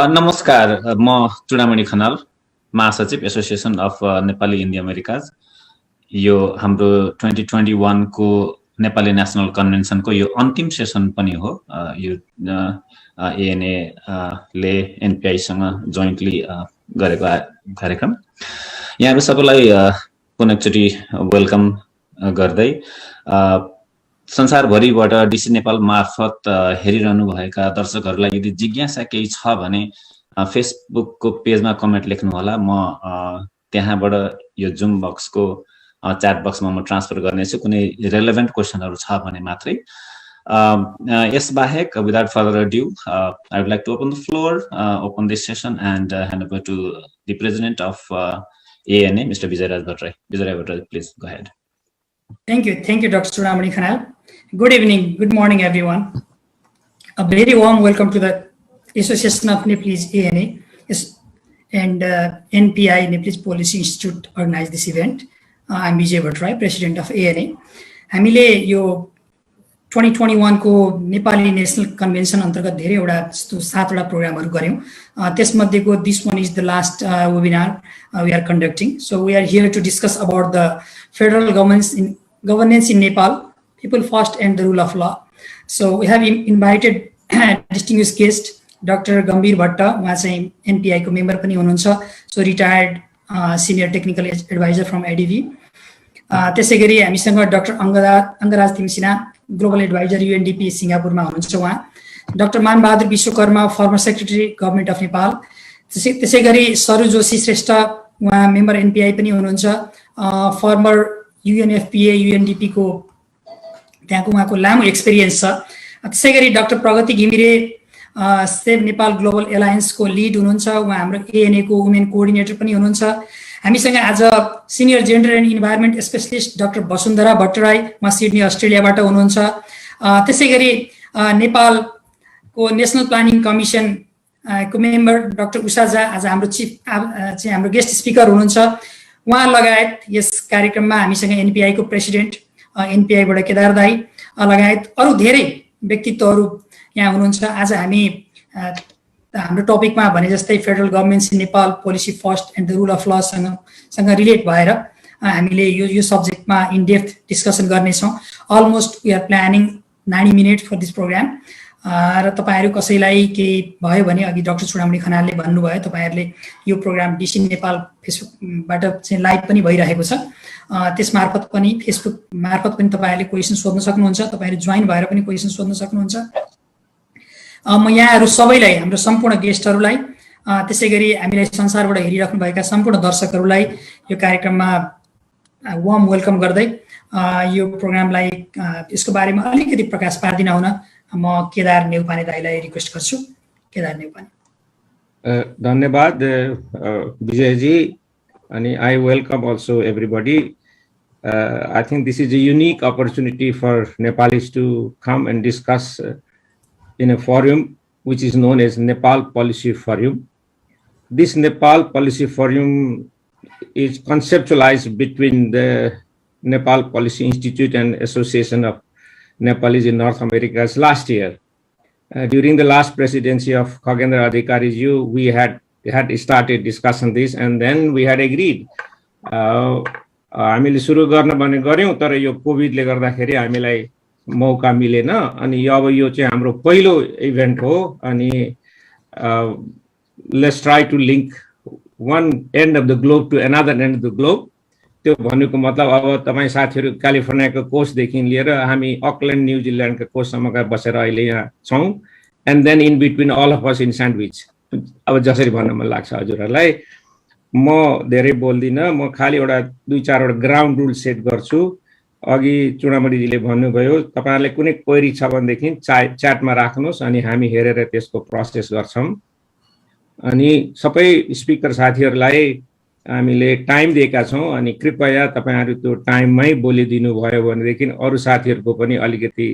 नमस्कार, म चुडामणि खनाल, महासचिव एसोसिएसन अफ नेपाली इन्डी अमेरिकाज। यो हाम्रो 2021 को नेपाली नेसनल कन्भेन्सनको यो अन्तिम सेसन पनि हो। यो एएनए ले एनपीआईसँग जोइन्टली गरेको कार्यक्रम। यहाँहरु सबैलाई पुनः एकचोटि वेलकम गर्दै संसारभरिबाट डीसी नेपाल मार्फत हेरिरहनु भएका दर्शकहरूलाई यदि जिज्ञासा केही छ भने फेसबुकको पेजमा कमेन्ट लेख्नु होला। म त्यहाँबाट यो जुम बक्सको च्याट बक्समा म ट्रान्सफर गर्नेछु कुनै रेलेभेन्ट क्वेशनहरु छ भने मात्रै। यस बाहेक without further adieu I would like to open the floor, open this session and hand over to the president of ANA, Mr. Vijay Bhattarai. Vijay Bhattarai, please go ahead. Thank you, Dr. Chudamani Khanal. Good evening, good morning, everyone. A very warm welcome to the Association of Nepalese ANA and NPI, Nepalese Policy Institute, organized this event. I'm Vijay Bhattarai, President of ANA. हामीले यो 2021 को Nepali national convention अन्तर्गत धेरै वटा 7 वटा प्रोग्रामहरु गर्यौं। त्यसमध्येको this one is the last webinar we are conducting. So we are here to discuss about the federal governance in Nepal, people first and the rule of law. So we have invited distinguished guest Dr. Gambir Bhatta, उहाँ चाहिँ NPI को member पनि हुनुहुन्छ, so retired senior technical advisor from ADV. त्यसैगरी हामीसँग doctor Angraj Timsina, global adviser UNDP सिंगापुरमा हुनुहुन्छ उहाँ। Doctor Manbahadur Bishwakarma, former secretary government of Nepal. त्यसैगरी सरू जोशी श्रेष्ठ, उहाँ मेम्बर NPI पनि हुनुहुन्छ, फर्मर UNFPA UNDP को त्यहाँको उहाँको लामो एक्सपिरियन्स छ। त्यसैगरी डाक्टर प्रगति Ghimire save Nepal global alliance को लिड हुनुहुन्छ, उहाँ हाम्रो ANA को वुमेन कोअर्डिनेटर पनि हुनुहुन्छ। हामीसँग आज senior gender and environment specialist doctor Vasundhara Bhattarai, उहाँ सिडनी अस्ट्रेलियाबाट हुनुहुन्छ। त्यसैगरी नेपाल को नेशनल प्लानिङ कमिसन को मेम्बर डाक्टर उषा झा आज हाम्रो चाहिँ हाम्रो गेस्ट स्पिकर हुनुहुन्छ। उहाँ लगायत यस कार्यक्रममा हामीसँग NPI को प्रेसिडेन्ट, NPI बाट केदार दाई लगायत अरु धेरै व्यक्तित्वहरु यहाँ हुनुहुन्छ। आज हामी हाम्रो टपिकमा भने जस्तै federal government in Nepal, policy first and the rule of ल सँग रिलेट भएर हामीले यो सब्जेक्टमा इन डेप्थ डिस्कसन गर्ने छौं। Almost we are planning 90 minute for this programme. र तपाईहरु कसैलाई केही भयो भने अघि डाक्टर चुडामणि खनालले भन्नुभयो, तपाईहरुले यो प्रोग्राम डीसी नेपाल फेसबुकबाट चाहिँ लाइभ पनि भइरहेको छ। त्यसमार्फत पनि फेसबुक मार्फत पनि तपाईहरुले क्वेशन सोध्न सक्नुहुन्छ, तपाईहरु जोइन भएर पनि क्वेशन सोध्न सक्नुहुन्छ। म यहाँहरु सबैलाई, हाम्रो सम्पूर्ण गेस्टहरुलाई, त्यसैगरी हामीलाई संसारबाट हेरिराख्नु भएका सम्पूर्ण दर्शकहरुलाई यो कार्यक्रममा वार्म वेलकम गर्दै यो प्रोग्रामलाई यसको बारेमा अलिकति प्रकाश पार्दिन हुन म केदार नेउपाने दाइलाई रिक्वेस्ट गर्छु। केदार नेउपाने। धन्यवाद विजय जी, अनि I welcome also everybody. I think this is a unique opportunity for Nepalis to come and discuss in a forum which is known as Nepal Policy Forum. This Nepal Policy Forum is conceptualized between the Nepal Policy Institute and Association of Nepalis in North America last year. During the last presidency of Khagendra Adhikari, we had started discussing this, and then we had agreed. हामीले सुरु गर्न भने गर्यौं, तर यो कोभिडले गर्दाखेरि हामीलाई मौका मिलेन, अनि अब यो चाहिँ हाम्रो पहिलो इभेन्ट हो। अनि let's try to link one end of the globe to another end of the globe. त्यो भन्नुको मतलब अब तपाई साथीहरु क्यालिफोर्नियाको कोस्टदेखि लिएर हामी अकल्यान्ड न्यूजील्यान्डको कोस्टसम्मका बसेर अहिले यहाँ छौं, and then in between all of us in sandwich. अब जसरी भन्न मन लाग्छ हजुरहरुलाई, म धेरै बोल्दिन, म खाली एउटा 2-4 वटा ग्राउन्ड रुल सेट गर्छु। अघि चुडामणिजीले भन्नुभयो तपाईहरुले कुनै क्वेरी छ भनेदेखि च्याटमा राख्नुस्, अनि हामी हेरेर त्यसको प्रोसेस गर्छौं। अनि सबै स्पिकर साथीहरुलाई हामीले टाइम दिएका छौं, अनि कृपया तपाईहरु त्यो टाइममै बोलिदिनु भयो भनेदेखि अरु साथीहरुको पनि अलिकति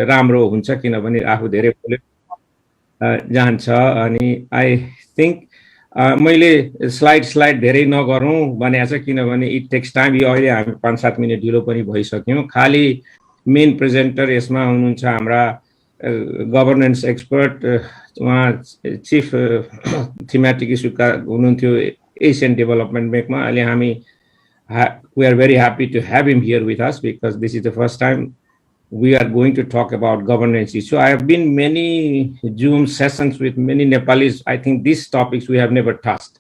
राम्रो हुन्छ, किनभने आफू धेरै बोले जान्छ। अनि आई थिंक मैले स्लाइड धेरै नगरौं भनेको छ, किनभने इट टेक्स टाइम। यो अहिले हामी 5-7 मिनेट ढिलो पनि भइसक्यौं। खाली मेन प्रेजेन्टर यसमा हुनुहुन्छ हाम्रा गभर्नेन्स एक्सपर्ट उहाँ चिफ थीमेटिक इस्युका हुनुहुन्थ्यो एसियन डेभलपमेन्ट ब्याङ्कमा अहिले हामी we are very happy to have him here with us because this is the first time we are going to talk about governance issue. I have been many Zoom sessions with many Nepalis. I think these topics we have never touched.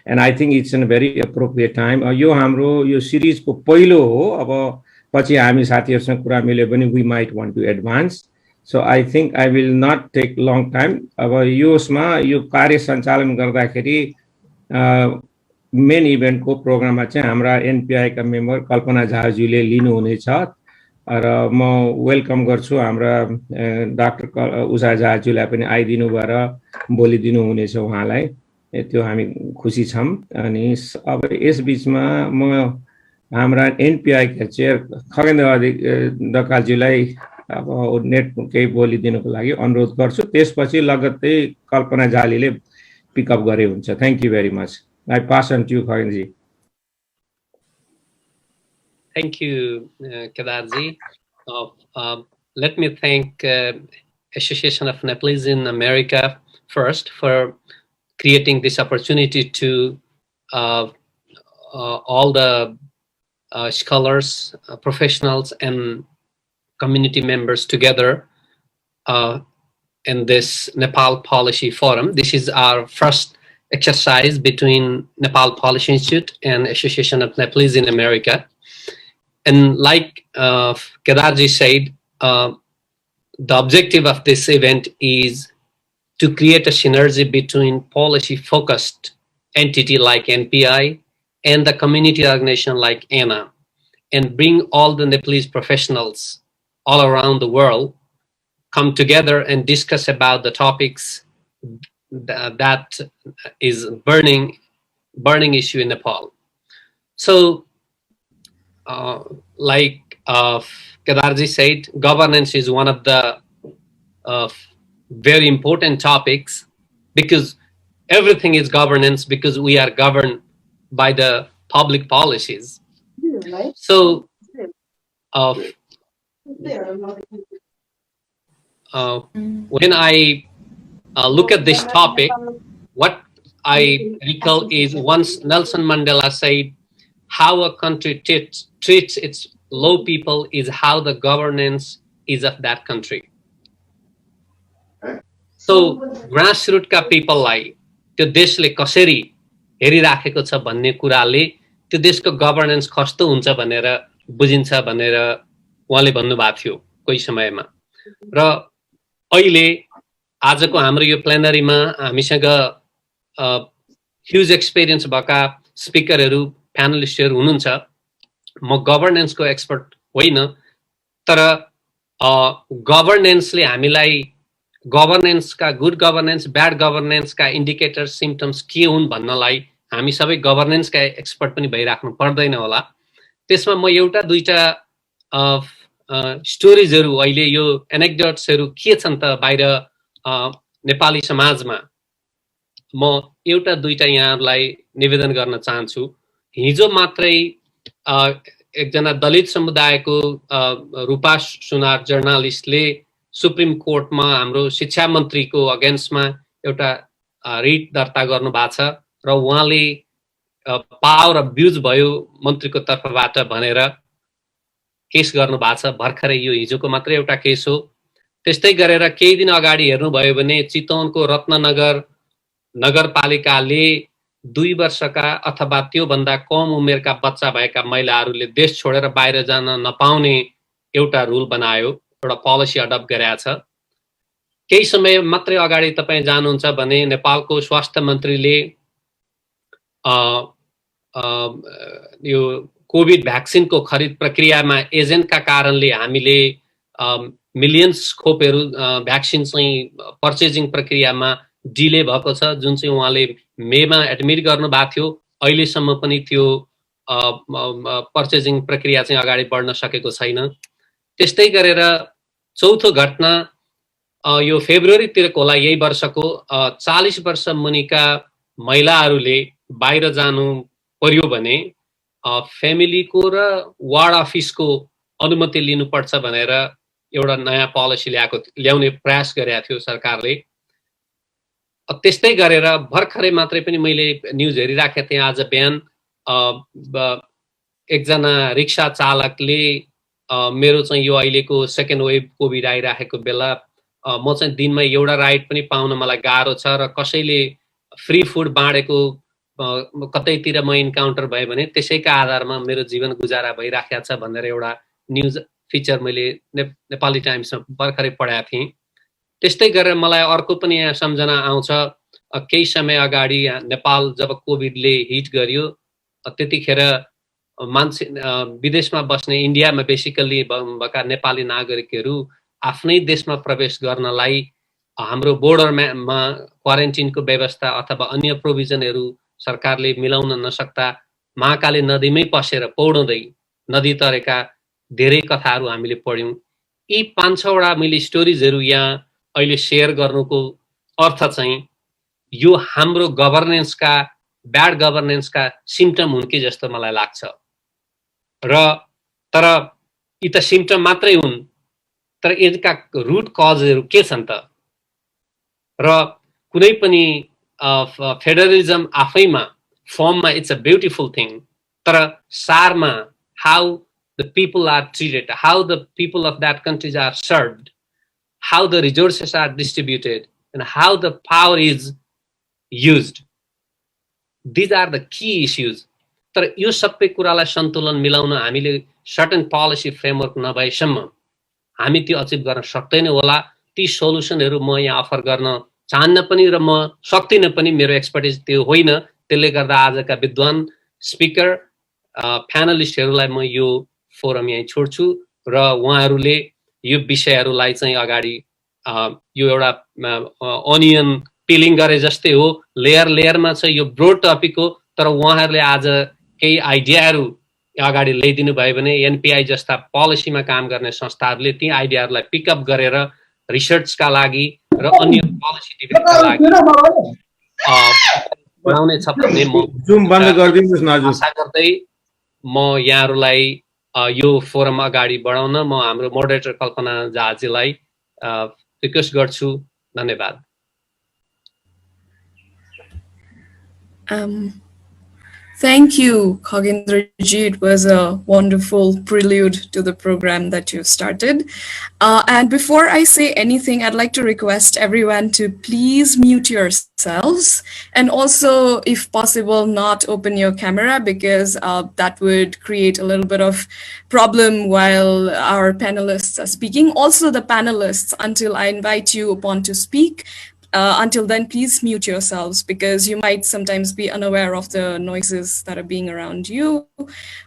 And I think it's in a very appropriate time. यो हाम्रो यो सिरिजको पहिलो हो अब पछि हामी साथीहरुसँग कुरा मिल्यो भने we might want to advance. So I think I will not take long time. अब यसमा यो कार्य सञ्चालन गर्दाखेरि मेन इभेन्टको प्रोग्राममा चाहिँ हाम्रा एनपीआई का मेम्बर कल्पना झाज्यूले लिनुहुनेछ र म वेलकम गर्छु हाम्रा डाक्टर उषा झाज्यूलाई पनि आइदिनु भएर बोलिदिनु हुनेछ उहाँलाई त्यो हामी खुसी छौं अनि अब यस बीचमा म हाम्रा एनपीआई का चेयर खगेन्द्र ढकालज्यूलाई अब नेट केही बोलिदिनको लागि अनुरोध गर्छु त्यसपछि लगत्तै कल्पना झालीले पिकअप गरे हुन्छ thank you very much I pass on to you, Khaganji. Thank you, Kedarji. Let me thank Association of Nepalese in America first for creating this opportunity to all the scholars, professionals, and community members together in this Nepal Policy Forum. This is our first exercise between Nepal Policy Institute and Association of Nepalese in America. And like Kedarji said, the objective of this event is to create a synergy between policy-focused entity like NPI and the community organization like ANA, and bring all the Nepalese professionals all around the world come together and discuss about the topics that is burning issue in Nepal. So, like Kedarji said, governance is one of the very important topics because everything is governance because we are governed by the public policies. So, when I look at this topic, what I recall is once Nelson Mandela said, how a country treats its low people is how the governance is of that country. So grassroots का people लाई त्यो देशले कसरी हेरिराखेको छ भन्ने कुराले त्यो देशको गभर्नेन्स कस्तो हुन्छ भनेर बुझिन्छ भनेर उहाँले भन्नुभएको थियो कोही समयमा र अहिले आजको हाम्रो यो प्लेनरीमा हामीसँग ह्युज एक्सपिरियन्स भएका स्पिकरहरू प्यानलिस्टहरू हुनुहुन्छ म गभर्नेन्सको एक्सपर्ट होइन तर गभर्नेन्सले हामीलाई गभर्नेन्सका गुड गभर्नेन्स ब्याड गभर्नेन्सका इन्डिकेटर सिम्पटम्स के हुन् भन्नलाई हामी सबै गभर्नेन्सका एक्सपर्ट पनि भइराख्नु पर्दैन होला त्यसमा म एउटा दुईटा स्टोरीजहरू अहिले यो एनेक्डोट्सहरू के छन् त बाहिर नेपाली समाजमा म एउटा दुईटा यहाँलाई निवेदन गर्न चाहन्छु हिजो मात्रै एकजना दलित समुदायको रूपा सुनार जर्नलिस्टले सुप्रिम कोर्टमा हाम्रो शिक्षा मन्त्रीको अगेन्स्टमा एउटा रिट दर्ता गर्नु भएको छ र उहाँले पावर अब्युज भयो मन्त्रीको तर्फबाट भनेर केस गर्नु भएको छ भर्खरै यो हिजोको मात्रै एउटा केस हो त्यस्तै गरेर केही दिन अगाडि हेर्नुभयो भने चितवनको रत्ननगर नगरपालिकाले 2 वर्षका अथवा त्यो भन्दा कम उमेरका बच्चा भएका महिलाहरूले देश छोडेर बाहिर जान नपाउने एउटा रुल बनायो एउटा पोलिसी अडप्ट गरेको छ केही समय मात्रै अगाडि तपाई जानुहुन्छ भने नेपालको स्वास्थ्य मन्त्रीले यो कोभिड भ्याक्सिनको खरिद प्रक्रियामा एजेन्टका कारणले हामीले मिलियन्स खोपहरू भ्याक्सिन चाहिँ पर्चेजिङ प्रक्रियामा डिले भएको छ जुन चाहिँ उहाँले मेमा एडमिट गर्नु भएको थियो अहिलेसम्म पनि त्यो पर्चेजिङ प्रक्रिया चाहिँ अगाडि बढ्न सकेको छैन त्यस्तै गरेर चौथो घटना यो फेब्रुअरीतिरको होला यही वर्षको 40 वर्ष मुनिका महिलाहरूले बाहिर जानु पर्यो भने फ्यामिलीको र वार्ड अफिसको अनुमति लिनुपर्छ भनेर एउटा नयाँ पोलिसी ल्याउने प्रयास गरेको थियो सरकारले। त्यस्तै गरेर भर्खरै मात्रै पनि मैले न्युज हेरिराखेको थिएँ आज बिहान, एकजना रिक्सा चालकले मेरो चाहिँ यो अहिलेको सेकेन्ड वेभ कोभिड आइराखेको बेला म चाहिँ दिनमा एउटा राइड पनि पाउन मलाई गाह्रो छ र कसैले फ्री फुड बाँडेको कतैतिर म इन्काउन्टर भयो भने त्यसैका आधारमा मेरो जीवन गुजारा भइराखेको छ भनेर एउटा न्युज फिचर मैले नेपाली टाइम्समा भर्खरै पढाएको थिएँ। त्यस्तै गरेर मलाई अर्को पनि यहाँ सम्झना आउँछ, केही समय अगाडि नेपाल जब कोभिडले हिट गर्यो त्यतिखेर मान्छे विदेशमा बस्ने इन्डियामा बेसिकल्ली भएका नेपाली नागरिकहरू आफ्नै देशमा प्रवेश गर्नलाई हाम्रो बोर्डरमा क्वारेन्टिनको व्यवस्था अथवा अन्य प्रोभिजनहरू सरकारले मिलाउन नसक्दा महाकाली नदीमै पसेर पौडँदै नदी तरेका धेरै कथाहरू हामीले पढ्यौँ। यी 5-6वटा मैले स्टोरिजहरू यहाँ अहिले सेयर गर्नुको अर्थ चाहिँ यो हाम्रो गभर्नेन्सका ब्याड गभर्नेन्सका सिम्पटम हुन् कि जस्तो मलाई लाग्छ। र तर यी त सिम्पटम मात्रै हुन्, तर यसका रुट कजहरू के छन् त? र कुनै पनि फेडरलिजम आफैमा फर्ममा इट्स अ ब्युटिफुल थिङ, तर सारमा how the people are treated, how the people of that countries are served, how the resources are distributed and how the power is used, these are the key issues. तर यो सबै कुरालाई सन्तुलन मिलाउन हामीले certain policy framework नभएसम्म हामी त्यो अचिभ गर्न सक्दैनौँ होला। ती सोल्युसनहरू म यहाँ अफर गर्न चाहन्न पनि र म सक्दिनँ पनि, मेरो एक्सपर्टिज त्यो होइन। त्यसले गर्दा आजका विद्वान स्पिकर प्यानलिस्टहरूलाई म यो फोरम यहीँ छोड्छु र उहाँहरूले यो विषयहरूलाई चाहिँ अगाडि यो एउटा अनियन पिलिङ गरे जस्तै हो, लेयर लेयरमा चाहिँ यो ब्रोड टपिक हो, तर उहाँहरूले आज केही आइडियाहरू अगाडि ल्याइदिनु भयो भने एनपिआई जस्ता पोलिसीमा काम गर्ने संस्थाहरूले ती आइडियाहरूलाई पिकअप गरेर रिसर्चका लागि र अन्य पोलिसी डिबेटका लागि बनाउनेछ भन्ने म आशा गर्दै म यहाँहरूलाई यो फोरम अगाडि बढाउन म हाम्रो मोडरेटर कल्पना झाजीलाई रिक्वेस्ट गर्छु। धन्यवाद। Thank you, Khagendraji. It was a wonderful prelude to the program that you started. And before I say anything, I'd like to request everyone to please mute yourselves and also, if possible, not open your camera because that would create a little bit of problem while our panelists are speaking. Also, the panelists, until I invite you upon to speak, until then, please mute yourselves because you might sometimes be unaware of the noises that are being around you,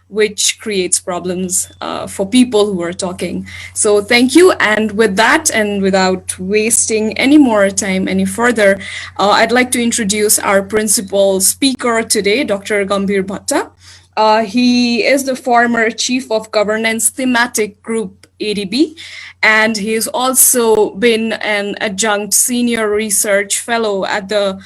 which creates problems for people who are talking. So thank you. And with that, and without wasting any more time any further, I'd like to introduce our principal speaker today, Dr. Gambhir Bhatta. He is the former Chief of Governance Thematic Group, ADB, and he's also been an adjunct senior research fellow at the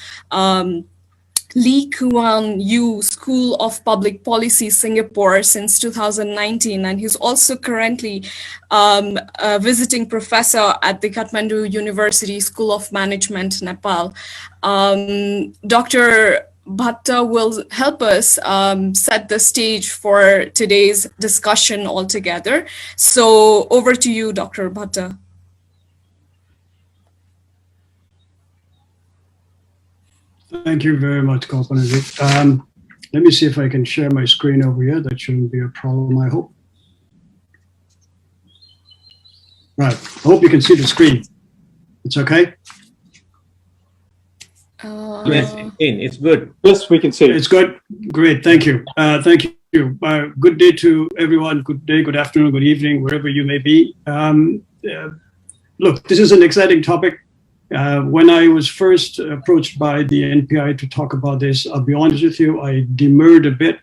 Lee Kuan Yew School of Public Policy, Singapore since 2019, and he's also currently a visiting professor at the Kathmandu University School of Management, Nepal. Dr. Bhatta will help us set the stage for today's discussion altogether. So over to you, Dr. Bhatta. Thank you very much, Kalpana. Let me see if I can share my screen over here. That shouldn't be a problem, I hope. Right, I hope you can see the screen. It's okay? Yes, it's good. Yes, we can see it. It's good. Great. Thank you. Thank you. Good day to everyone. Good day, good afternoon, good evening, wherever you may be. Look, this is an exciting topic. When I was first approached by the NPI to talk about this, I'll be honest with you, I demurred a bit,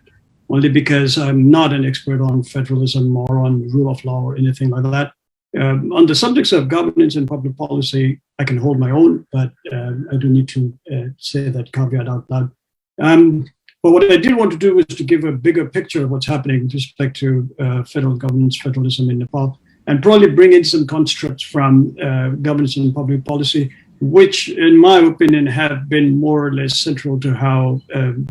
only because I'm not an expert on federalism or on rule of law or anything like that. On the subjects of governance and public policy, I can hold my own, but I do need to say that caveat out loud. But what I did want to do was to give a bigger picture of what's happening with respect to federal governance, federalism in Nepal. and probably bring in some constructs from governance and public policy, which, in my opinion, have been more or less central to how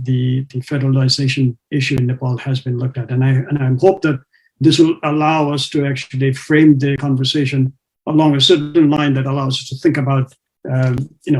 the federalization issue in Nepal has been looked at. And I hope that this will allow us to actually frame the conversation along a certain line that allows us to think about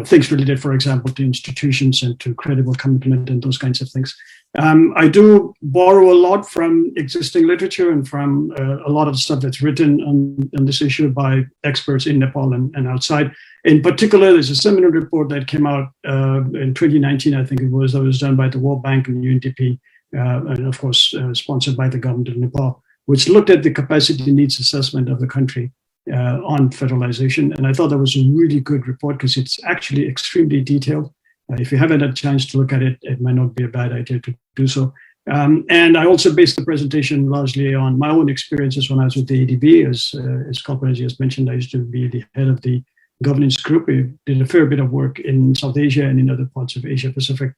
things related, for example, to institutions and to credible commitment and those kinds of things. I do borrow a lot from existing literature and from a lot of stuff that's written on this issue by experts in Nepal and outside. In particular, there's a seminal report that came out in 2019, I think it was, that was done by the World Bank and UNDP, and of course, sponsored by the government of Nepal, which looked at the capacity needs assessment of the country on federalization. And I thought that was a really good report because it's actually extremely detailed. If you haven't had a chance to look at it, it might not be a bad idea to do so. And I also based the presentation largely on my own experiences when I was with the ADB. As Kalpanaji has mentioned, I used to be the head of the governance group. We did a fair bit of work in South Asia and in other parts of Asia Pacific.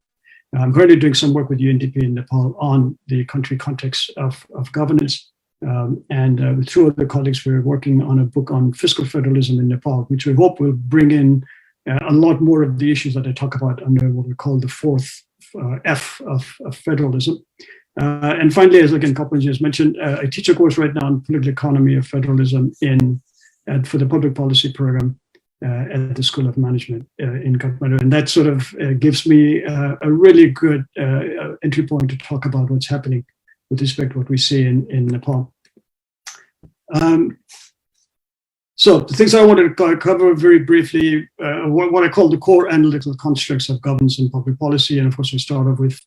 I'm currently doing some work with UNDP in Nepal on the country context of governance. And with two other colleagues, we're working on a book on fiscal federalism in Nepal, which we hope will bring in a lot more of the issues that I talk about under what we call the fourth F of federalism. And finally, as again, Kalpanaji has mentioned, I teach a course right now on political economy of federalism for the public policy program at the School of Management in Kathmandu. And that sort of gives me a really good entry point to talk about what's happening with respect to what we see in Nepal. So the things I wanted to cover very briefly, what I call the core analytical constructs of governance and public policy. And of course, we start off with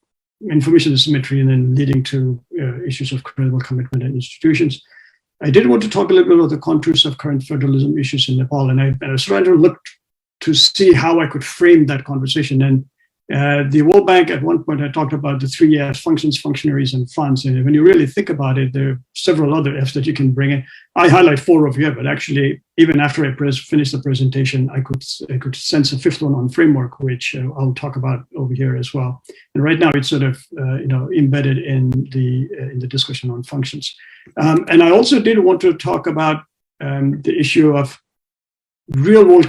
information asymmetry and then leading to issues of credible commitment and institutions. I did want to talk a little bit about the contours of current federalism issues in Nepal. And I was trying to look to see how I could frame that conversation. And the World Bank, at one point, I talked about the 3 Fs: functions, functionaries, and funds. And when you really think about it, there are several other Fs that you can bring in. I highlight 4 over here, but actually, even after I finished the presentation, I could sense a 5th one on framework, which I'll talk about over here as well. And right now, it's sort of embedded in the discussion on functions. And I also did want to talk about the issue of real world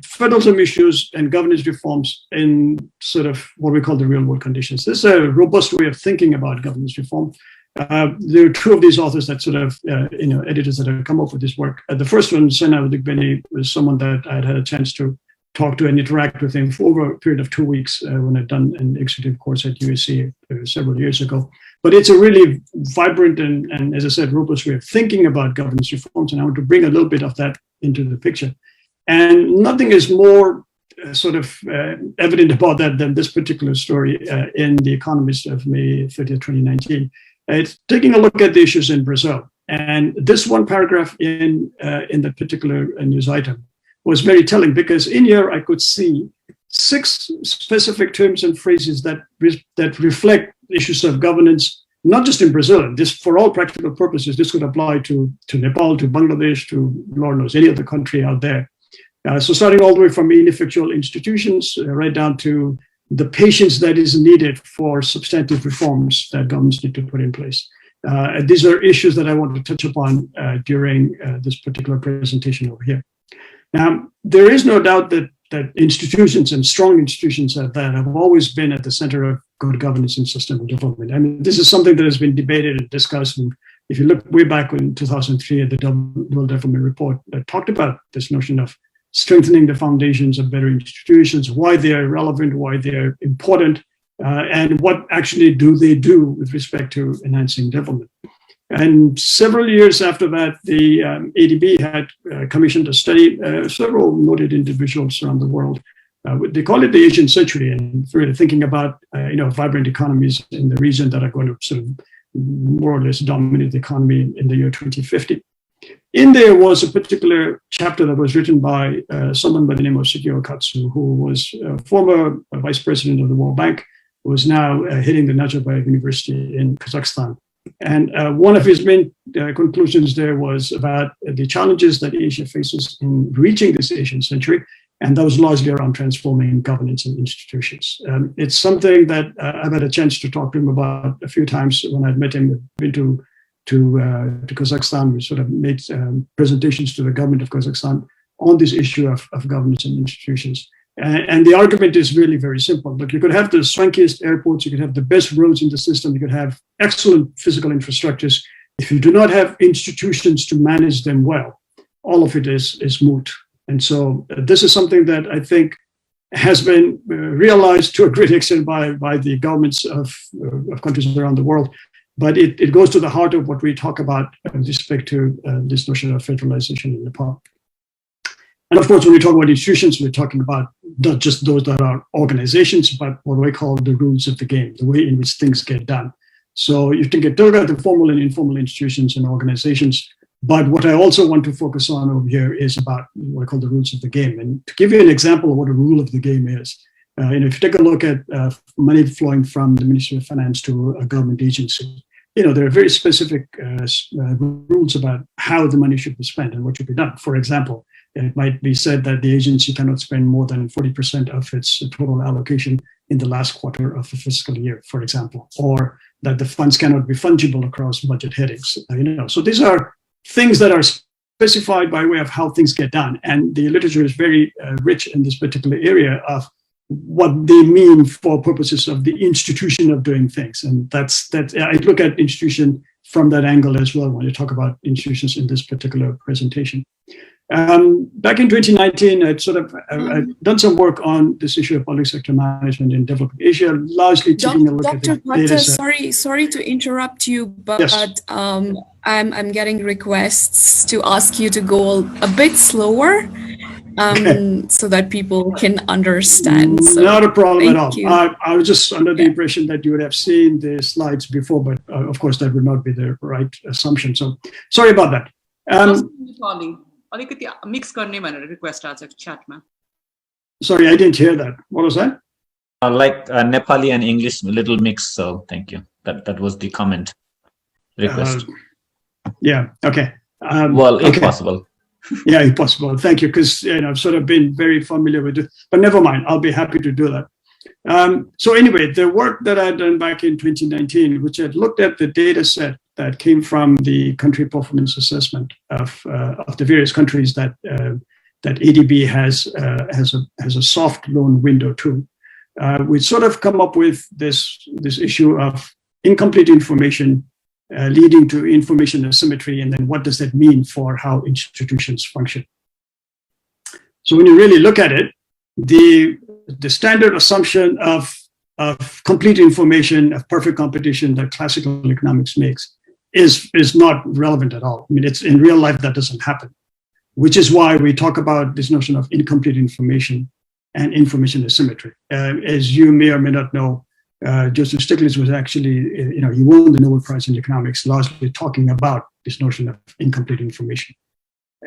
federalism issues and governance reforms in sort of what we call the real world conditions. This is a robust way of thinking about governance reform. There are 2 of these authors that sort of, editors that have come up with this work. The first one, Sena Udigbeni, was someone that I'd had a chance to talk to and interact with him for over a period of 2 weeks when I'd done an executive course at USC several years ago. But it's a really vibrant and, as I said, robust way of thinking about governance reforms. And I want to bring a little bit of that into the picture. And nothing is more sort of evident about that than this particular story in The Economist of May 30th, 2019. It's taking a look at the issues in Brazil. And this one paragraph in that particular news item was very telling, because in here I could see 6 specific terms and phrases that reflect issues of governance, not just in Brazil. This, for all practical purposes, this could apply to Nepal, to Bangladesh, to Lord knows any other country out there. So starting all the way from ineffectual institutions right down to the patience that is needed for substantive reforms that governments need to put in place. These are issues that I want to touch upon during this particular presentation over here. Now, there is no doubt that institutions and strong institutions that have always been at the center of good governance and sustainable development. I mean, this is something that has been debated and discussed. And if you look way back in 2003 at the World Development Report that talked about this notion of strengthening the foundations of better institutions, why they are relevant, why they are important, and what actually do they do with respect to enhancing development. And several years after that, the ADB had commissioned a study, several noted individuals around the world. They call it the Asian century, and really thinking about vibrant economies in the region that are going to sort of more or less dominate the economy in the year 2050. In there was a particular chapter that was written by someone by the name of Shigeo Katsu, who was a former vice president of the World Bank, who is now heading the Nazarbayev University in Kazakhstan. And one of his main conclusions there was about the challenges that Asia faces in reaching this Asian century, and that was largely around transforming governance and institutions. It's something that I've had a chance to talk to him about a few times when I'd met him. I've been to to Kazakhstan. We sort of made presentations to the government of Kazakhstan on this issue of governance and institutions. And the argument is really very simple. Look, you could have the swankiest airports, you could have the best roads in the system, you could have excellent physical infrastructures. If you do not have institutions to manage them well, all of it is moot. And so this is something that I think has been realized to a great extent by the governments of countries around the world. But it goes to the heart of what we talk about with respect to this notion of federalization in Nepal. And of course, when we talk about institutions, we're talking about not just those that are organizations, but what we call the rules of the game, the way in which things get done. So you can look at the formal and informal institutions and organizations. But what I also want to focus on over here is about what I call the rules of the game. And to give you an example of what a rule of the game is, if you take a look at money flowing from the Ministry of Finance to a government agency, there are very specific rules about how the money should be spent and what should be done. For example, it might be said that the agency cannot spend more than 40% of its total allocation in the last quarter of the fiscal year, for example, or that the funds cannot be fungible across budget headings. So these are things that are specified by way of how things get done. And the literature is very rich in this particular area of what they mean for purposes of the institution of doing things. And that's I look at institution from that angle as well when you talk about institutions in this particular presentation. Back in 2019, I'd done some work on this issue of public sector management in developing Asia, largely taking a look at the data set. Sorry to interrupt you, but yes. I'm getting requests to ask you to go a bit slower so that people can understand. So not a problem at all. I was just under the impression that you would have seen the slides before, but of course that would not be the right assumption. So sorry about that. अलिकति mix गर्ने भनेर request आछ च्याटमा. Sorry, I didn't hear that. What was that? Like Nepali and English, a little mix. So thank you. That was the comment request. Yeah. Okay. If possible. Yeah, if possible. Thank you, because I've sort of been very familiar with it. But never mind. I'll be happy to do that. So anyway, the work that I'd done back in 2019, which had looked at the data set that came from the country performance assessment of the various countries that ADB has a soft loan window to. We sort of come up with this issue of incomplete information leading to information asymmetry, and then what does that mean for how institutions function? So when you really look at it, the standard assumption of complete information, of perfect competition that classical economics makes is not relevant at all. I mean, it's in real life that doesn't happen, which is why we talk about this notion of incomplete information and information asymmetry. As you may or may not know, Joseph Stiglitz was actually, he won the Nobel Prize in economics, largely talking about this notion of incomplete information.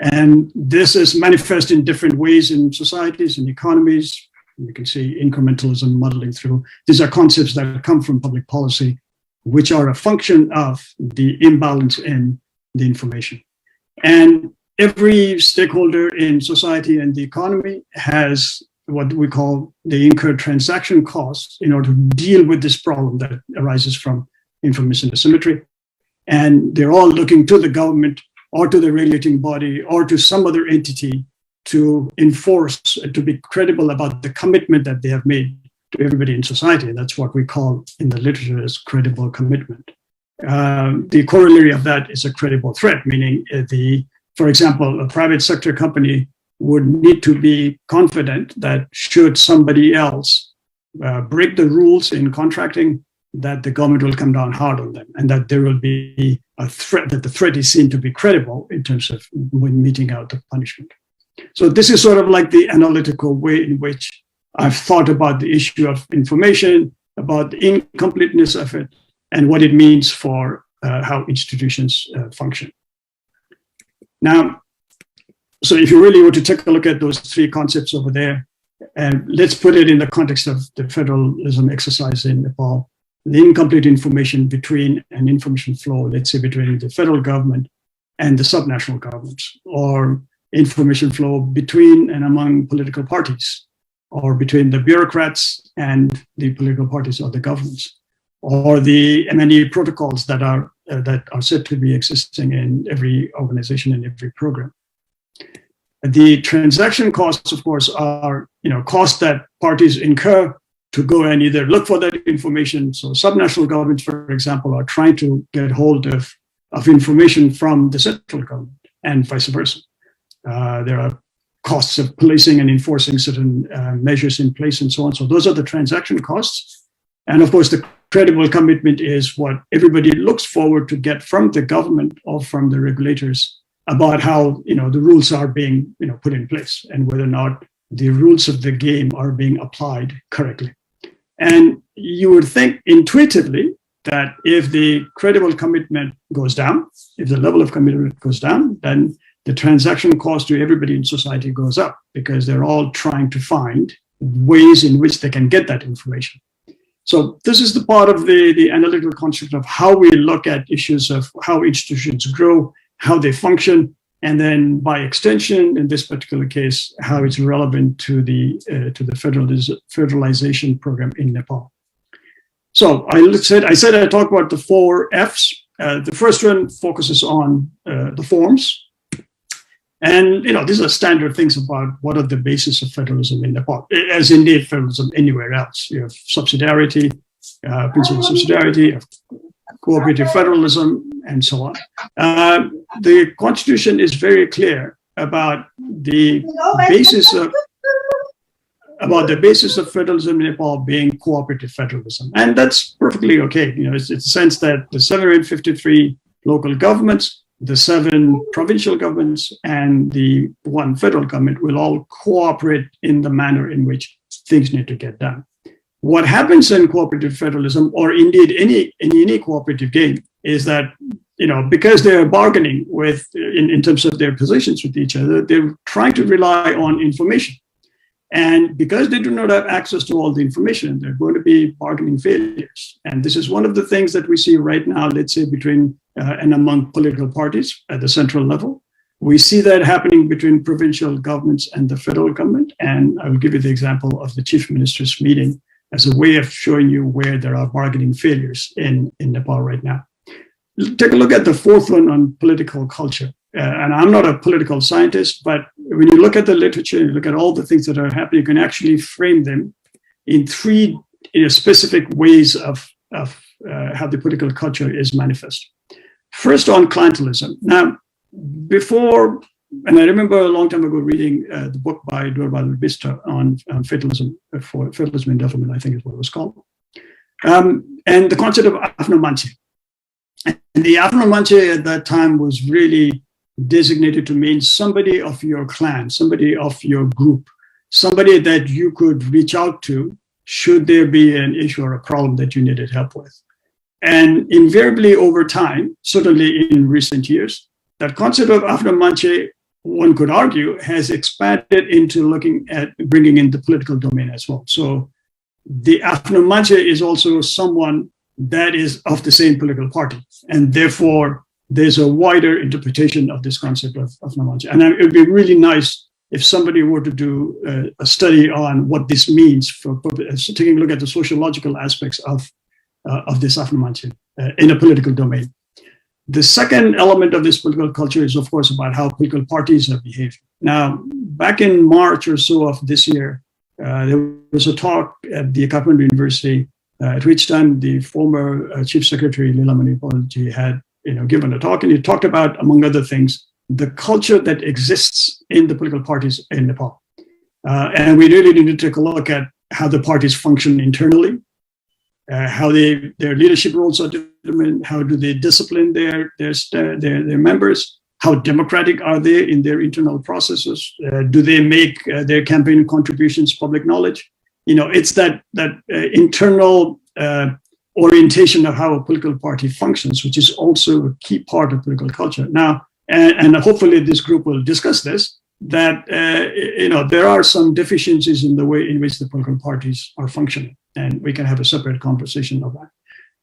And this is manifest in different ways in societies and economies. You can see incrementalism muddling through. These are concepts that come from public policy, which are a function of the imbalance in the information. And every stakeholder in society and the economy has what we call the incurred transaction costs in order to deal with this problem that arises from information asymmetry. And they're all looking to the government or to the regulating body or to some other entity to enforce, to be credible about the commitment that they have made to everybody in society. And that's what we call in the literature as credible commitment. The corollary of that is a credible threat, meaning for example, a private sector company would need to be confident that should somebody else break the rules in contracting, that the government will come down hard on them, and that there will be a threat, that the threat is seen to be credible in terms of when meting out the punishment. So this is sort of like the analytical way in which I've thought about the issue of information, about the incompleteness of it, and what it means for how institutions function. Now, so if you really were to take a look at those three concepts over there, and let's put it in the context of the federalism exercise in Nepal, the incomplete information between an information flow, let's say between the federal government and the subnational governments, or information flow between and among political parties, or between the bureaucrats and the political parties or the governments, or the M&E protocols that are that are said to be existing in every organization and every program. The transaction costs, of course, are costs that parties incur to go and either look for that information. So subnational governments, for example, are trying to get hold of information from the central government and vice versa. There are costs of policing and enforcing certain measures in place and so on. So those are the transaction costs. And of course, the credible commitment is what everybody looks forward to get from the government or from the regulators about how the rules are being put in place and whether or not the rules of the game are being applied correctly. And you would think intuitively that if the credible commitment goes down, if the level of commitment goes down, then the transaction cost to everybody in society goes up because they're all trying to find ways in which they can get that information. So this is the part of the analytical construct of how we look at issues of how institutions grow, how they function, and then by extension, in this particular case, how it's relevant to the federalization program in Nepal. So I said I talked about the 4 Fs. The first one focuses on the forms. And these are standard things about what are the basis of federalism in Nepal, as indeed federalism anywhere else. You have subsidiarity, principle of subsidiarity, cooperative federalism, and so on. The constitution is very clear about the basis of federalism in Nepal being cooperative federalism, and that's perfectly okay. It's the sense that the 753 local governments, the 7 provincial governments, and the 1 federal government will all cooperate in the manner in which things need to get done. What happens in cooperative federalism, or indeed any cooperative game, is that because they're bargaining with in terms of their positions with each other, they're trying to rely on information. And because they do not have access to all the information, they're going to be bargaining failures. And this is one of the things that we see right now, let's say, between and among political parties at the central level. We see that happening between provincial governments and the federal government. And I will give you the example of the chief minister's meeting as a way of showing you where there are bargaining failures in Nepal right now. Take a look at the 4th one on political culture. And I'm not a political scientist, but when you look at the literature, you look at all the things that are happening, you can actually frame them in 3 specific ways of how the political culture is manifest. First, on clientelism. Now, before, and I remember a long time ago reading the book by Dorval Bista on fatalism, for fatalism in development, I think is what it was called, and the concept of Afno Manche. And the Afno Manche at that time was really designated to mean somebody of your clan, somebody of your group, somebody that you could reach out to should there be an issue or a problem that you needed help with. And invariably over time, certainly in recent years, that concept of Afno Manche, one could argue, has expanded into looking at bringing in the political domain as well. So the Afno Manche is also someone that is of the same political party. And therefore, there's a wider interpretation of this concept of Afno Manche. And it would be really nice if somebody were to do a study on what this means for taking a look at the sociological aspects of this Afno Manche in a political domain. The second element of this political culture is, of course, about how political parties are behaving. Now, back in March or so of this year, there was a talk at the Kathmandu University, at which time the former Chief Secretary Lilamani Paulji had given a talk, and he talked about, among other things, the culture that exists in the political parties in Nepal. And we really need to take a look at how the parties function internally, how their leadership roles are determined, how do they discipline their members, how democratic are they in their internal processes, do they make their campaign contributions public knowledge? It's that internal orientation of how a political party functions, which is also a key part of political culture. Now, and hopefully this group will discuss this, that there are some deficiencies in the way in which the political parties are functioning, and we can have a separate conversation of that.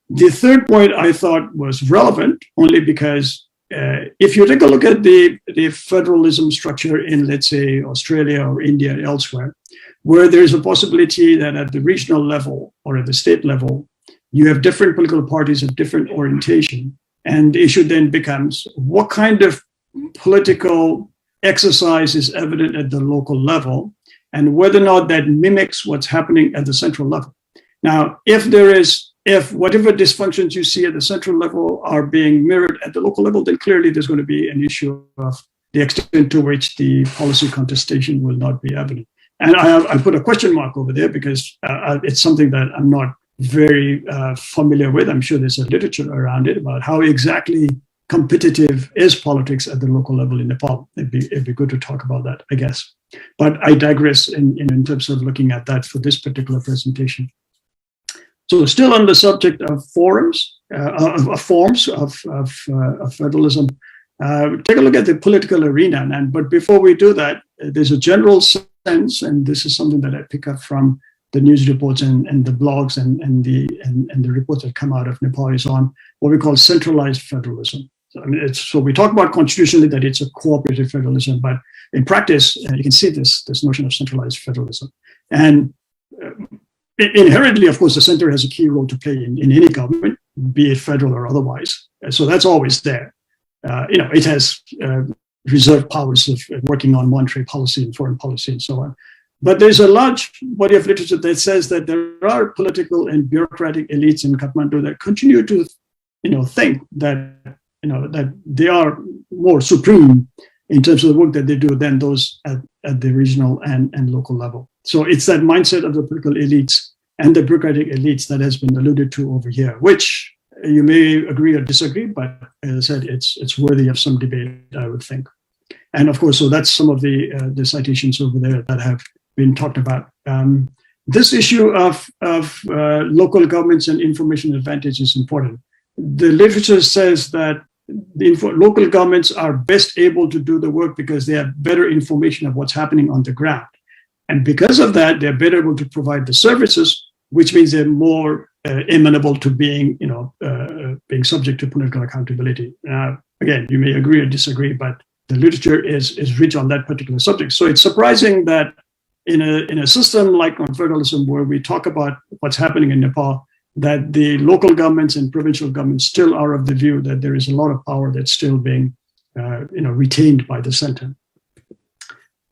The third point I thought was relevant only because if you take a look at the federalism structure in, let's say, Australia or India or elsewhere, where there's a possibility that at the regional level or at the state level, you have different political parties of different orientation, And the issue then becomes what kind of political exercise is evident at the local level and whether or not that mimics what's happening at the central level. Now, if whatever dysfunctions you see at the central level are being mirrored at the local level, then clearly there's going to be an issue of the extent to which the policy contestation will not be evident. And I put a question mark over there because it's something that I'm not very familiar with. I'm sure there's a literature around it about how exactly competitive is politics at the local level in Nepal. It'd be good to talk about that, I guess. But I digress in terms of looking at that for this particular presentation. So still on the subject of forms of federalism, take a look at the political arena. But before we do that, there's a general sense, and this is something that I pick up from the news reports and the blogs and the reports that come out of Nepal is on what we call centralized federalism. So we talk about constitutionally that it's a cooperative federalism, but in practice, you can see this notion of centralized federalism. And inherently, of course, the center has a key role to play in any government, be it federal or otherwise. So that's always there. It has reserved powers of working on monetary policy and foreign policy and so on. But there's a large body of literature that says that there are political and bureaucratic elites in Kathmandu that continue to, think that, that they are more supreme in terms of the work that they do than those at the regional and local level. So it's that mindset of the political elites and the bureaucratic elites that has been alluded to over here, which you may agree or disagree, but as I said, it's worthy of some debate, I would think. And of course, so that's some of the citations over there that have been talked about. This issue of local governments and information advantage is important. The literature says that local governments are best able to do the work because they have better information of what's happening on the ground. And because of that, they're better able to provide the services, which means they're more amenable to being subject to political accountability. Again, you may agree or disagree, but the literature is rich on that particular subject. So it's surprising that in a system like federalism, where we talk about what's happening in Nepal, that the local governments and provincial governments still are of the view that there is a lot of power that's still being retained by the center.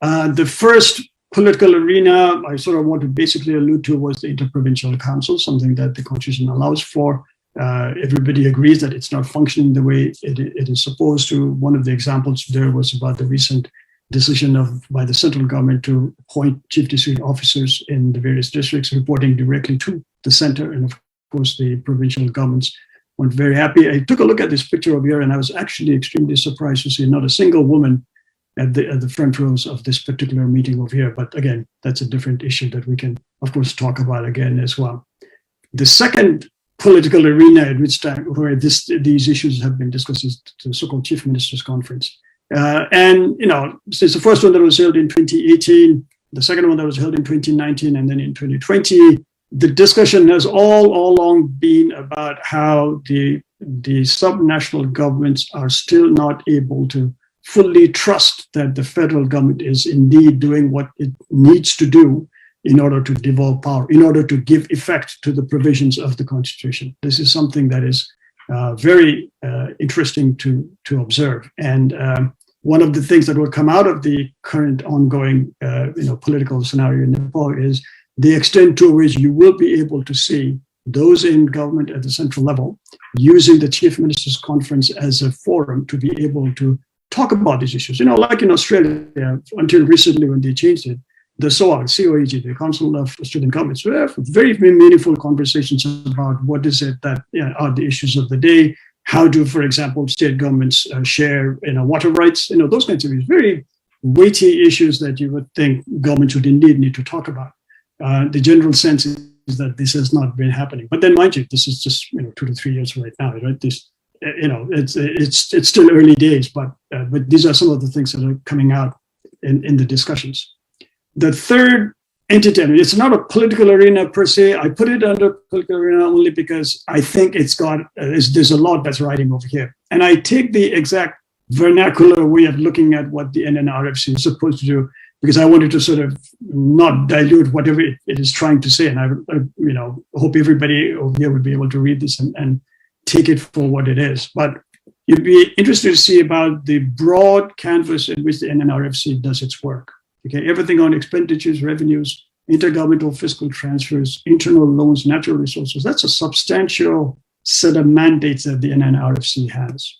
The first political arena I sort of want to basically allude to was the interprovincial council, something that the constitution allows for. Everybody agrees that it's not functioning the way it is supposed to. One of the examples there was about the recent decision by the central government to appoint chief district officers in the various districts, reporting directly to the center. And of course, the provincial governments weren't very happy. I took a look at this picture over here, and I was actually extremely surprised to see not a single woman at the front rows of this particular meeting over here. But again, that's a different issue that we can, of course, talk about again as well. The second political arena at which time where these issues have been discussed is the so-called Chief Ministers Conference. Since the first one that was held in 2018, the second one that was held in 2019, and then in 2020, the discussion has all along been about how the subnational governments are still not able to fully trust that the federal government is indeed doing what it needs to do in order to devolve power, in order to give effect to the provisions of the Constitution. This is something that is very interesting to observe. And one of the things that will come out of the current ongoing political scenario in Nepal is the extent to which you will be able to see those in government at the central level using the Chief Ministers Conference as a forum to be able to talk about these issues. Like in Australia, until recently when they changed it, the COAG, the Council of Australian Governments, we have very meaningful conversations about what is it that are the issues of the day. How do, for example, state governments share water rights? Those kinds of issues, very weighty issues that you would think governments would indeed need to talk about. The general sense is that this has not been happening. But then, mind you, this is just 2 to 3 years right now, right? This, it's still early days, but these are some of the things that are coming out in the discussions. The third entity, it's not a political arena per se. I put it under political arena only because I think there's a lot that's riding over here. And I take the exact vernacular way of looking at what the NNRFC is supposed to do, because I wanted to sort of not dilute whatever it is trying to say. And I hope everybody over here would be able to read this and take it for what it is. But you'd be interested to see about the broad canvas in which the NNRFC does its work. Okay, everything on expenditures, revenues, intergovernmental fiscal transfers, internal loans, natural resources. That's a substantial set of mandates that the NNRFC has.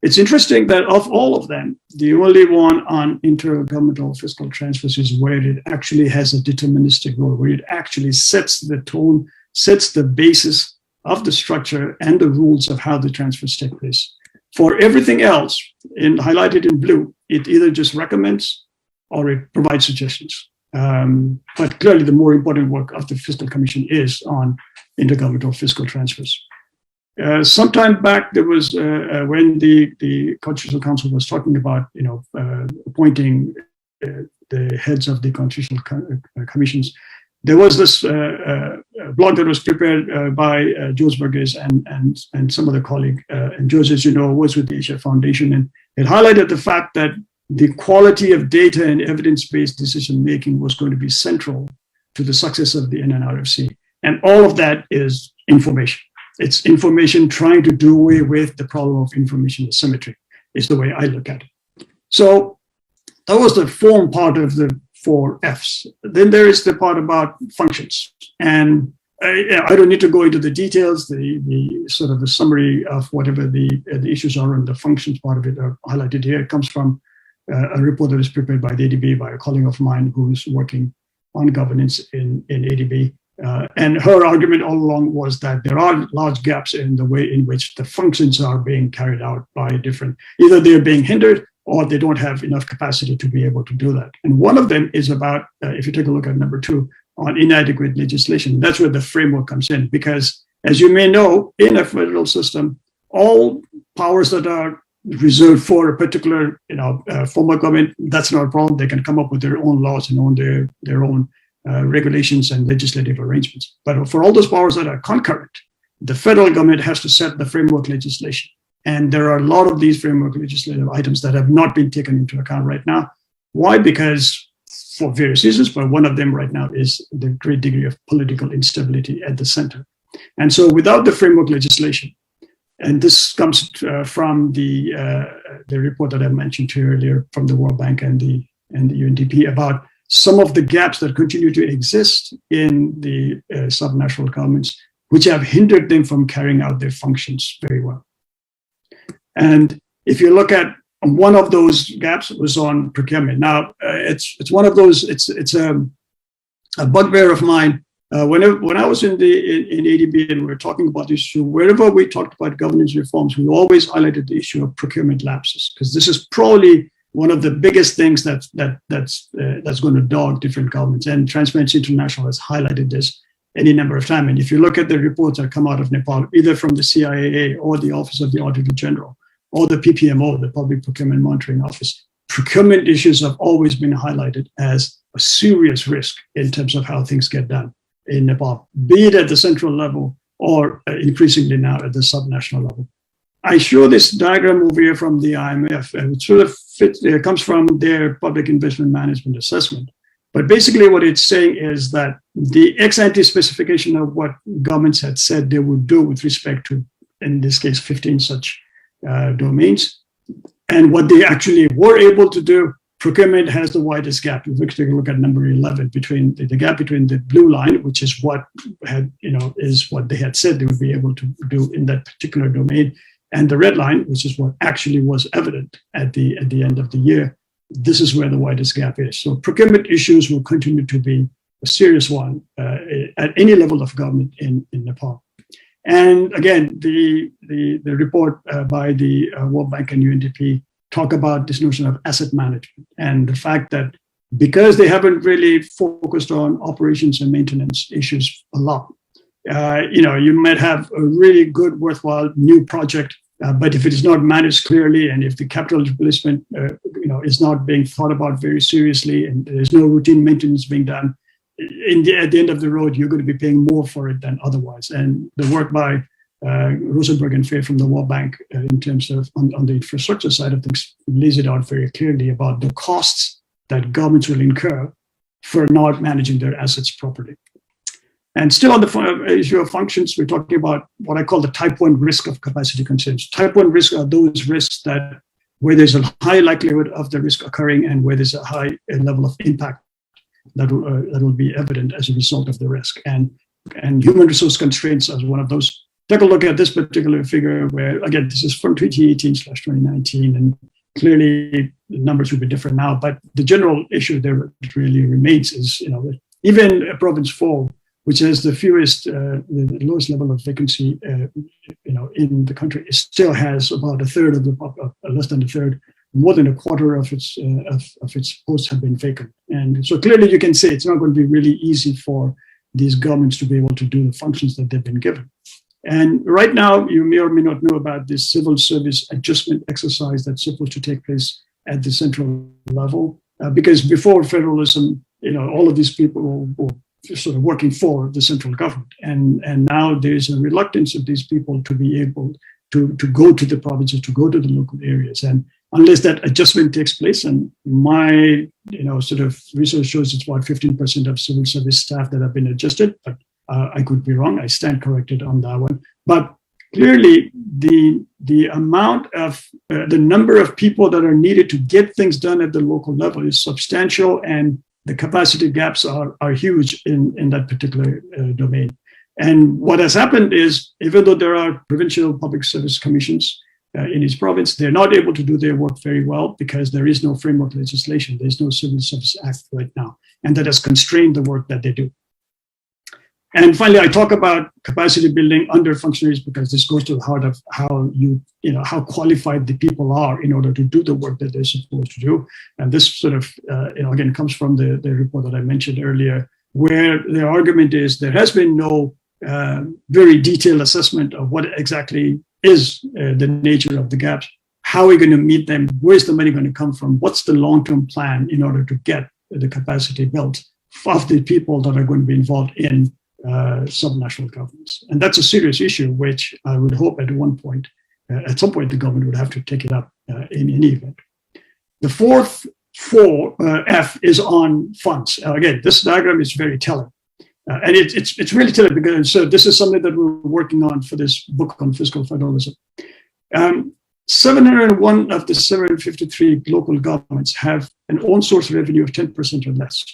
It's interesting that of all of them, the only one on intergovernmental fiscal transfers is where it actually has a deterministic role, where it actually sets the tone, sets the basis of the structure and the rules of how the transfers take place. For everything else, highlighted in blue, it either just recommends or it provides suggestions. But clearly the more important work of the Fiscal Commission is on intergovernmental fiscal transfers. Sometime back, there was when the Constitutional Council was talking about, appointing the heads of the constitutional commissions. There was this blog that was prepared by George Burgess and some other colleague. And George, as you know, was with the Asia Foundation, and it highlighted the fact that the quality of data and evidence-based decision-making was going to be central to the success of the NNRFC. And all of that is information. It's information trying to do away with the problem of information asymmetry, is the way I look at it. So that was the form part of the 4 Fs. Then there is the part about functions. And I don't need to go into the details, the sort of the summary of whatever the issues are, and the functions part of it are highlighted here. It comes from a report that was prepared by the ADB by a colleague of mine who's working on governance in ADB. And her argument all along was that there are large gaps in the way in which the functions are being carried out by either they're being hindered or they don't have enough capacity to be able to do that. And one of them is about, if you take a look at number 2, on inadequate legislation. That's where the framework comes in, because as you may know, in a federal system, all powers that are reserved for a particular form of government, that's not a problem. They can come up with their own laws and their own regulations and legislative arrangements. But for all those powers that are concurrent, the federal government has to set the framework legislation. And there are a lot of these framework legislative items that have not been taken into account right now. Why? Because for various reasons, but one of them right now is the great degree of political instability at the center. And so without the framework legislation, and this comes from the report that I mentioned to you earlier from the World Bank and the UNDP about some of the gaps that continue to exist in the subnational governments, which have hindered them from carrying out their functions very well. And if you look at one of those gaps, it was on procurement. Now, it's one of those, it's a bugbear of mine. When I was in ADB and we were talking about this issue, wherever we talked about governance reforms, we always highlighted the issue of procurement lapses, because this is probably one of the biggest things that's going to dog different governments. And Transparency International has highlighted this any number of times. And if you look at the reports that come out of Nepal, either from the CIAA or the Office of the Auditor General, or the PPMO, the Public Procurement Monitoring Office, procurement issues have always been highlighted as a serious risk in terms of how things get done in Nepal, be it at the central level or increasingly now at the subnational level. I show this diagram over here from the IMF, and it sort of it comes from their public investment management assessment. But basically what it's saying is that the ex-ante specification of what governments had said they would do with respect to, in this case, 15 such domains, and what they actually were able to do, procurement has the widest gap. If we take a look at number 11, between the gap between the blue line, which is what is what they had said they would be able to do in that particular domain, and the red line, which is what actually was evident at the end of the year. This is where the widest gap is. So procurement issues will continue to be a serious one at any level of government in Nepal. And again, the report by the World Bank and UNDP talk about this notion of asset management and the fact that because they haven't really focused on operations and maintenance issues a lot, you might have a really good, worthwhile new project, but if it is not managed clearly and if the capital replacement is not being thought about very seriously and there's no routine maintenance being done, at the end of the road, you're going to be paying more for it than otherwise. And the work by Rosenberg and Faye from the World Bank in terms of on the infrastructure side of things lays it out very clearly about the costs that governments will incur for not managing their assets properly. And still on the issue of functions, we're talking about what I call the type 1 risk of capacity constraints. Type 1 risks are those risks that where there's a high likelihood of the risk occurring and where there's a high level of impact that will be evident as a result of the risk. And human resource constraints as one of those. Take a look at this particular figure where, again, this is from 2018/2019, and clearly the numbers will be different now, but the general issue there really remains is, even Province 4, which has the fewest, the lowest level of vacancy, in the country, it still has about a third of the less than a third, more than a quarter of its posts have been vacant. And so clearly you can say it's not going to be really easy for these governments to be able to do the functions that they've been given. And right now, you may or may not know about this civil service adjustment exercise that's supposed to take place at the central level, because before federalism, all of these people were sort of working for the central government. And now there's a reluctance of these people to be able to go to the provinces, to go to the local areas. And unless that adjustment takes place, and my sort of research shows it's about 15% of civil service staff that have been adjusted, but I could be wrong. I stand corrected on that one. But clearly, the amount of the number of people that are needed to get things done at the local level is substantial, and the capacity gaps are huge in that particular domain. And what has happened is, even though there are provincial public service commissions in each province, they're not able to do their work very well because there is no framework legislation. There's no Civil Service Act right now, and that has constrained the work that they do. And finally, I talk about capacity building under functionaries because this goes to the heart of how how qualified the people are in order to do the work that they're supposed to do. And this sort of, again, comes from the report that I mentioned earlier, where the argument is there has been no very detailed assessment of what exactly is the nature of the gaps. How are we going to meet them? Where's the money going to come from? What's the long-term plan in order to get the capacity built of the people that are going to be involved in subnational governments? And that's a serious issue, which I would hope at some point, the government would have to take it up in any event. The fourth F is on funds. Again, this diagram is very telling. And it's really telling because this is something that we're working on for this book on fiscal federalism. 701 of the 753 local governments have an own source revenue of 10% or less.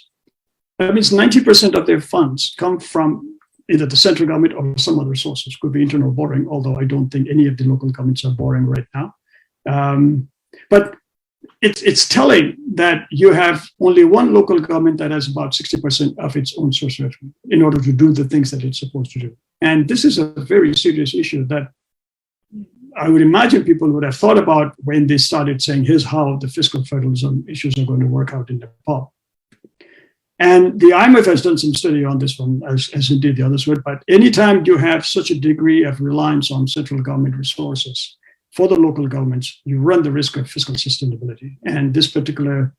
That means 90% of their funds come from either the central government or some other sources. Could be internal borrowing, although I don't think any of the local governments are borrowing right now. But it's telling that you have only one local government that has about 60% of its own source revenue in order to do the things that it's supposed to do. And this is a very serious issue that I would imagine people would have thought about when they started saying, here's how the fiscal federalism issues are going to work out in Nepal. And the IMF has done some study on this one, as indeed the others would. But anytime you have such a degree of reliance on central government resources for the local governments, you run the risk of fiscal sustainability. And this particular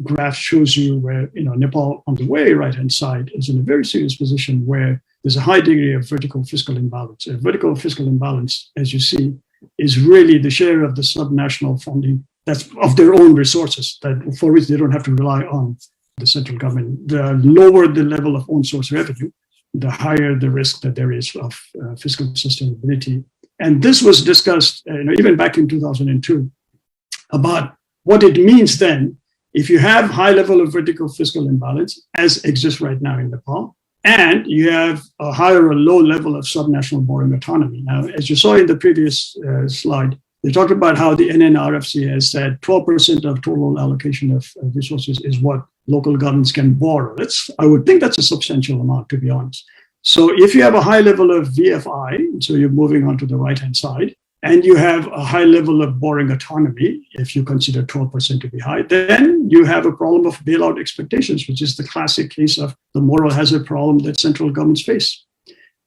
graph shows you where Nepal, on the way right-hand side, is in a very serious position where there's a high degree of vertical fiscal imbalance. A vertical fiscal imbalance, as you see, is really the share of the subnational funding that's of their own resources, that for which they don't have to rely on the central government. The lower the level of own source revenue, the higher the risk that there is of fiscal sustainability. And this was discussed even back in 2002 about what it means then if you have high level of vertical fiscal imbalance, as exists right now in Nepal, and you have a high or a low level of subnational borrowing autonomy. Now, as you saw in the previous slide, they talked about how the NNRFC has said 12% of total allocation of resources is what local governments can borrow. I would think that's a substantial amount, to be honest. So if you have a high level of VFI, so you're moving on to the right-hand side, and you have a high level of borrowing autonomy, if you consider 12% to be high, then you have a problem of bailout expectations, which is the classic case of the moral hazard problem that central governments face.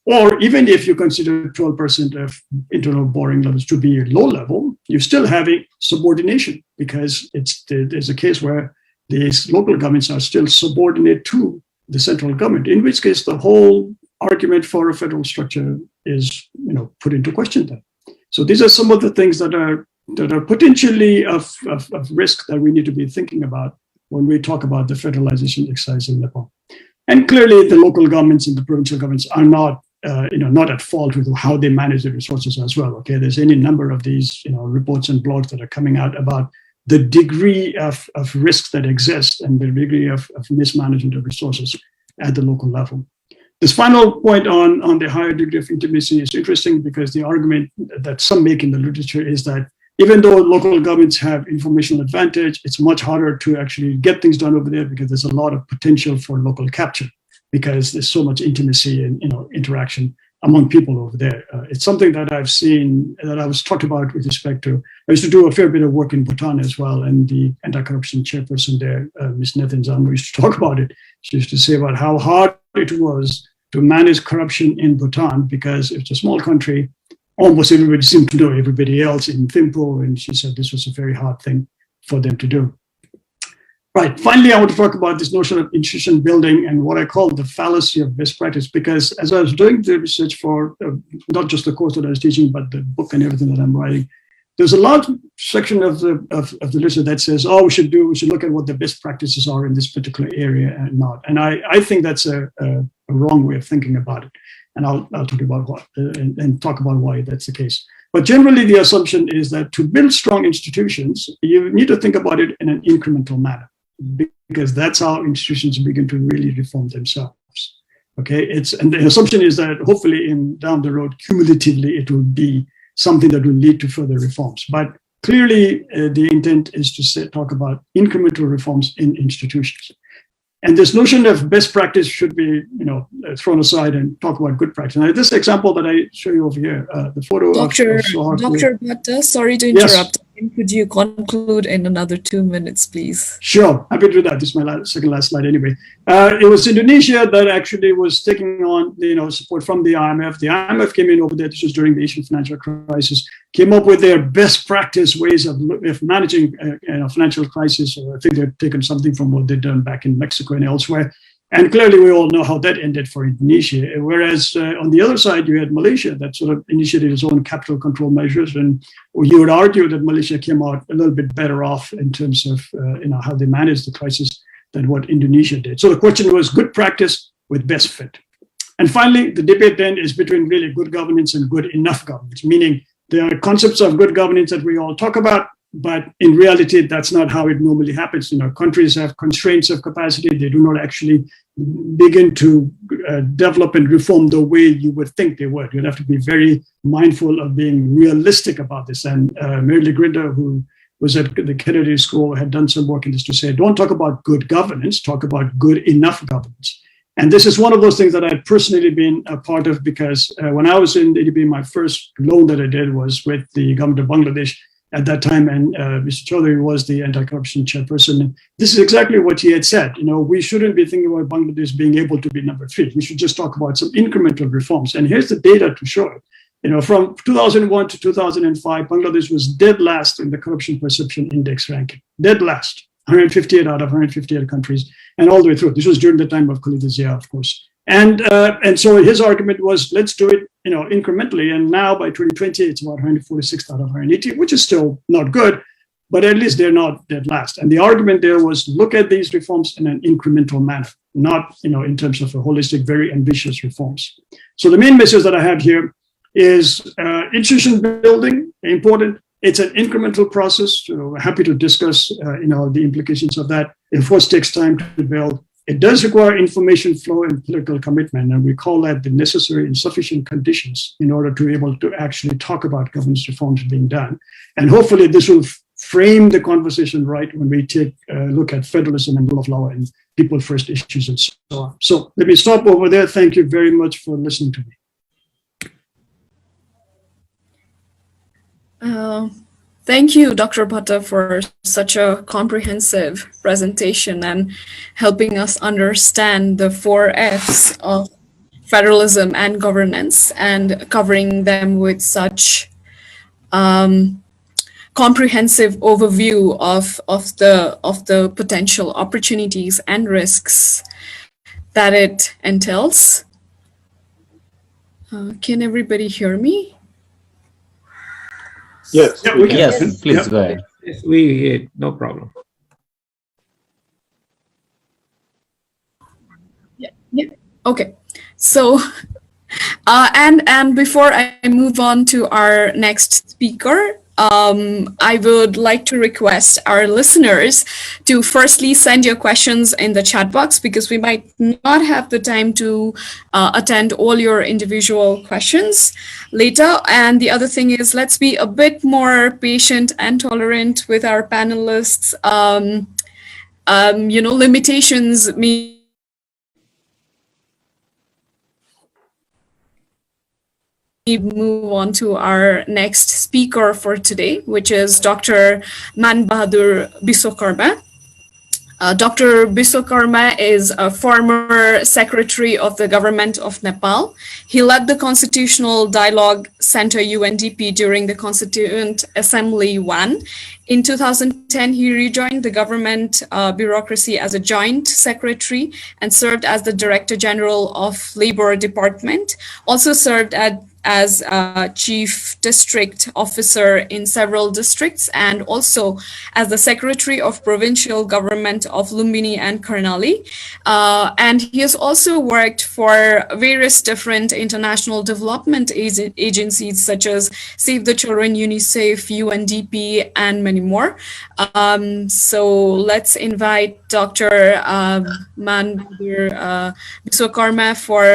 Or even if you consider 12% of internal borrowing levels to be low level, you're still having subordination because there's a case where these local governments are still subordinate to the central government, in which case the whole argument for a federal structure is put into question then. So these are some of the things that are potentially of risk that we need to be thinking about when we talk about the federalization exercise in Nepal. And clearly, the local governments and the provincial governments are not, not at fault with how they manage the resources as well. Okay, there's any number of these, reports and blogs that are coming out about the degree of risks that exist and the degree of mismanagement of resources at the local level. This final point on the higher degree of intimacy is interesting because the argument that some make in the literature is that even though local governments have informational advantage, it's much harder to actually get things done over there because there's a lot of potential for local capture because there's so much intimacy and interaction among people over there. It's something that I've seen, that I was talked about with respect to, I used to do a fair bit of work in Bhutan as well, and the anti-corruption chairperson there, Ms. Nathan Zambo, used to talk about it. She used to say about how hard it was to manage corruption in Bhutan because it's a small country. Almost everybody seemed to know everybody else in Thimphu, and she said this was a very hard thing for them to do. Right, finally, I want to talk about this notion of institution building and what I call the fallacy of best practice, because as I was doing the research for not just the course that I was teaching, but the book and everything that I'm writing, there's a large section of the literature that says, oh, we should look at what the best practices are in this particular area and not. And I think that's a wrong way of thinking about it. And I'll talk about what and talk about why that's the case. But generally, the assumption is that to build strong institutions, you need to think about it in an incremental manner, because that's how institutions begin to really reform themselves. Okay, and the assumption is that hopefully down the road, cumulatively, it will be something that will lead to further reforms. But clearly, the intent is to talk about incremental reforms in institutions. And this notion of best practice should be, thrown aside and talk about good practice. Now, this example that I show you over here, the photo Dr. Bhatta, sorry to interrupt. Yes. Could you conclude in another 2 minutes, please? Sure, happy to do that. This is my second last slide anyway. It was Indonesia that actually was taking on, support from the IMF. The IMF came in over there, this was during the Asian financial crisis, came up with their best practice ways of managing financial crisis. I think they've taken something from what they've done back in Mexico and elsewhere. And clearly, we all know how that ended for Indonesia. Whereas on the other side, you had Malaysia that sort of initiated its own capital control measures. And you would argue that Malaysia came out a little bit better off in terms of how they managed the crisis than what Indonesia did. So the question was good practice with best fit. And finally, the debate then is between really good governance and good enough governance, meaning there are concepts of good governance that we all talk about, but in reality, that's not how it normally happens. Countries have constraints of capacity. They do not actually begin to develop and reform the way you would think they would. You'd have to be very mindful of being realistic about this. And Mary Grinder, who was at the Kennedy School, had done some work in this to say, don't talk about good governance, talk about good enough governance. And this is one of those things that I've personally been a part of because when I was in ADB, my first loan that I did was with the government of Bangladesh at that time, and Mr. Chaudhary was the anti-corruption chairperson. And this is exactly what he had said. We shouldn't be thinking about Bangladesh being able to be number 3. We should just talk about some incremental reforms. And here's the data to show it. From 2001 to 2005, Bangladesh was dead last in the Corruption Perception Index ranking. Dead last, 158 out of 158 countries, and all the way through. This was during the time of Khalida Zia, of course. And so his argument was, let's do it, incrementally. And now by 2020, it's about 146 out of 180, which is still not good, but at least they're not dead last. And the argument there was, look at these reforms in an incremental manner, not, in terms of a holistic, very ambitious reforms. So the main message that I have here is institution building, important. It's an incremental process. Happy to discuss, the implications of that. It first takes time to build. It does require information flow and political commitment, and we call that the necessary and sufficient conditions in order to be able to actually talk about governance reforms being done. And hopefully this will frame the conversation right when we take a look at federalism and rule of law and people first issues and so on. So let me stop over there. Thank you very much for listening to me. Thank you, Dr. Bhatta, for such a comprehensive presentation and helping us understand the 4 Fs of federalism and governance and covering them with such comprehensive overview of the potential opportunities and risks that it entails. Can everybody hear me? Yes. Yeah, we can. Yes, please go ahead. Yes, we no problem. Okay, so and before I move on to our next speaker, I would like to request our listeners to firstly send your questions in the chat box, because we might not have the time to attend all your individual questions later. And the other thing is, let's be a bit more patient and tolerant with our panelists. Limitations mean move on to our next speaker for today, which is Dr. Man Bahadur Biswakarma. Dr. Biswakarma is a former secretary of the government of Nepal. He led the Constitutional Dialogue Center UNDP during the Constituent Assembly 1. In 2010, he rejoined the government bureaucracy as a joint secretary and served as the Director General of Labor Department. Also served as chief district officer in several districts, and also as the secretary of provincial government of Lumbini and Karnali. And he has also worked for various different international development agencies such as Save the Children, UNICEF, UNDP, and many more. So let's invite Dr. Man Bahadur Biswakarma for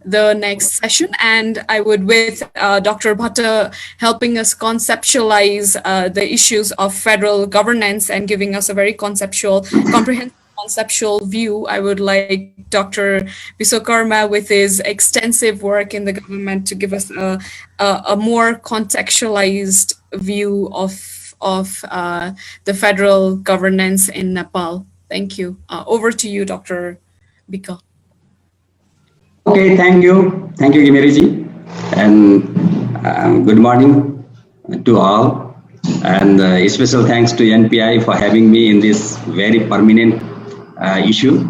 the next session. And I would, with Dr. Bhatta helping us conceptualize the issues of federal governance and giving us a very comprehensive conceptual view, I would like Dr. Biswakarma, with his extensive work in the government, to give us a more contextualized view of the federal governance in Nepal. Thank you. Over to you, Dr. Bika. Okay, thank you. Thank you, Gimeriji. And good morning to all. And special thanks to NPI for having me in this very permanent issue.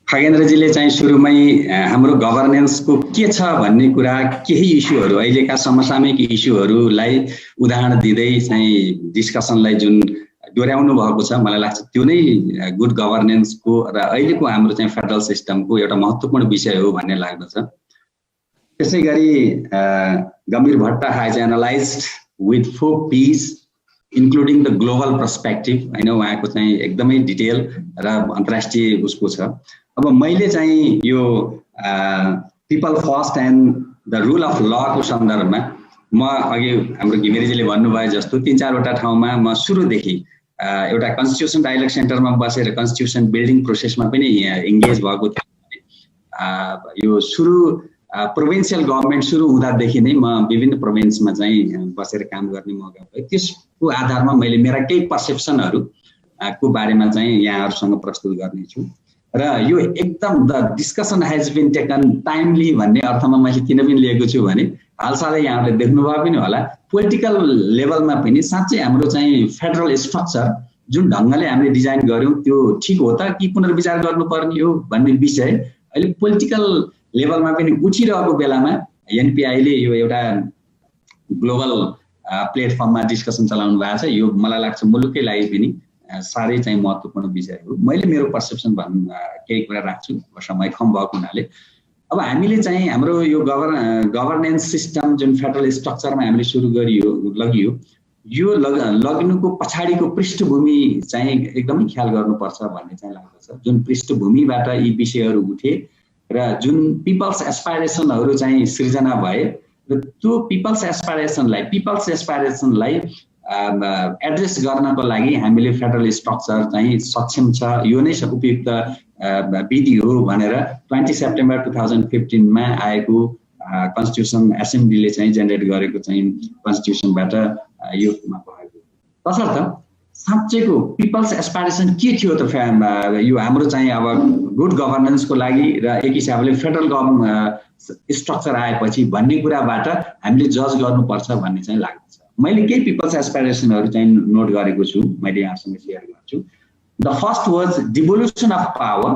खगेन्द्रजीले चाहिँ सुरुमै हाम्रो गभर्नेन्सको के छ भन्ने कुरा, केही इस्युहरू, अहिलेका समसामयिक इस्युहरूलाई उदाहरण दिँदै चाहिँ डिस्कसनलाई जुन डोर्याउनु भएको छ, मलाई लाग्छ त्यो नै गुड गभर्नेन्सको र अहिलेको हाम्रो चाहिँ फेडरल सिस्टमको एउटा महत्त्वपूर्ण विषय हो भन्ने लाग्दछ। त्यसैगरी गम्भीर Bhatt has analyzed with 4 P's including the global perspective. I know उहाँको चाहिँ एकदमै डिटेल र अन्तर्राष्ट्रिय उसको छ। अब मैले चाहिँ यो people first and the rule of ल को सन्दर्भमा म अघि हाम्रो घिमिरेजीले भन्नुभयो जस्तो 3-4 वटा ठाउँमा म सुरुदेखि एउटा कन्स्टिट्युसन डायलग सेन्टरमा बसेर कन्स्टिट्युसन बिल्डिङ प्रोसेसमा पनि इन्गेज भएको थिएँ। यो सुरु प्रोभिन्सियल गभर्नमेन्ट सुरु हुँदादेखि नै म विभिन्न प्रोभिन्समा चाहिँ बसेर काम गर्ने मौका भयो। त्यसको आधारमा मैले मेरा केही पर्सेप्सनहरू को बारेमा चाहिँ यहाँहरूसँग प्रस्तुत गर्नेछु। र यो एकदम the discussion has been taken timely भन्ने अर्थमा मैले किन पनि लिएको छु भने हालसालै यहाँहरूले देख्नुभयो पनि होला, पोलिटिकल लेभलमा पनि साँच्चै हाम्रो चाहिँ फेडरल स्ट्रक्चर जुन ढङ्गले हामीले डिजाइन गर्यौँ त्यो ठिक हो त कि पुनर्विचार गर्नुपर्ने हो भन्ने विषय अहिले पोलिटिकल लेभलमा पनि उठिरहेको बेलामा एनपीआईले यो एउटा ग्लोबल प्लेटफर्ममा डिस्कसन चलाउनु भएको छ। यो मलाई लाग्छ मुलुकै लागि पनि साह्रै चाहिँ महत्त्वपूर्ण विषय हो। मैले मेरो पर्सेप्सन केही कुरा राख्छु, समय कम भएको हुनाले। अब हामीले चाहिँ हाम्रो यो गभर्नेन्स सिस्टम जुन फेडरल स्ट्रक्चरमा हामीले सुरु लगियो, यो लग्नुको पछाडिको पृष्ठभूमि चाहिँ एकदमै ख्याल गर्नुपर्छ भन्ने चाहिँ लाग्दछ। जुन पृष्ठभूमिबाट यी विषयहरू उठे र जुन पिपल्स एस्पाइरेसनहरू चाहिँ सृजना भए र त्यो पिपल्स एस्पाइरेसनलाई एड्रेस गर्नको लागि हामीले फेडरल स्ट्रक्चर चाहिँ सक्षम छ, यो नै उपयुक्त विधि हो भनेर 20 सेप्टेम्बर 2015 मा आएको कन्स्टिट्युसन एसेम्ब्लीले चाहिँ जेनेरेट गरेको चाहिँ कन्स्टिट्युसनबाट यो भएको। तसर्थ साँच्चैको पिपल्स एस्पाइरेसन के थियो त यो हाम्रो चाहिँ अब गुड गभर्नेन्सको लागि र एक हिसाबले फेडरल स्ट्रक्चर आएपछि भन्ने कुराबाट हामीले जज गर्नुपर्छ भन्ने चाहिँ लाग्दछ। मैले केही पिपल्स एस्पाइरेसनहरू चाहिँ नोट गरेको छु, मैले यहाँसँग सेयर गर्छु। The first was devolution of power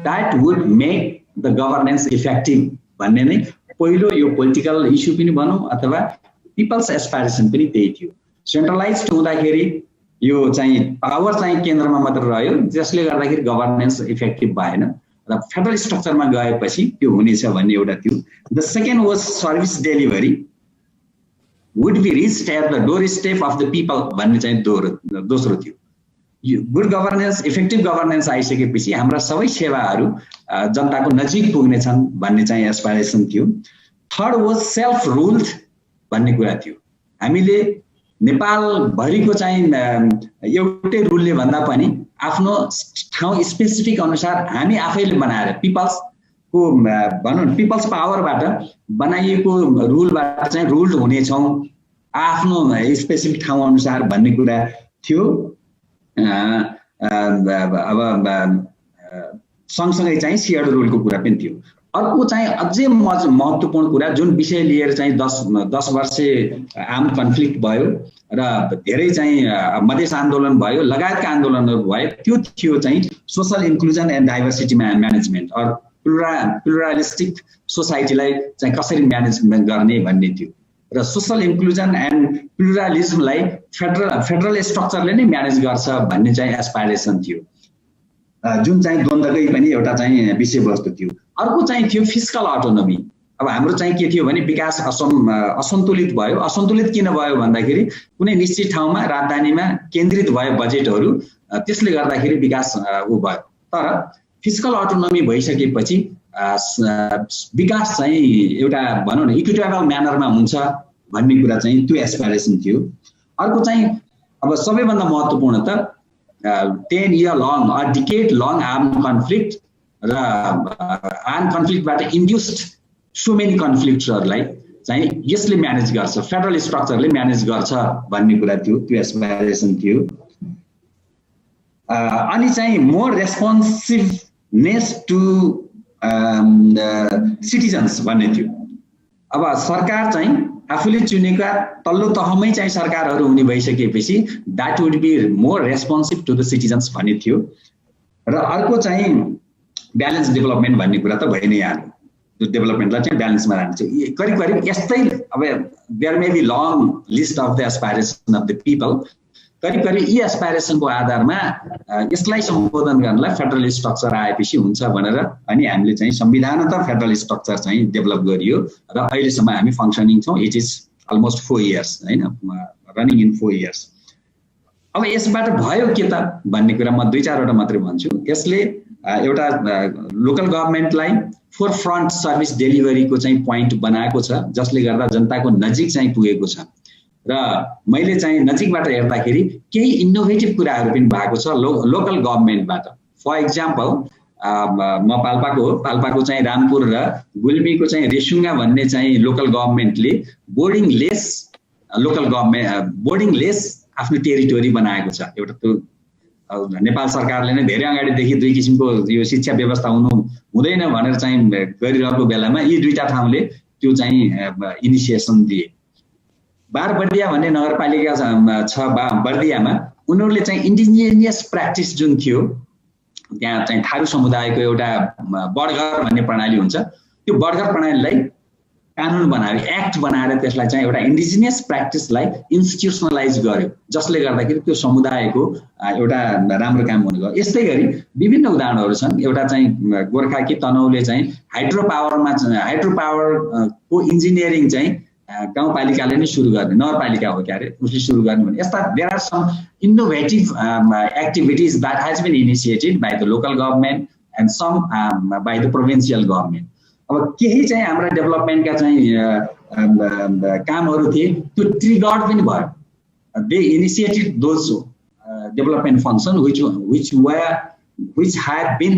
that would make the governance effective भन्ने नै पहिलो यो पोलिटिकल इस्यु पनि भनौँ अथवा पिपल्स एस्पाइरेसन पनि त्यही थियो। सेन्ट्रलाइज्ड हुँदाखेरि यो चाहिँ पावर चाहिँ केन्द्रमा मात्र रह्यो, जसले गर्दाखेरि गभर्नेन्स इफेक्टिभ भएन र फेडरल स्ट्रक्चरमा गएपछि त्यो हुनेछ भन्ने एउटा थियो। The second was service delivery would be reached at the doorstep of the people भन्ने चाहिँ दोस्रो थियो। यो गुड गभर्नेन्स इफेक्टिभ गभर्नेन्स आइसकेपछि हाम्रा सबै सेवाहरू जनताको नजिक पुग्नेछन् भन्ने चाहिँ एस्पाइरेसन थियो। थर्ड वाज सेल्फ रुल्ड भन्ने कुरा थियो। हामीले नेपाल भरिको चाहिँ एउटै रुलले भन्दा पनि आफ्नो ठाउँ स्पेसिफिक अनुसार हामी आफैले बनाएर पिपल्सको भनौँ पिपल्स पावरबाट बनाइएको रुलबाट चाहिँ रुल्ड हुनेछौँ आफ्नो स्पेसिफिक ठाउँ अनुसार भन्ने कुरा थियो। अब सँगसँगै चाहिँ सेयर्ड रुलको कुरा पनि थियो। अर्को चाहिँ अझै महत्त्वपूर्ण कुरा जुन विषय लिएर चाहिँ 10 वर्षे आर्म कन्फ्लिक्ट भयो र धेरै चाहिँ मधेस आन्दोलन भयो लगायतका आन्दोलनहरू भयो, त्यो थियो चाहिँ social inclusion and diversity management or pluralistic सोसाइटीलाई चाहिँ कसरी म्यानेजमेन्ट गर्ने भन्ने थियो। र सोशल इन्क्लुजन एन्ड प्लुरालिजमलाई फेडरल स्ट्रक्चरले नै म्यानेज गर्छ भन्ने चाहिँ एस्पाइरेसन थियो, जुन चाहिँ द्वन्द्वकै पनि एउटा चाहिँ विषयवस्तु थियो। अर्को चाहिँ थियो फिस्कल अटोनोमी। अब हाम्रो चाहिँ के थियो भने विकास असन्तुलित भयो। असन्तुलित किन भयो भन्दाखेरि कुनै निश्चित ठाउँमा राजधानीमा केन्द्रित भयो बजेटहरू, त्यसले गर्दाखेरि विकास भयो। तर फिस्कल अटोनोमी भइसकेपछि विकास चाहिँ एउटा भनौँ न इक्विटेबल म्यानरमा हुन्छ भन्ने कुरा चाहिँ त्यो एस्पाइरेसन थियो। अर्को चाहिँ अब सबैभन्दा महत्त्वपूर्ण त 10 year long or decade long armed conflict र आर्म कन्फ्लिक्टबाट इन्ड्युस्ड सो मेनी कन्फ्लिक्ट्सहरूलाई चाहिँ यसले म्यानेज गर्छ, फेडरल स्ट्रक्चरले म्यानेज गर्छ भन्ने कुरा थियो, त्यो एस्पाइरेसन थियो। अनि चाहिँ मोर रेस्पोन्सिभनेस टु सिटिजन्स भन्ने थियो। अब सरकार चाहिँ आफूले चुनेका तल्लो तहमै चाहिँ सरकारहरू हुने भइसकेपछि that would be more responsive to the citizens भन्ने थियो। र अर्को चाहिँ ब्यालेन्स डेभलपमेन्ट भन्ने कुरा त भइ नै हाल्यो, त्यो डेभलपमेन्टलाई चाहिँ ब्यालेन्समा राख्छ। करिब करिब यस्तै अब there may be long list of the aspiration of the people, करिब करिब यी एस्पाइरेसनको आधारमा यसलाई सम्बोधन गर्नलाई फेडरल स्ट्रक्चर आएपछि हुन्छ भनेर अनि हामीले चाहिँ संविधानतः फेडरल स्ट्रक्चर चाहिँ डेभलप गरियो र अहिलेसम्म हामी फङ्सनिङ छौँ। इट इज अलमोस्ट 4 years हैन, रनिङ इन 4 years। अब यसबाट भयो के त भन्ने कुरा म 2-4वटा मात्रै भन्छु। यसले एउटा लोकल गभर्नमेन्टलाई फोर फ्रन्ट सर्भिस डेलिभरीको चाहिँ पोइन्ट बनाएको छ, जसले गर्दा जनताको नजिक चाहिँ पुगेको छ। र मैले चाहिँ नजिकबाट हेर्दाखेरि केही इनोभेटिभ कुराहरू पनि भएको छ लोकल गभर्नमेन्टबाट। फर इक्जाम्पल म पाल्पाको चाहिँ रामपुर र गुल्मीको चाहिँ रेसुङ्गा भन्ने चाहिँ लोकल गभर्नमेन्टले बोर्डिङ लेस आफ्नो टेरिटोरी बनाएको छ। एउटा त्यो नेपाल सरकारले नै धेरै अगाडिदेखि दुई किसिमको यो शिक्षा व्यवस्था हुँदैन भनेर चाहिँ गरिरहेको बेलामा यी दुईटा ठाउँले त्यो चाहिँ इनिसिएसन दिए। बारबर्दिया भन्ने नगरपालिका छ बर्दियामा, उनीहरूले चाहिँ इन्डिजिनियस प्र्याक्टिस जुन थियो त्यहाँ चाहिँ थारू समुदायको एउटा बडघर भन्ने प्रणाली हुन्छ, त्यो बडघर प्रणालीलाई कानुन बनायो, एक्ट बनाएर त्यसलाई चाहिँ एउटा इन्डिजिनियस प्र्याक्टिसलाई इन्स्टिट्युसनलाइज गर्यो, जसले गर्दाखेरि त्यो समुदायको एउटा राम्रो काम हुने गयो। यस्तै गरी विभिन्न उदाहरणहरू छन्। एउटा चाहिँ गोर्खा कि तनहुले चाहिँ हाइड्रो पावरको इन्जिनियरिङ चाहिँ गाउँपालिकाले नै सुरु गर्ने, नगरपालिका हो क्यारे उसले सुरु गर्ने भने यस्ता there are some innovative activities that has been initiated by the local government and some by the provincial government. अब केही चाहिँ हाम्रा डेभलपमेन्टका चाहिँ कामहरू थिए, त्यो ट्रिगर्ड पनि भयो। They initiated those development function which had been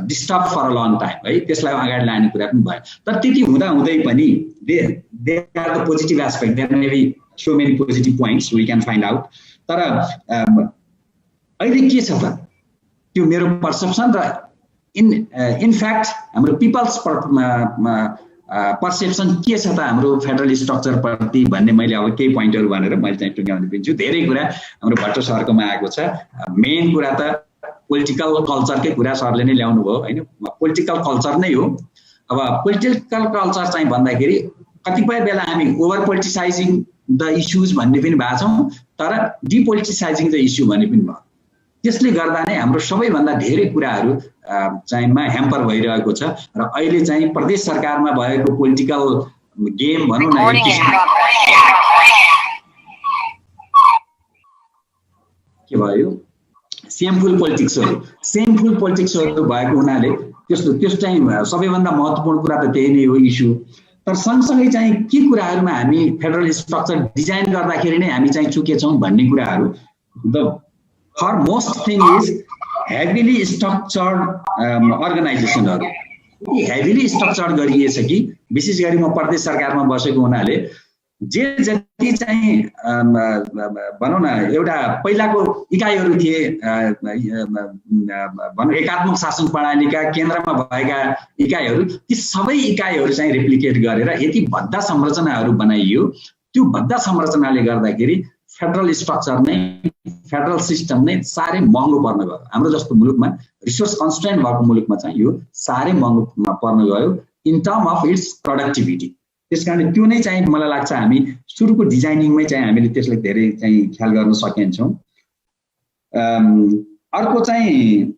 disturb for a long time है, त्यसलाई अगाडि लाने कुरा पनि भयो। तर त्यति हुँदै पनि they are the positive aspect, there may be so many positive points we can find out. तर अहिले के छ त त्यो मेरो पर्सेप्सन र इनफ्याक्ट हाम्रो पिपल्स पर्सेप्सन के छ त हाम्रो फेडरल स्ट्रक्चर प्रति भन्ने मैले अब केही पोइन्टहरू भनेर मैले चाहिँ टुङ्ग्याउन दिन्छु। धेरै कुरा हाम्रो भट्ट सरकोमा आएको छ। मेन कुरा त पोलिटिकल कल्चरकै कुरा सरले नै ल्याउनु भयो हैन, पोलिटिकल कल्चर नै हो। अब पोलिटिकल कल्चर चाहिँ भन्दाखेरि कतिपय बेला हामी ओभर पोलिटिसाइजिङ द इस्युज भन्ने पनि भएको छौँ, तर डिपोलिटिसाइजिङ द इस्यु भन्ने पनि भयो। त्यसले गर्दा नै हाम्रो सबैभन्दा धेरै कुराहरू चाहिँ ह्याम्पर भइरहेको छ र अहिले चाहिँ प्रदेश सरकारमा भएको पोलिटिकल गेम भनौँ न, के भयो, सेमफुल पोलिटिक्सहरू भएको हुनाले त्यस चाहिँ सबैभन्दा महत्त्वपूर्ण कुरा त त्यही नै हो इस्यु। तर सँगसँगै चाहिँ के कुराहरूमा हामी फेडरल स्ट्रक्चर डिजाइन गर्दाखेरि नै हामी चाहिँ चुकेछौँ भन्ने कुराहरू, the foremost thing is heavily structured अर्गनाइजेसनहरू। हेभिली स्ट्रक्चर्ड गरिएछ कि विशेष गरी म प्रदेश सरकारमा बसेको हुनाले जे जति चाहिँ भनौँ न एउटा पहिलाको इकाइहरू थिए, भनौँ एकात्मक शासन प्रणालीका केन्द्रमा भएका इकाइहरू, ती सबै इकाइहरू चाहिँ रेप्लिकेट गरेर यति भद्दा संरचनाहरू बनाइयो। त्यो भद्दा संरचनाले गर्दाखेरि फेडरल स्ट्रक्चर नै, फेडरल सिस्टम नै साह्रै महँगो पर्न गयो। हाम्रो जस्तो मुलुकमा, रिसोर्स कन्स्ट्रेन्ट भएको मुलुकमा चाहिँ यो साह्रै महँगो पर्न गयो in term of its productivity. त्यसकारण त्यो नै चाहिँ मलाई लाग्छ हामी सुरुको डिजाइनिङमै चाहिँ हामीले त्यसलाई धेरै चाहिँ ख्याल गर्न सकिन्छौँ। अर्को चाहिँ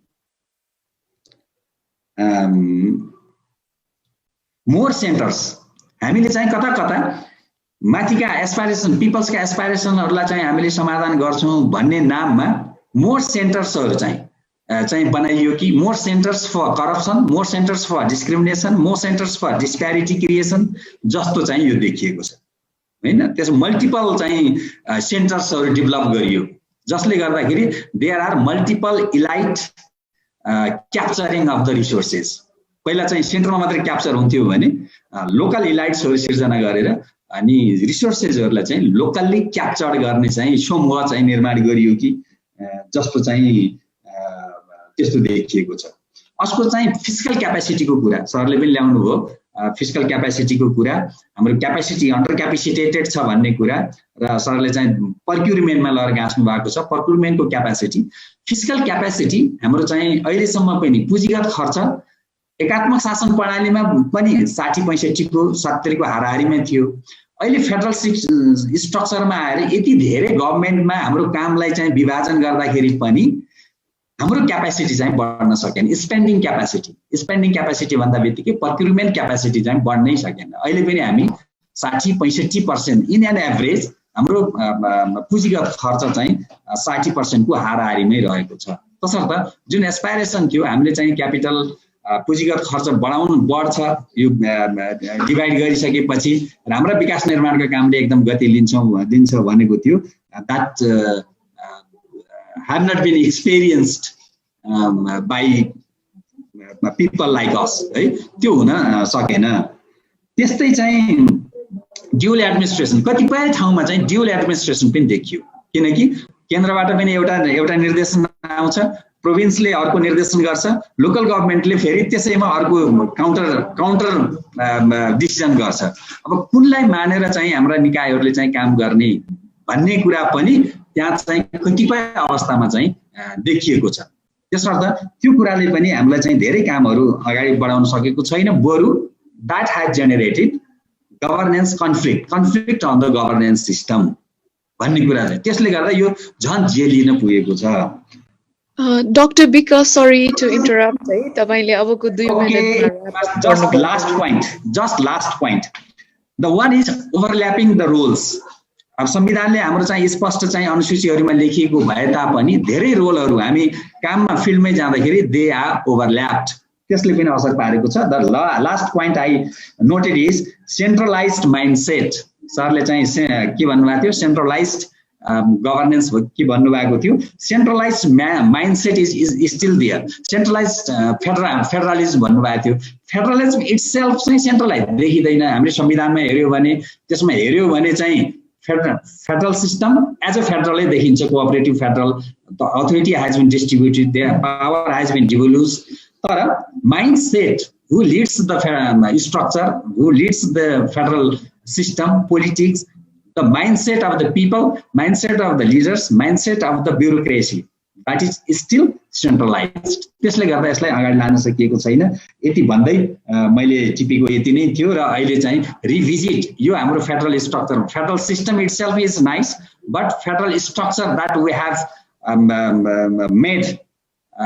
मोर सेन्टर्स, हामीले चाहिँ कता कता माथिका एस्पाइरेसन, पिपल्सका एस्पाइरेसनहरूलाई चाहिँ हामीले समाधान गर्छौँ भन्ने नाममा मोर सेन्टर्सहरू चाहिँ बनाइयो कि more centres for corruption, more centres for discrimination, more centres for disparity creation जस्तो चाहिँ यो देखिएको छ हैन। त्यस मल्टिपल चाहिँ सेन्टर्सहरू डेभलप गरियो जसले गर्दाखेरि there are multiple elite capturing of the resources. पहिला चाहिँ सेन्टरमा मात्रै क्याप्चर हुन्थ्यो भने लोकल इलाइट्सहरू सिर्जना गरेर अनि रिसोर्सेसहरूलाई चाहिँ लोकल्ली क्याप्चर गर्ने चाहिँ समूह चाहिँ निर्माण गरियो कि जस्तो चाहिँ त्यस्तो देखिएको छ। अर्को चाहिँ फिस्कल क्यापेसिटीको कुरा सरले पनि ल्याउनु भयो। फिस्कल क्यापेसिटीको कुरा, हाम्रो क्यापेसिटी अन्डर क्यापेसिटेटेड छ भन्ने कुरा र सरले चाहिँ प्रक्युरमेन्टमा लगेर गाँच्नु भएको छ। प्रक्युरमेन्टको क्यापेसिटी, फिस्कल क्यापेसिटी हाम्रो चाहिँ अहिलेसम्म पनि पुँजीगत खर्च एकात्मक शासन प्रणालीमा पनि 60-65 को 70 को हाराहारीमा थियो। अहिले फेडरल स्ट्रक्चरमा आएर यति धेरै गभर्नमेन्टमा हाम्रो कामलाई चाहिँ विभाजन गर्दाखेरि पनि हाम्रो क्यापेसिटी चाहिँ बढ्न सकेन। स्पेन्डिङ क्यापेसिटी भन्दा बित्तिकै प्रक्युरमेन्ट क्यापेसिटी चाहिँ बढ्नै सकेन। अहिले पनि हामी 60-65% इन एन एभरेज हाम्रो पुँजीगत खर्च चाहिँ 60% को हाराहारीमै रहेको छ। तसर्थ जुन एस्पाइरेसन थियो हामीले चाहिँ क्यापिटल पुँजीगत खर्च बढ्छ, यो डिभाइड गरिसकेपछि राम्रो विकास निर्माणका कामले एकदम गति दिन्छ भनेको थियो। That have not been experienced by people like us, है, त्यो हुन सकेन। त्यस्तै चाहिँ ड्युअल एडमिनिस्ट्रेसन, कतिपय ठाउँमा चाहिँ ड्युअल एडमिनिस्ट्रेसन पनि देखियो, किनकि केन्द्रबाट पनि एउटा निर्देशन आउँछ, प्रोभिन्सले अर्को निर्देशन गर्छ, लोकल गभर्नमेन्टले फेरि त्यसैमा अर्को काउन्टर डिसिजन गर्छ। अब कुनलाई मानेर चाहिँ हाम्रा निकायहरूले चाहिँ काम गर्ने भन्ने कुरा पनि त्यहाँ चाहिँ कतिपय अवस्थामा चाहिँ देखिएको छ। त्यसर्थ त्यो कुराले पनि हामीलाई चाहिँ धेरै कामहरू अगाडि बढाउन सकेको छैन। बरु that has generated governance conflict on the governance system भन्ने कुरा चाहिँ, त्यसले गर्दा यो झन् जेलिन पुगेको छ। Dr. Bika, sorry to interrupt. तपाईले अबको 2 minute just last point. The one is overlapping the roles. अब संविधानले हाम्रो चाहिँ स्पष्ट चाहिँ अनुसूचीहरूमा लेखिएको भए तापनि धेरै रोलहरू हामी काममा फिल्डमै जाँदाखेरि दे आर ओभरल्याप्ड, त्यसले पनि असर पारेको छ। The last point I noted is centralised mindset. सरले चाहिँ के भन्नुभएको थियो, सेन्ट्रलाइज्ड गभर्नेन्स के भन्नुभएको थियो। Centralised mindset is still there. Centralised federalism भन्नुभएको थियो। फेडरलिज्म इट्सेल्फ चाहिँ सेन्ट्रलाइज देखिँदैन। हामीले संविधानमा हेऱ्यो भने, त्यसमा हेऱ्यो भने चाहिँ फेडरल सिस्टम एज अ फेडरलै देखिन्छ, cooperative federal. The authority has been distributed, their power has been devolved. तर mindset, who leads the structure, who leads the federal system, politics, the mindset of the people, mindset of the leaders, mindset of the bureaucracy, that is still centralized. त्यसले गर्दा यसलाई अगाडि लान सकिएको छैन। यति भन्दै मैले टिपीको यति नै थियो र अहिले चाहिँ रिभिजिट यो हाम्रो federal structure, federal system itself is nice, but federal structure that we have made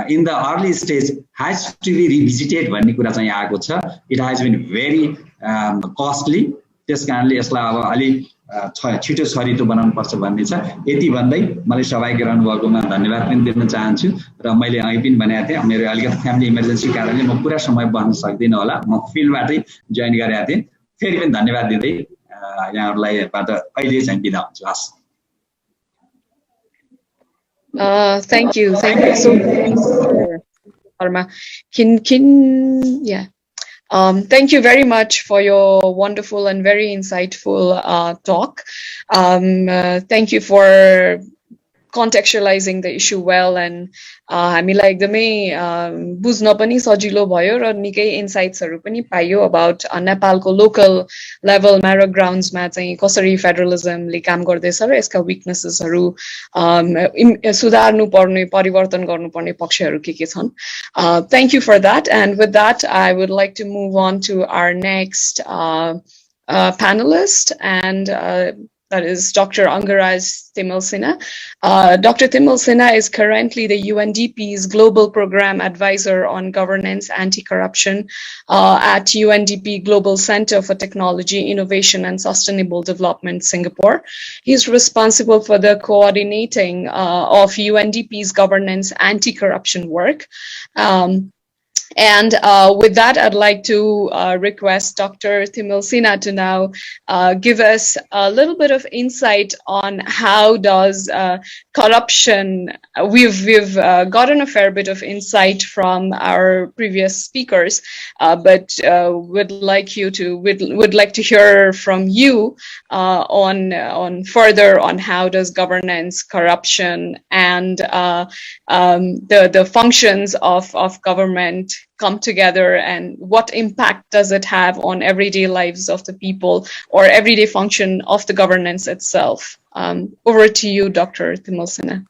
in the early stage has to be revisited भन्ने कुरा चाहिँ आएको छ। It has been very costly, त्यस कारणले यसलाई अब अलि छिटो छरितो बनाउनु पर्छ भन्ने छ। यति भन्दै मलाई सहभागी रहनुभएकोमा धन्यवाद पनि दिन चाहन्छु र मैले अघि पनि भनेको थिएँ मेरो अलिकति फ्यामिली इमर्जेन्सी कारणले म पुरा समय बस्न सक्दिनँ होला, म फिल्डबाटै जोइन गरेको थिएँ। फेरि पनि धन्यवाद दिँदै यहाँहरुलाईबाट अहिले चाहिँ बिदा हुन्छु। हस्। Thank you so much, Arma. Thank you very much for your wonderful and very insightful talk. Thank you for contextualizing the issue well, and हामीलाई एकदमै बुझ्न पनि सजिलो भयो र निकै इन्साइट्सहरु पनि पाइयो about नेपालको लोकल लेभलमा र ग्राउन्ड्समा चाहिँ कसरी फेडरलिजमले काम गर्दैछ र यसका विकनेसेसहरु सुधार्नु पर्ने, परिवर्तन गर्नुपर्ने पक्षहरु के छन्। Thank you for that, and with that I would like to move on to our next panelist, and that is Dr. Angaraj Timilsina. Dr. Timilsina is currently the UNDP's Global Program Advisor on Governance Anti-Corruption at UNDP Global Center for Technology, Innovation and Sustainable Development, Singapore. He is responsible for the coordinating of UNDP's governance anti-corruption work. And with that, I'd like to request Dr. Timilsina to now give us a little bit of insight on how does corruption. We've gotten a fair bit of insight from our previous speakers, but would like to hear from you on further on how does governance, corruption, and the functions of government come together, and what impact does it have on everyday lives of the people or everyday function of the governance itself. Over to you, Dr. Timilsina.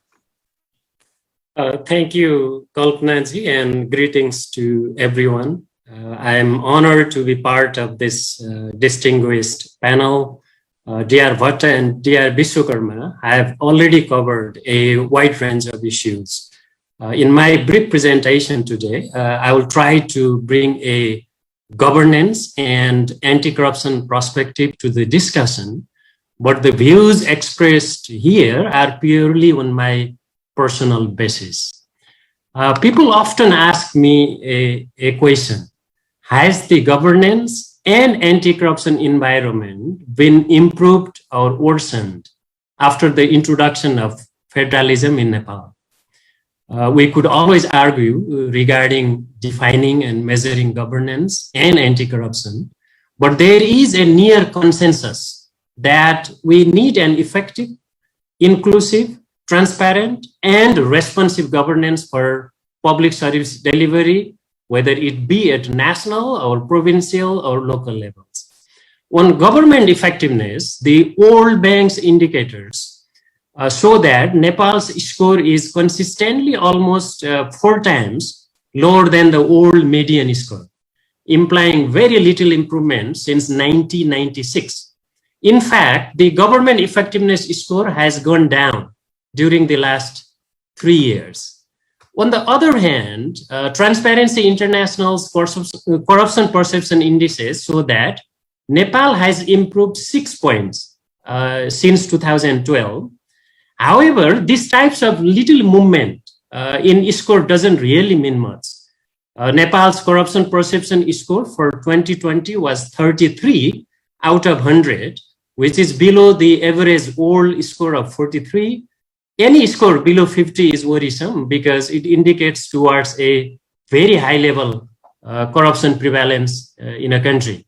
Thank you, Kalpanaji, and greetings to everyone. I am honored to be part of this distinguished panel. Dr. Bhatta and Dr. Vishwakarma have already covered a wide range of issues. In my brief presentation today, I will try to bring a governance and anti-corruption perspective to the discussion, but the views expressed here are purely on my personal basis. People often ask me a question: has the governance and anti-corruption environment been improved or worsened after the introduction of federalism in Nepal? We could always argue regarding defining and measuring governance and anti-corruption, but there is a near consensus that we need an effective, inclusive, transparent, and responsive governance for public service delivery, whether it be at national or provincial or local levels. On government effectiveness, the World Bank's indicators show that Nepal's score is consistently almost 4 times lower than the world median score, implying very little improvement since 1996. In fact, the government effectiveness score has gone down during the last 3 years. On the other hand, Transparency International's corruption perception indices show that Nepal has improved 6 points since 2012. However, these types of little movement in score doesn't really mean much. Nepal's corruption perception score for 2020 was 33 out of 100, which is below the average world score of 43. Any score below 50 is worrisome because it indicates towards a very high level corruption prevalence in a country.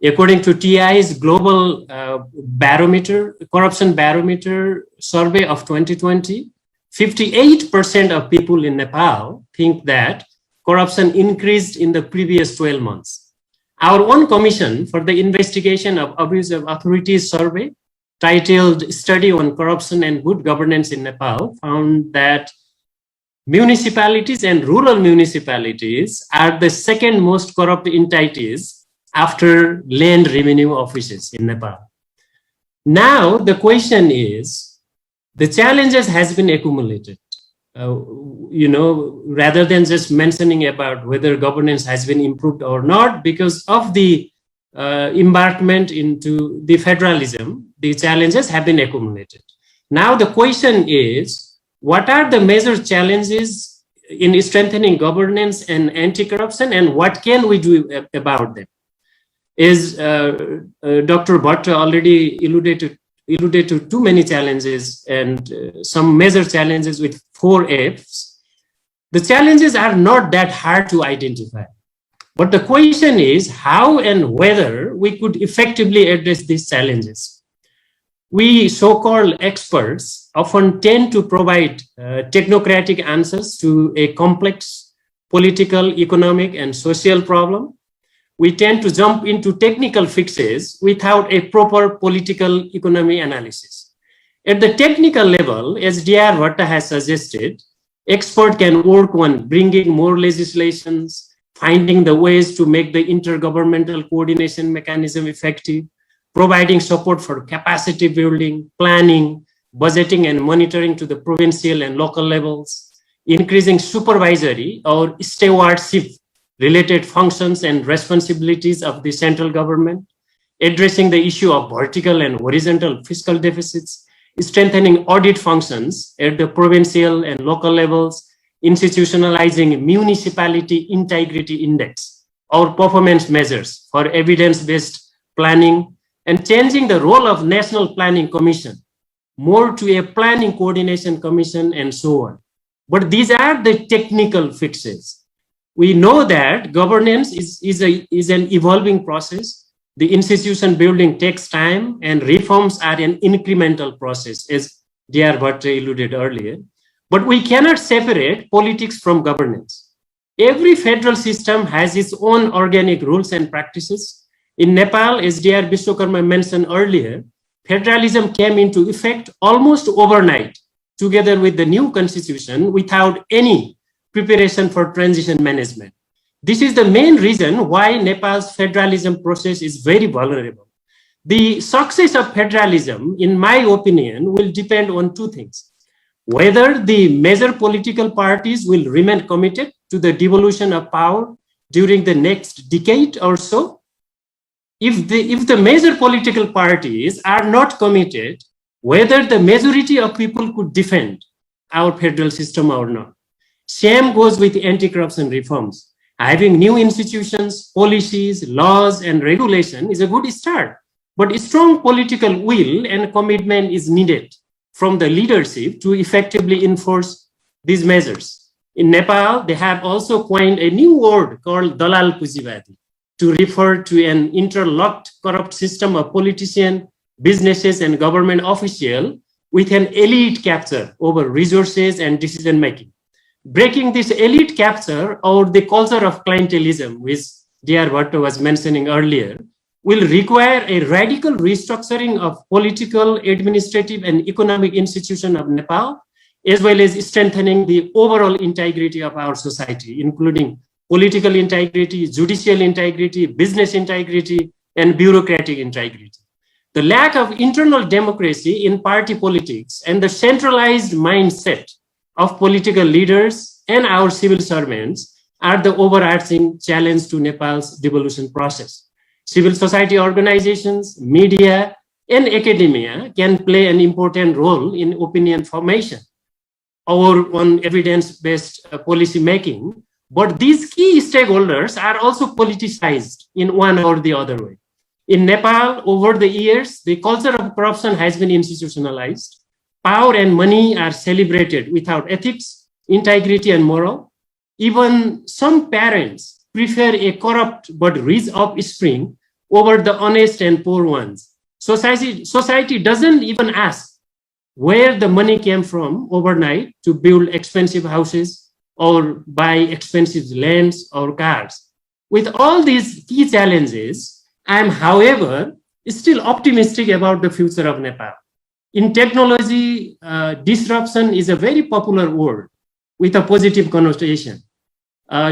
According to TI's global corruption barometer survey of 2020, 58% of people in Nepal think that corruption increased in the previous 12 months. Our own commission for the investigation of abuse of authorities survey, titled Study on Corruption and Good Governance in Nepal, found that municipalities and rural municipalities are the second most corrupt entities after land revenue offices in Nepal. Now the question is, the challenges has been accumulated. Rather than just mentioning about whether governance has been improved or not, because of the embarkment into the federalism, the challenges have been accumulated. Now the question is, what are the major challenges in strengthening governance and anti-corruption, and what can we do about them? As Dr. Bhatta already alluded to too many challenges and some major challenges with 4 Fs. The challenges are not that hard to identify. But the question is how and whether we could effectively address these challenges. We so-called experts often tend to provide technocratic answers to a complex political, economic, and social problem. We tend to jump into technical fixes without a proper political economy analysis. At the technical level, as Dr. Bhatta has suggested, experts can work on bringing more legislations, finding the ways to make the intergovernmental coordination mechanism effective, providing support for capacity building, planning, budgeting and monitoring to the provincial and local levels, increasing supervisory or stewardship related functions and responsibilities of the central government, addressing the issue of vertical and horizontal fiscal deficits, strengthening audit functions at the provincial and local levels, institutionalizing municipality integrity index or performance measures for evidence-based planning, and changing the role of National Planning Commission more to a planning coordination commission and so on. But these are the technical fixes. We know that governance is an evolving process. The institution building takes time and reforms are an incremental process, as Dr. Bhatta alluded earlier. But we cannot separate politics from governance. Every federal system has its own organic rules and practices. In Nepal, as Dr. Vishwakarma mentioned earlier, federalism came into effect almost overnight, together with the new constitution, without any preparation for transition management. This is the main reason why Nepal's federalism process is very vulnerable. The success of federalism, in my opinion, will depend on 2 things. Whether the major political parties will remain committed to the devolution of power during the next decade or so. If the major political parties are not committed, whether the majority of people could defend our federal system or not. Same goes with anti-corruption reforms. Having new institutions, policies, laws, and regulation is a good start, but strong political will and commitment is needed from the leadership to effectively enforce these measures. In Nepal, they have also coined a new word called Dalal Pujibadi to refer to an interlocked corrupt system of politicians, businesses, and government officials with an elite capture over resources and decision-making. Breaking this elite capture or the culture of clientelism, which Dr. Bhatta was mentioning earlier, will require a radical restructuring of political, administrative, and economic institutions of Nepal, as well as strengthening the overall integrity of our society, including political integrity, judicial integrity, business integrity, and bureaucratic integrity. The lack of internal democracy in party politics and the centralized mindset of political leaders and our civil servants are the overarching challenge to Nepal's devolution process. Civil society organizations, media, and academia can play an important role in opinion formation or on evidence-based policy making, but these key stakeholders are also politicized in one or the other way. In Nepal, over the years, the culture of corruption has been institutionalized. Power and money are celebrated without ethics, integrity, and moral. Even some parents prefer a corrupt but rich offspring over the honest and poor ones. Society doesn't even ask where the money came from overnight to build expensive houses or buy expensive lands or cars. With all these key challenges, I am, however, still optimistic about the future of Nepal. In technology, disruption is a very popular word. with a positive connotation.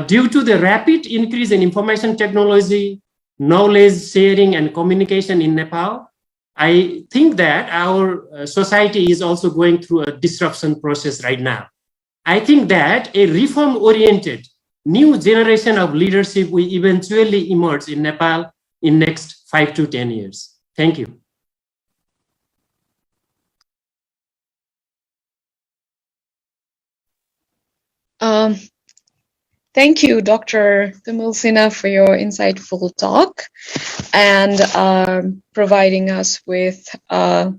Due to the rapid increase in information technology, knowledge sharing and communication in Nepal, I think that our society is also going through a disruption process right now. I think that a reform-oriented new generation of leadership will eventually emerge in Nepal in next 5 to 10 years. Thank you. Thank you, Dr. Timilsina, for your insightful talk and providing us with a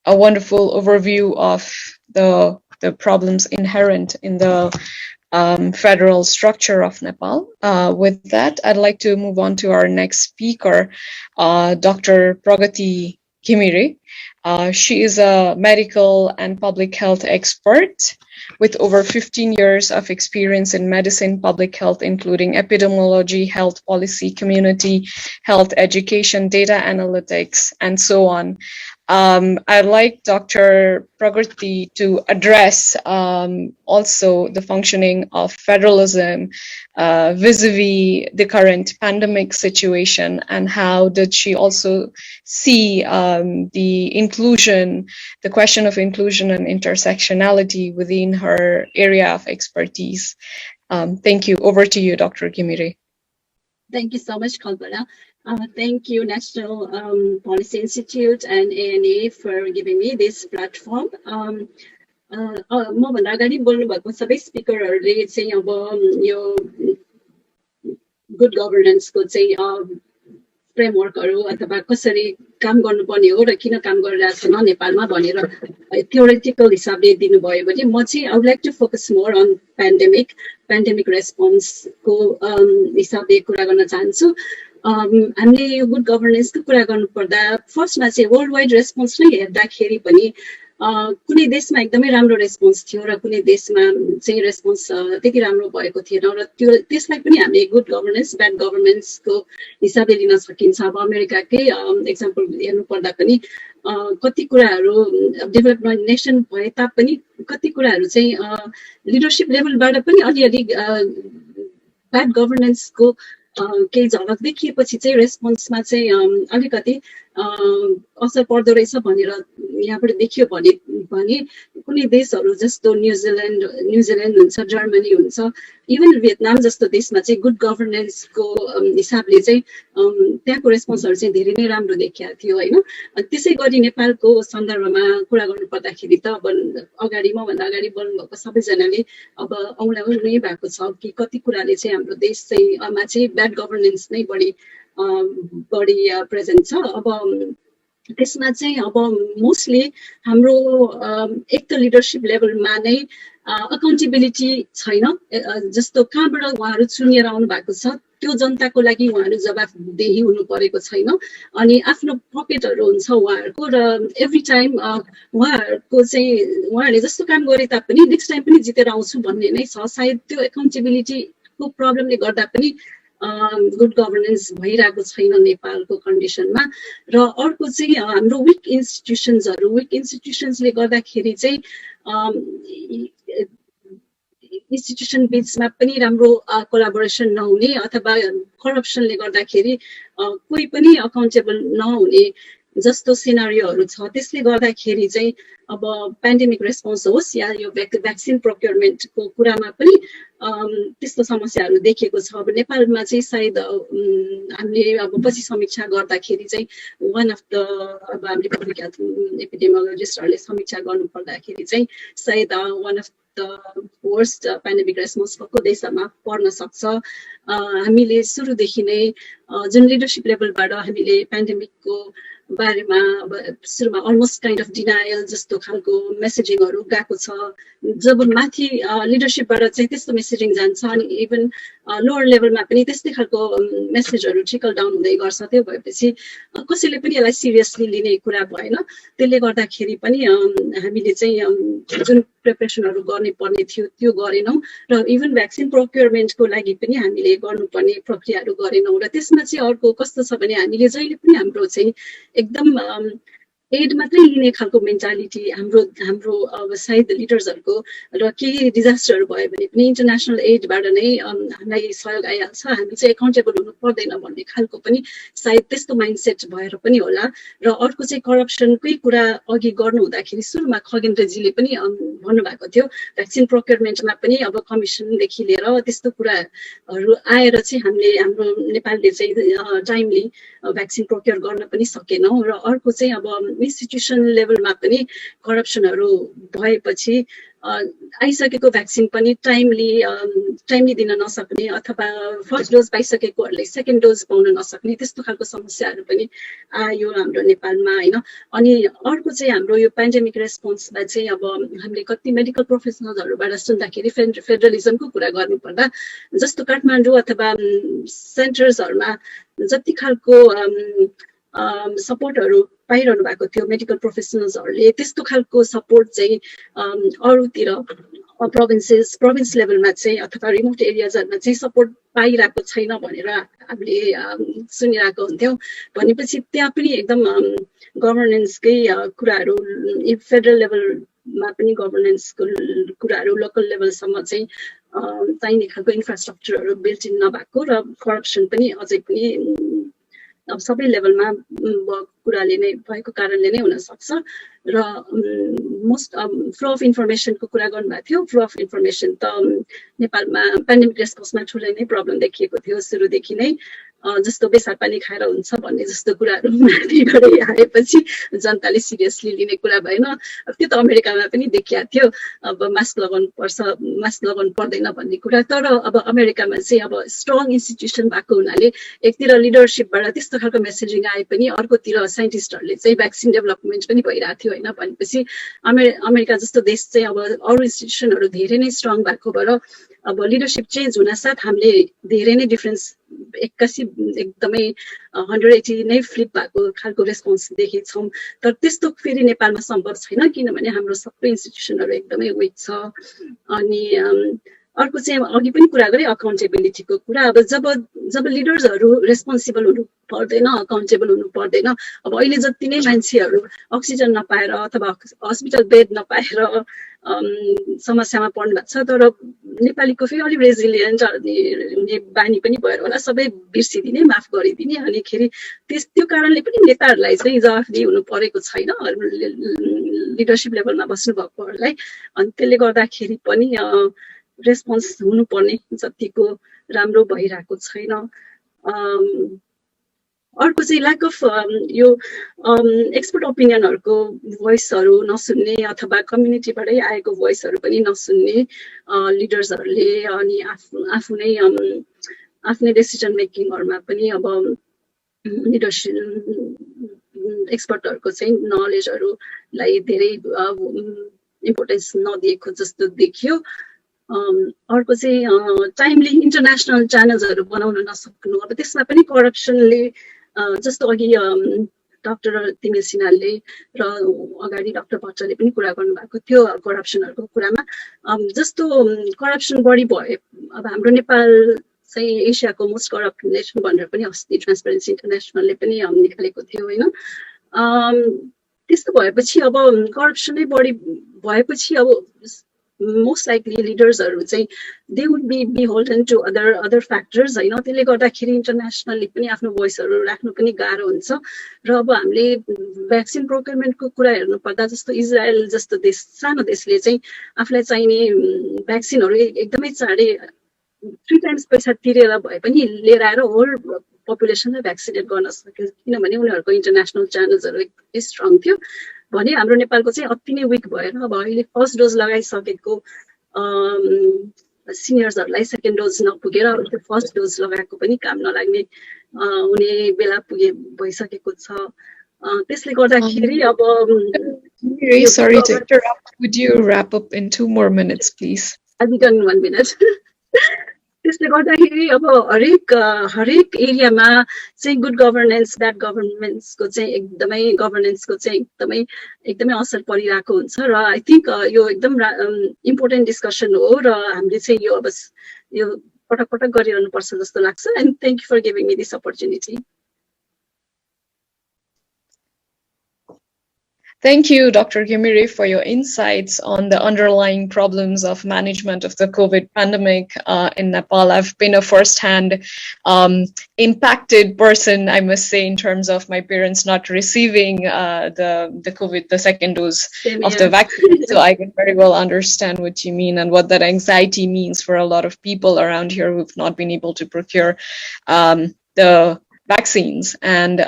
wonderful overview of the problems inherent in the federal structure of Nepal. With that, I'd like to move on to our next speaker, Dr. Pragati Ghimire. She is a medical and public health expert with over 15 years of experience in medicine, public health, including epidemiology, health policy, community health, education, data analytics, and so on. I'd like Dr. Pragati to address also the functioning of federalism vis-a-vis the current pandemic situation, and how did she also see the question of inclusion and intersectionality within her area of expertise. Thank you. Over to you, Dr. Ghimire. Thank you so much, Kalpana. Thank you, National Policy Institute and ANA for giving me this platform. मभन्दा अगाडि बोल्नुभएको सबै स्पिकरहरूले चाहिँ अब यो good गभर्नेन्सको चाहिँ फ्रेमवर्कहरू अथवा कसरी काम गर्नुपर्ने हो र किन काम गरिरहेको छैन नेपालमा भनेर थ्योरेटिकल हिसाबले दिनुभयो भने म चाहिँ I would like to focus more on pandemic रेस्पोन्सको हिसाबले कुरा गर्न चाहन्छु। हामीले यो गुड गभर्नेन्सको कुरा गर्नुपर्दा फर्स्टमा चाहिँ वर्ल्ड वाइड रेस्पोन्स नै हेर्दाखेरि पनि कुनै देशमा एकदमै राम्रो रेस्पोन्स थियो र कुनै देशमा चाहिँ रेस्पोन्स त्यति राम्रो भएको थिएन र त्यसलाई पनि हामीले गुड गभर्नेन्स ब्याड गभर्नेन्सको हिसाबले लिन सकिन्छ। अब अमेरिकाकै एक्जाम्पल हेर्नु पर्दा पनि कति कुराहरू डेभलपमेन्ट नेसन भए तापनि कति कुराहरू चाहिँ लिडरसिप लेभलबाट पनि अलिअलि ब्याड गभर्नेन्सको केही झलक देखिएपछि चाहिँ रेस्पोन्समा चाहिँ अलिकति असर पर्दो रहेछ भनेर यहाँबाट देखियो भने कुनै देशहरू जस्तो न्युजिल्यान्ड हुन्छ, जर्मनी हुन्छ, इभन भियतनाम जस्तो देशमा चाहिँ गुड गभर्नेन्सको हिसाबले चाहिँ त्यहाँको रेस्पोन्सहरू चाहिँ धेरै नै राम्रो देखिएको थियो होइन। त्यसै गरी नेपालको सन्दर्भमा कुरा गर्नु पर्दाखेरि त अब मभन्दा अगाडि बोल्नुभएको सबैजनाले अब औँलाउनै भएको छ कि कति कुराले चाहिँ हाम्रो देश चाहिँ ब्याड गभर्नेन्स नै बढी प्रेजेन्ट छ। अब त्यसमा चाहिँ अब मोस्टली हाम्रो एक त लिडरसिप लेभलमा नै अकाउन्टेबिलिटी छैन, जस्तो कहाँबाट उहाँहरू चुनिएर आउनु भएको छ त्यो जनताको लागि उहाँहरू जवाफदेही हुनु परेको छैन, अनि आफ्नो पकेटहरू हुन्छ उहाँहरूको र एभ्री टाइम उहाँहरूले जस्तो काम गरे तापनि नेक्स्ट टाइम पनि जितेर आउँछु भन्ने नै छ। सायद त्यो एकाउन्टेबिलिटीको प्रब्लमले गर्दा पनि गुड गभर्नेन्स भइरहेको छैन नेपालको कन्डिसनमा। र अर्को चाहिँ हाम्रो विक इन्स्टिट्युसन्सले गर्दाखेरि चाहिँ इन्स्टिट्युसन बिचमा पनि राम्रो कोलाबोरेसन नहुने अथवा करप्सनले गर्दाखेरि कोही पनि अकाउन्टेबल नहुने जस्तो सिनारियोहरू छ। त्यसले गर्दाखेरि चाहिँ अब पेन्डेमिक रेस्पोन्स होस् या यो भ्याक्सिन प्रोक्योरमेन्टको कुरामा पनि त्यस्तो समस्याहरू देखिएको छ। अब नेपालमा चाहिँ सायद हामीले अब पछि समीक्षा गर्दाखेरि चाहिँ वान अफ द अब हामीले पब्लिक हेल्थ एपिडेमियोलोजिस्टहरूले समीक्षा गर्नु पर्दाखेरि चाहिँ सायद one of the worst pandemic response भएको देशमा पर्न सक्छ। हामीले सुरुदेखि नै जुन लिडरसिप लेभलबाट हामीले पेन्डेमिकको बारेमा अब सुरुमा अलमोस्ट काइन्ड अफ डिनायल जस्तो खालको मेसेजिङहरू गएको छ। जब माथि लिडरसिपबाट चाहिँ त्यस्तो मेसेजिङ जान्छ अनि इभन लोवर लेभलमा पनि त्यस्तै खालको मेसेजहरू ट्रिकल डाउन हुँदै गर्छ, त्यो भएपछि कसैले पनि यसलाई सिरियसली लिने कुरा भएन। त्यसले गर्दाखेरि पनि हामीले चाहिँ जुन प्रिपरेसनहरू गर्नुपर्ने थियो त्यो गरेनौँ र इभन भ्याक्सिन प्रोक्योरमेन्टको लागि पनि हामीले गर्नुपर्ने प्रक्रियाहरू गरेनौँ। र त्यसमा चाहिँ अर्को कस्तो छ भने हामीले जहिले पनि हाम्रो चाहिँ एकदम एड मात्रै लिने खालको मेन्टालिटी हाम्रो अब सायद लिडर्सहरूको र केही डिजास्टरहरू भयो भने पनि इन्टरनेसनल एडबाट नै हामीलाई सहयोग आइहाल्छ, हामी चाहिँ एकाउन्टेबल हुनु पर्दैन भन्ने खालको पनि सायद त्यस्तो माइन्डसेट भएर पनि होला। र अर्को चाहिँ करप्सनकै कुरा अघि गर्नु हुँदाखेरि सुरुमा खगेन्द्रजीले पनि भन्नुभएको थियो भ्याक्सिन प्रोक्योरमेन्टमा पनि अब कमिसनदेखि लिएर त्यस्तो कुराहरू आएर चाहिँ हाम्रो नेपालले चाहिँ टाइमली भ्याक्सिन प्रोक्योर गर्न पनि सकेनौँ। र अर्को चाहिँ अब इन्स्टिट्युसन लेभलमा पनि करप्सनहरू भएपछि आइसकेको भ्याक्सिन पनि टाइमली दिन नसक्ने अथवा फर्स्ट डोज पाइसकेकोहरूले सेकेन्ड डोज पाउन नसक्ने त्यस्तो खालको समस्याहरू पनि आयो हाम्रो नेपालमा होइन। अनि अर्को चाहिँ हाम्रो यो पेन्डेमिक रेस्पोन्समा चाहिँ अब हामीले कति मेडिकल प्रोफेसनल्सहरूबाट सुन्दाखेरि फेडरलिजमको कुरा गर्नुपर्दा जस्तो काठमाडौँ अथवा सेन्टर्सहरूमा जति खालको सपोर्टहरू पाइरहनु भएको थियो मेडिकल प्रोफेसनल्सहरूले त्यस्तो खालको सपोर्ट चाहिँ अरूतिर प्रोभिन्स लेभलमा चाहिँ अथवा रिमोट एरियाजहरूमा चाहिँ सपोर्ट पाइरहेको छैन भनेर हामीले सुनिरहेको हुन्थ्यौँ। भनेपछि त्यहाँ पनि एकदम गभर्नेन्सकै कुराहरू फेडरल लेभलमा पनि गभर्नेन्सको कुराहरू लोकल लेभलसम्म चाहिँ चाहिने खालको इन्फ्रास्ट्रक्चरहरू बिल्ट इन नभएको र करप्सन पनि अझै पनि अब सबै लेभलमा कुराले नै भएको कारणले नै हुनसक्छ। र मोस्ट फ्लो अफ इन्फर्मेसनको कुरा गर्नुभएको थियो। फ्लो अफ इन्फर्मेसन त नेपालमा पेन्डेमिक रेस्पोन्समा ठुलै नै प्रब्लम देखिएको थियो सुरुदेखि नै। जस्तो बेसार पानी खाएर हुन्छ भन्ने जस्तो कुराहरू माथिबाटै आएपछि जनताले सिरियसली लिने कुरा भएन। त्यो त अमेरिकामा पनि देखिया थियो, अब मास्क लगाउनु पर्छ मास्क लगाउनु पर्दैन भन्ने कुरा। तर अब अमेरिकामा चाहिँ अब स्ट्रङ इन्स्टिट्युसन भएको हुनाले एकतिर लिडरसिपबाट त्यस्तो खालको मेसेजिङ आए पनि अर्कोतिर साइन्टिस्टहरूले चाहिँ भ्याक्सिन डेभलपमेन्ट पनि भइरहेको थियो होइन। भनेपछि अमेरिका जस्तो देश चाहिँ अब अरू इन्स्टिट्युसनहरू धेरै नै स्ट्रङ भएको भएर अब लिडरसिप चेन्ज हुनसाथ हामीले धेरै नै डिफ्रेन्स एक्कासी एकदमै 180 नै फ्लिप भएको खालको रेस्पोन्स देखेको छौँ। तर त्यस्तो फेरि नेपालमा सम्भव छैन किनभने हाम्रो सबै इन्स्टिट्युसनहरू एकदमै विक छ। अनि अर्को चाहिँ अघि पनि कुरा गरेँ अकाउन्टेबिलिटीको कुरा। अब जब लिडर्सहरू रेस्पोन्सिबल हुनु पर्दैन अकाउन्टेबल हुनु पर्दैन। अब अहिले जति नै मान्छेहरू अक्सिजन नपाएर अथवा हस्पिटल बेड नपाएर समस्यामा पर्नु भएको छ तर नेपालीको फेरि अलिक रेजिलियन्ट हुने बानी पनि भएर होला सबै बिर्सिदिने माफ गरिदिने। अनिखेरि त्यो कारणले पनि नेताहरूलाई चाहिँ जवाफदेही हुनु परेको छैन लिडरसिप लेभलमा बस्नुभएकोहरूलाई। अनि त्यसले गर्दाखेरि पनि रेस्पोन्स हुनुपर्ने जतिको राम्रो भइरहेको छैन। अर्को चाहिँ ल्याक अफ यो एक्सपर्ट ओपिनियनहरूको भोइसहरू नसुन्ने अथवा कम्युनिटीबाटै आएको भोइसहरू पनि नसुन्ने लिडर्सहरूले। अनि आफ्नै डेसिजन मेकिङहरूमा पनि अब लिडरसिप एक्सपर्टहरूको चाहिँ नलेजहरूलाई धेरै इम्पोर्टेन्स नदिएको जस्तो देखियो। अर्को चाहिँ टाइमली इन्टरनेसनल च्यानल्सहरू बनाउन नसक्नु। अब त्यसमा पनि करप्सनले जस्तो अघि डाक्टर तिमिल सिन्हालले र अगाडि डाक्टर भट्टले पनि कुरा गर्नुभएको थियो करप्सनहरूको कुरामा। जस्तो करप्सन बढी भयो अब हाम्रो नेपाल चाहिँ एसियाको मोस्ट करप्ट नेसन भनेर पनि अस्ति ट्रान्सपेरेन्सी इन्टरनेसनलले पनि निकालेको थियो होइन। त्यस्तो भएपछि अब करप्सनै बढी भएपछि अब मोस्ट लाइकली लिडर्सहरू चाहिँ they would be beholden to other factors होइन। त्यसले गर्दाखेरि इन्टरनेसनली पनि आफ्नो भोइसहरू राख्नु पनि गाह्रो हुन्छ। र अब हामीले भ्याक्सिन प्रोक्योरमेन्टको कुरा हेर्नु पर्दा जस्तो इजरायल जस्तो देश सानो देशले चाहिँ आफूलाई चाहिने भ्याक्सिनहरू एकदमै चाँडै 3 टाइम्स पैसा तिरेर भए पनि लिएर आएर होल पपुलेसनलाई भ्याक्सिनेट गर्न सक्यो किनभने उनीहरूको इन्टरनेसनल च्यानल्सहरू एकदमै स्ट्रङ थियो। भने हाम्रो नेपालको चाहिँ अति नै विक भएर अब अहिले फर्स्ट डोज लगाइसकेको सिनियर्सहरूलाई सेकेन्ड डोज नपुगेर त्यो फर्स्ट डोज लगाएको पनि काम नलाग्ने हुने बेला भइसकेको छ। त्यसले गर्दाखेरि अब sorry to interrupt, would you wrap up in 2 more minutes please? I'll be done in 1 minute. त्यसले गर्दाखेरि अब हरेक एरियामा चाहिँ गुड गभर्नेन्स ब्याड गभर्नेन्सको चाहिँ एकदमै असर परिरहेको हुन्छ। र आई थिङ्क यो एकदम इम्पोर्टेन्ट डिस्कसन हो र हामीले चाहिँ यो अब यो पटक पटक गरिरहनु पर्छ जस्तो लाग्छ। And thank you for giving me this opportunity. Thank you, Dr. Gimire, for your insights on the underlying problems of management of the COVID pandemic in Nepal. I've been a first-hand impacted person, I must say, in terms of my parents not receiving the COVID, the second dose of the vaccine. So I can very well understand what you mean and what that anxiety means for a lot of people around here who've not been able to procure the vaccines. And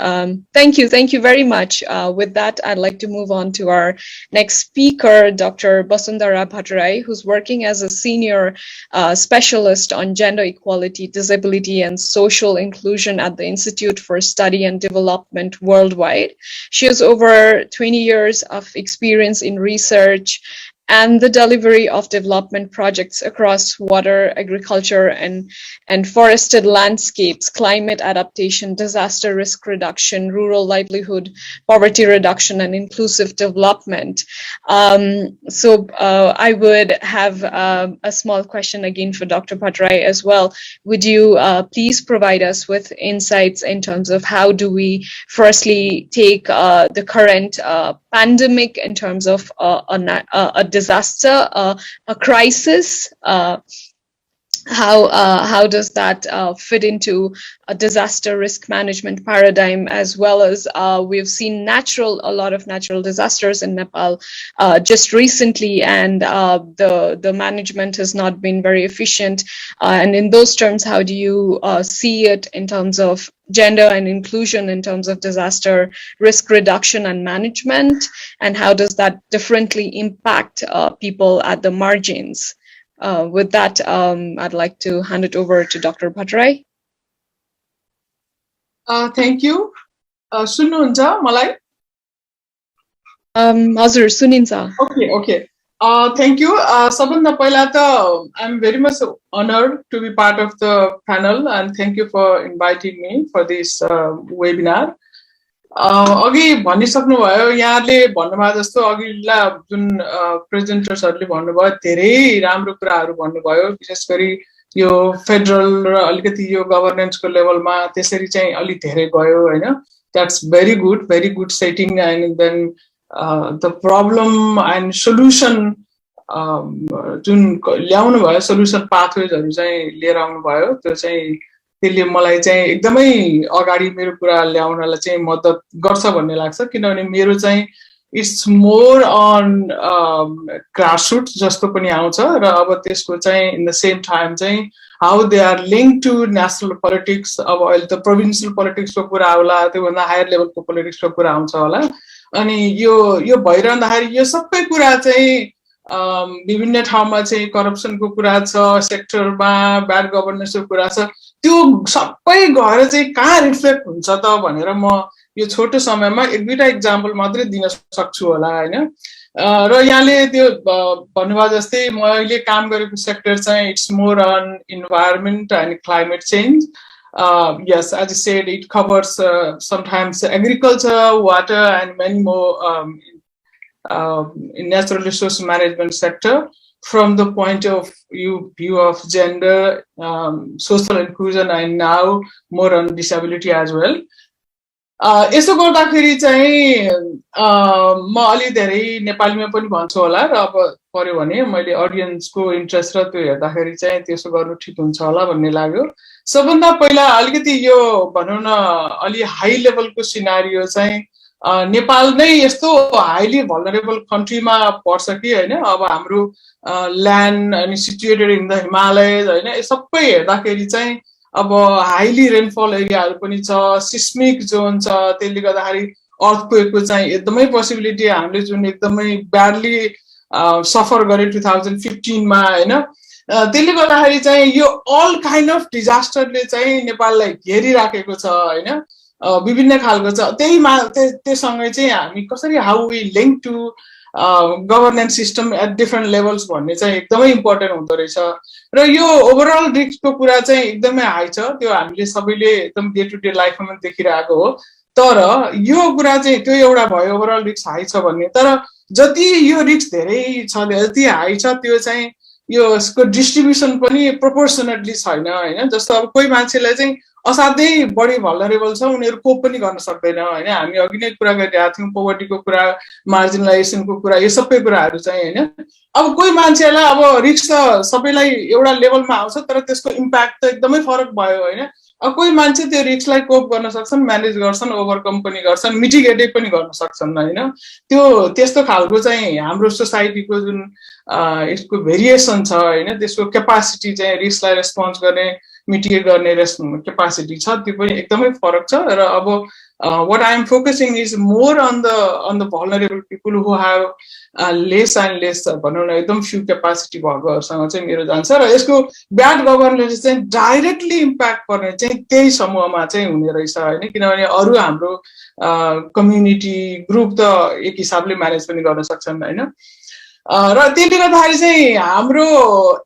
thank you very much. With that, I'd like to move on to our next speaker, Dr. Basundhara Bhattarai, who's working as a senior specialist on gender equality, disability, and social inclusion at the Institute for Study and Development worldwide. She has over 20 years of experience in research and the delivery of development projects across water, agriculture, and forested landscapes, climate adaptation, disaster risk reduction, rural livelihood, poverty reduction, and inclusive development. So I would have a small question again for Dr. Bhattarai as well. Would you please provide us with insights in terms of how do we firstly take the current pandemic in terms of a disaster, a crisis, how does that fit into a disaster risk management paradigm, as well as we've seen a lot of natural disasters in Nepal just recently, and the management has not been very efficient. And in those terms, how do you see it in terms of gender and inclusion in terms of disaster risk reduction and management, and how does that differently impact people at the margins? With that, I'd like to hand it over to Dr. Bhattarai. Thank you. सुन्नुहुन्छ मलाई? हजुर सुनिन्छ. Okay. Thank you. सबभन्दा पहिला त I'm very much honored to be part of the panel, and thank you for inviting me for this webinar. अघि भनिसक्नुभयो यहाँले भन्नुभयो जस्तो अघिल्ला जुन प्रेजेन्टर्सहरूले भन्नुभयो धेरै राम्रो कुराहरू भन्नुभयो, विशेष गरी यो फेडरल र अलिकति यो गभर्नेन्सको लेभलमा त्यसरी चाहिँ अलि धेरै गयो हैन. That's very good setting. And then the problem and solution जुन ल्याउनु भयो, सोल्युसन पाथवेजहरू चाहिँ लिएर आउनु भयो, त्यो चाहिँ त्यसले मलाई चाहिँ एकदमै अगाडि मेरो कुरा ल्याउनलाई चाहिँ मद्दत गर्छ भन्ने लाग्छ, किनभने मेरो चाहिँ इट्स मोर अन ग्रासरुट जस्तो पनि आउँछ र अब त्यसको चाहिँ इन द सेम टाइम चाहिँ how they are link to national politics. अब अहिले त प्रोभिन्सियल पोलिटिक्सको कुरा आउला, त्योभन्दा हायर लेभलको पोलिटिक्सको कुरा आउँछ होला. अनि यो भइरहँदाखेरि यो सबै कुरा चाहिँ विभिन्न ठाउँमा चाहिँ करप्सनको कुरा छ, सेक्टरमा ब्याड गभर्नेन्सको कुरा छ, त्यो सबै गएर चाहिँ कहाँ रिफ्लेक्ट हुन्छ त भनेर म यो छोटो समयमा एक दुईटा इक्जाम्पल मात्रै दिन सक्छु होला हैन. र यहाँले त्यो भन्नुभयो जस्तै मैले काम गरेको सेक्टर चाहिँ it's more on environment and climate change. Yes, as I said, it covers sometimes agriculture, water, and many more in natural resource management sector. From the point of view of gender, social inclusion, and now more on disability as well. यसो गर्दाखेरि चाहिँ म अलि धेरै नेपालीमा पनि भन्छु होला र अब पर्यो भने मैले अडियन्सको इन्ट्रेस्ट र त्यो हेर्दाखेरि चाहिँ त्यसो गर्नु ठिक हुन्छ होला भन्ने लाग्यो. सबभन्दा पहिला अलिकति यो भनौँ न अलि हाई लेभलको सिनारियो चाहिँ नेपाल नै यस्तो हाइली भलनरेबल कन्ट्रीमा पर्छ कि हैन. अब हाम्रो ल्यान्ड अनि सिचुएटेड इन द हिमालयज हैन, यो सबै हेर्दाखेरि चाहिँ अब हाइली रेनफल एरियाहरू पनि छ, सिस्मिक जोन छ, त्यसले गर्दाखेरि अर्थक्वेकको चाहिँ एकदमै पोसिबिलिटी हामीले जुन एकदमै ब्याडली सफर गरे 2015 मा हैन. त्यसले गर्दाखेरि चाहिँ यो अल काइन्ड अफ डिजास्टरले चाहिँ नेपाललाई घेरिराखेको छ हैन, विभिन्न खालको छ. त्यहीसँगै चाहिँ हामी कसरी how we link to governance system at different levels भन्ने चाहिँ एकदमै इम्पोर्टेन्ट हुँदो रहेछ. र यो ओभरअल रिस्कको कुरा चाहिँ एकदमै हाई छ, त्यो हामीले सबैले एकदम डे टु डे लाइफमा देखिरहेको हो. तर यो कुरा चाहिँ त्यो एउटा भयो ओभरअल रिस्क हाई छ भन्ने. तर जति यो रिस्क धेरै छ, जति हाई छ, त्यो चाहिँ यो यसको डिस्ट्रिब्युसन पनि प्रोपोर्सनेटली छैन हैन. जस्तो अब कोही मान्छेलाई चाहिँ असाध्यै बढी भल्नरेबल छ, उनीहरू कोप पनि गर्न सक्दैन होइन। हामी अघि नै कुरा गरिरहेका थियौँ पोभर्टीको कुरा, मार्जिनलाइजेसनको कुरा, यो सबै कुराहरू चाहिँ होइन। अब कोही मान्छेलाई अब रिस्क त सबैलाई एउटा लेभलमा आउँछ, तर त्यसको इम्प्याक्ट त एकदमै फरक भयो होइन। अब कोही मान्छे त्यो रिस्कलाई कोप गर्न सक्छन्, म्यानेज गर्छन्, ओभरकम पनि गर्छन्, मिटिगेटिभ पनि गर्न सक्छन् होइन। त्यस्तो खालको चाहिँ हाम्रो सोसाइटीको जुन यसको भेरिएसन छ होइन, त्यसको क्यापासिटी चाहिँ रिस्कलाई रेस्पोन्स गर्ने, मिटिगेट गर्ने क्यापासिटी छ, त्यो पनि एकदमै फरक छ। र अब what I am focusing is more on the vulnerable people who have less and less भनौँ न एकदम फ्यु क्यापासिटी भएकोहरूसँग चाहिँ मेरो जान्छ। र यसको ब्याड गभर्नेन्स चाहिँ डाइरेक्टली इम्प्याक्ट पर्ने चाहिँ त्यही समूहमा चाहिँ हुने रहेछ होइन। किनभने अरू हाम्रो कम्युनिटी ग्रुप त एक हिसाबले म्यानेज पनि गर्न सक्छन् होइन। र त्यसले गर्दाखेरि चाहिँ हाम्रो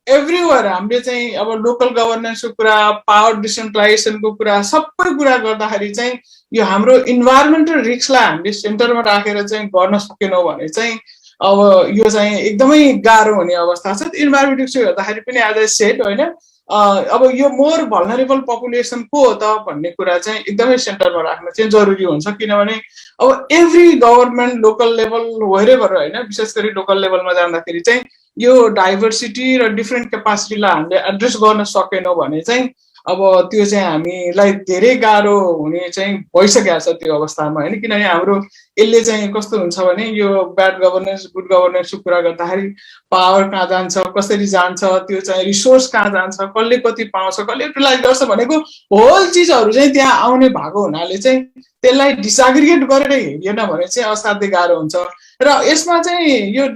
एभ्रिवेयर हामीले चाहिँ अब लोकल गभर्नेन्सको कुरा, पावर डिसेन्ट्रलाइजेसनको कुरा, सबै कुरा गर्दाखेरि चाहिँ यो हाम्रो इन्भाइरोमेन्टल रिस्कलाई हामीले सेन्टरमा राखेर चाहिँ गर्न सकेनौँ भने चाहिँ अब यो चाहिँ एकदमै गाह्रो हुने अवस्था छ। इन्भाइरोमेन्ट रिस्क हेर्दाखेरि पनि एज आई सेड होइन, अब यो मोर भल्नरेबल पपुलेसन को हो त भन्ने कुरा चाहिँ एकदमै सेन्टरमा राख्न चाहिँ जरुरी हुन्छ। किनभने अब एभ्री गभर्मेन्ट लोकल लेभल वेरेभर होइन, विशेष गरी लोकल लेभलमा जाँदाखेरि चाहिँ यो डाइभर्सिटी र डिफ्रेन्ट क्यापासिटीलाई हामीले एड्रेस गर्न सकेनौँ भने चाहिँ अब त्यो चाहिँ हामीलाई धेरै गाह्रो हुने चाहिँ भइसकेको छ त्यो अवस्थामा होइन। किनभने हाम्रो यसले चाहिँ कस्तो हुन्छ भने यो ब्याड गभर्नेन्स गुड गभर्नेन्सको कुरा गर्दाखेरि पावर कहाँ जान्छ, कसरी जान्छ, त्यो चाहिँ रिसोर्स कहाँ जान्छ, कसले कति पाउँछ, कसले युटिलाइज गर्छ भनेको होल चिजहरू चाहिँ त्यहाँ आउने भएको हुनाले चाहिँ त्यसलाई डिसएग्रिगेट गरेर हेरिएन भने चाहिँ असाध्यै गाह्रो हुन्छ। र यसमा चाहिँ यो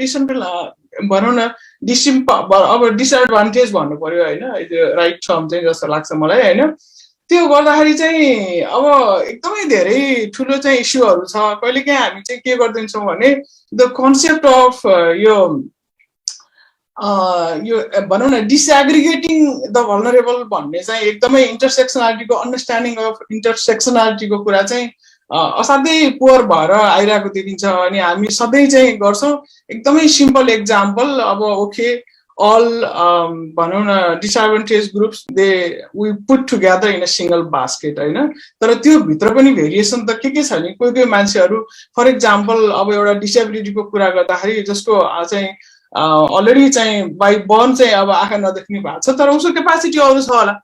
भनौँ न अब डिसएडभान्टेज भन्नु पर्यो होइन, राइट टर्म चाहिँ जस्तो लाग्छ मलाई होइन। त्यो गर्दाखेरि चाहिँ अब एकदमै धेरै ठुलो चाहिँ इस्युहरू छ। कहिलेकाहीँ हामी चाहिँ के गरिदिन्छौँ भने द कन्सेप्ट अफ यो भनौँ न डिसएग्रिगेटिङ द भल्नरेबल भन्ने चाहिँ एकदमै इन्टरसेक्सनालिटीको अन्डरस्ट्यान्डिङ अफ इन्टरसेक्सनालिटीको कुरा चाहिँ असाध्यै पुवर भएर आइरहेको देखिन्छ। अनि हामी सधैँ चाहिँ गर्छौँ एकदमै सिम्पल एक्जाम्पल, अब ओके अल भनौँ न disadvantage groups we put together in a single basket होइन। तर त्यो भित्र पनि भेरिएसन त के छ नि, कोही मान्छेहरू फर इक्जाम्पल अब एउटा डिसेबिलिटीको कुरा गर्दाखेरि जसको चाहिँ अलरेडी चाहिँ बाई बर्न चाहिँ अब आँखा नदेख्ने भएको छ, तर उसको क्यापासिटी अरू छ होला।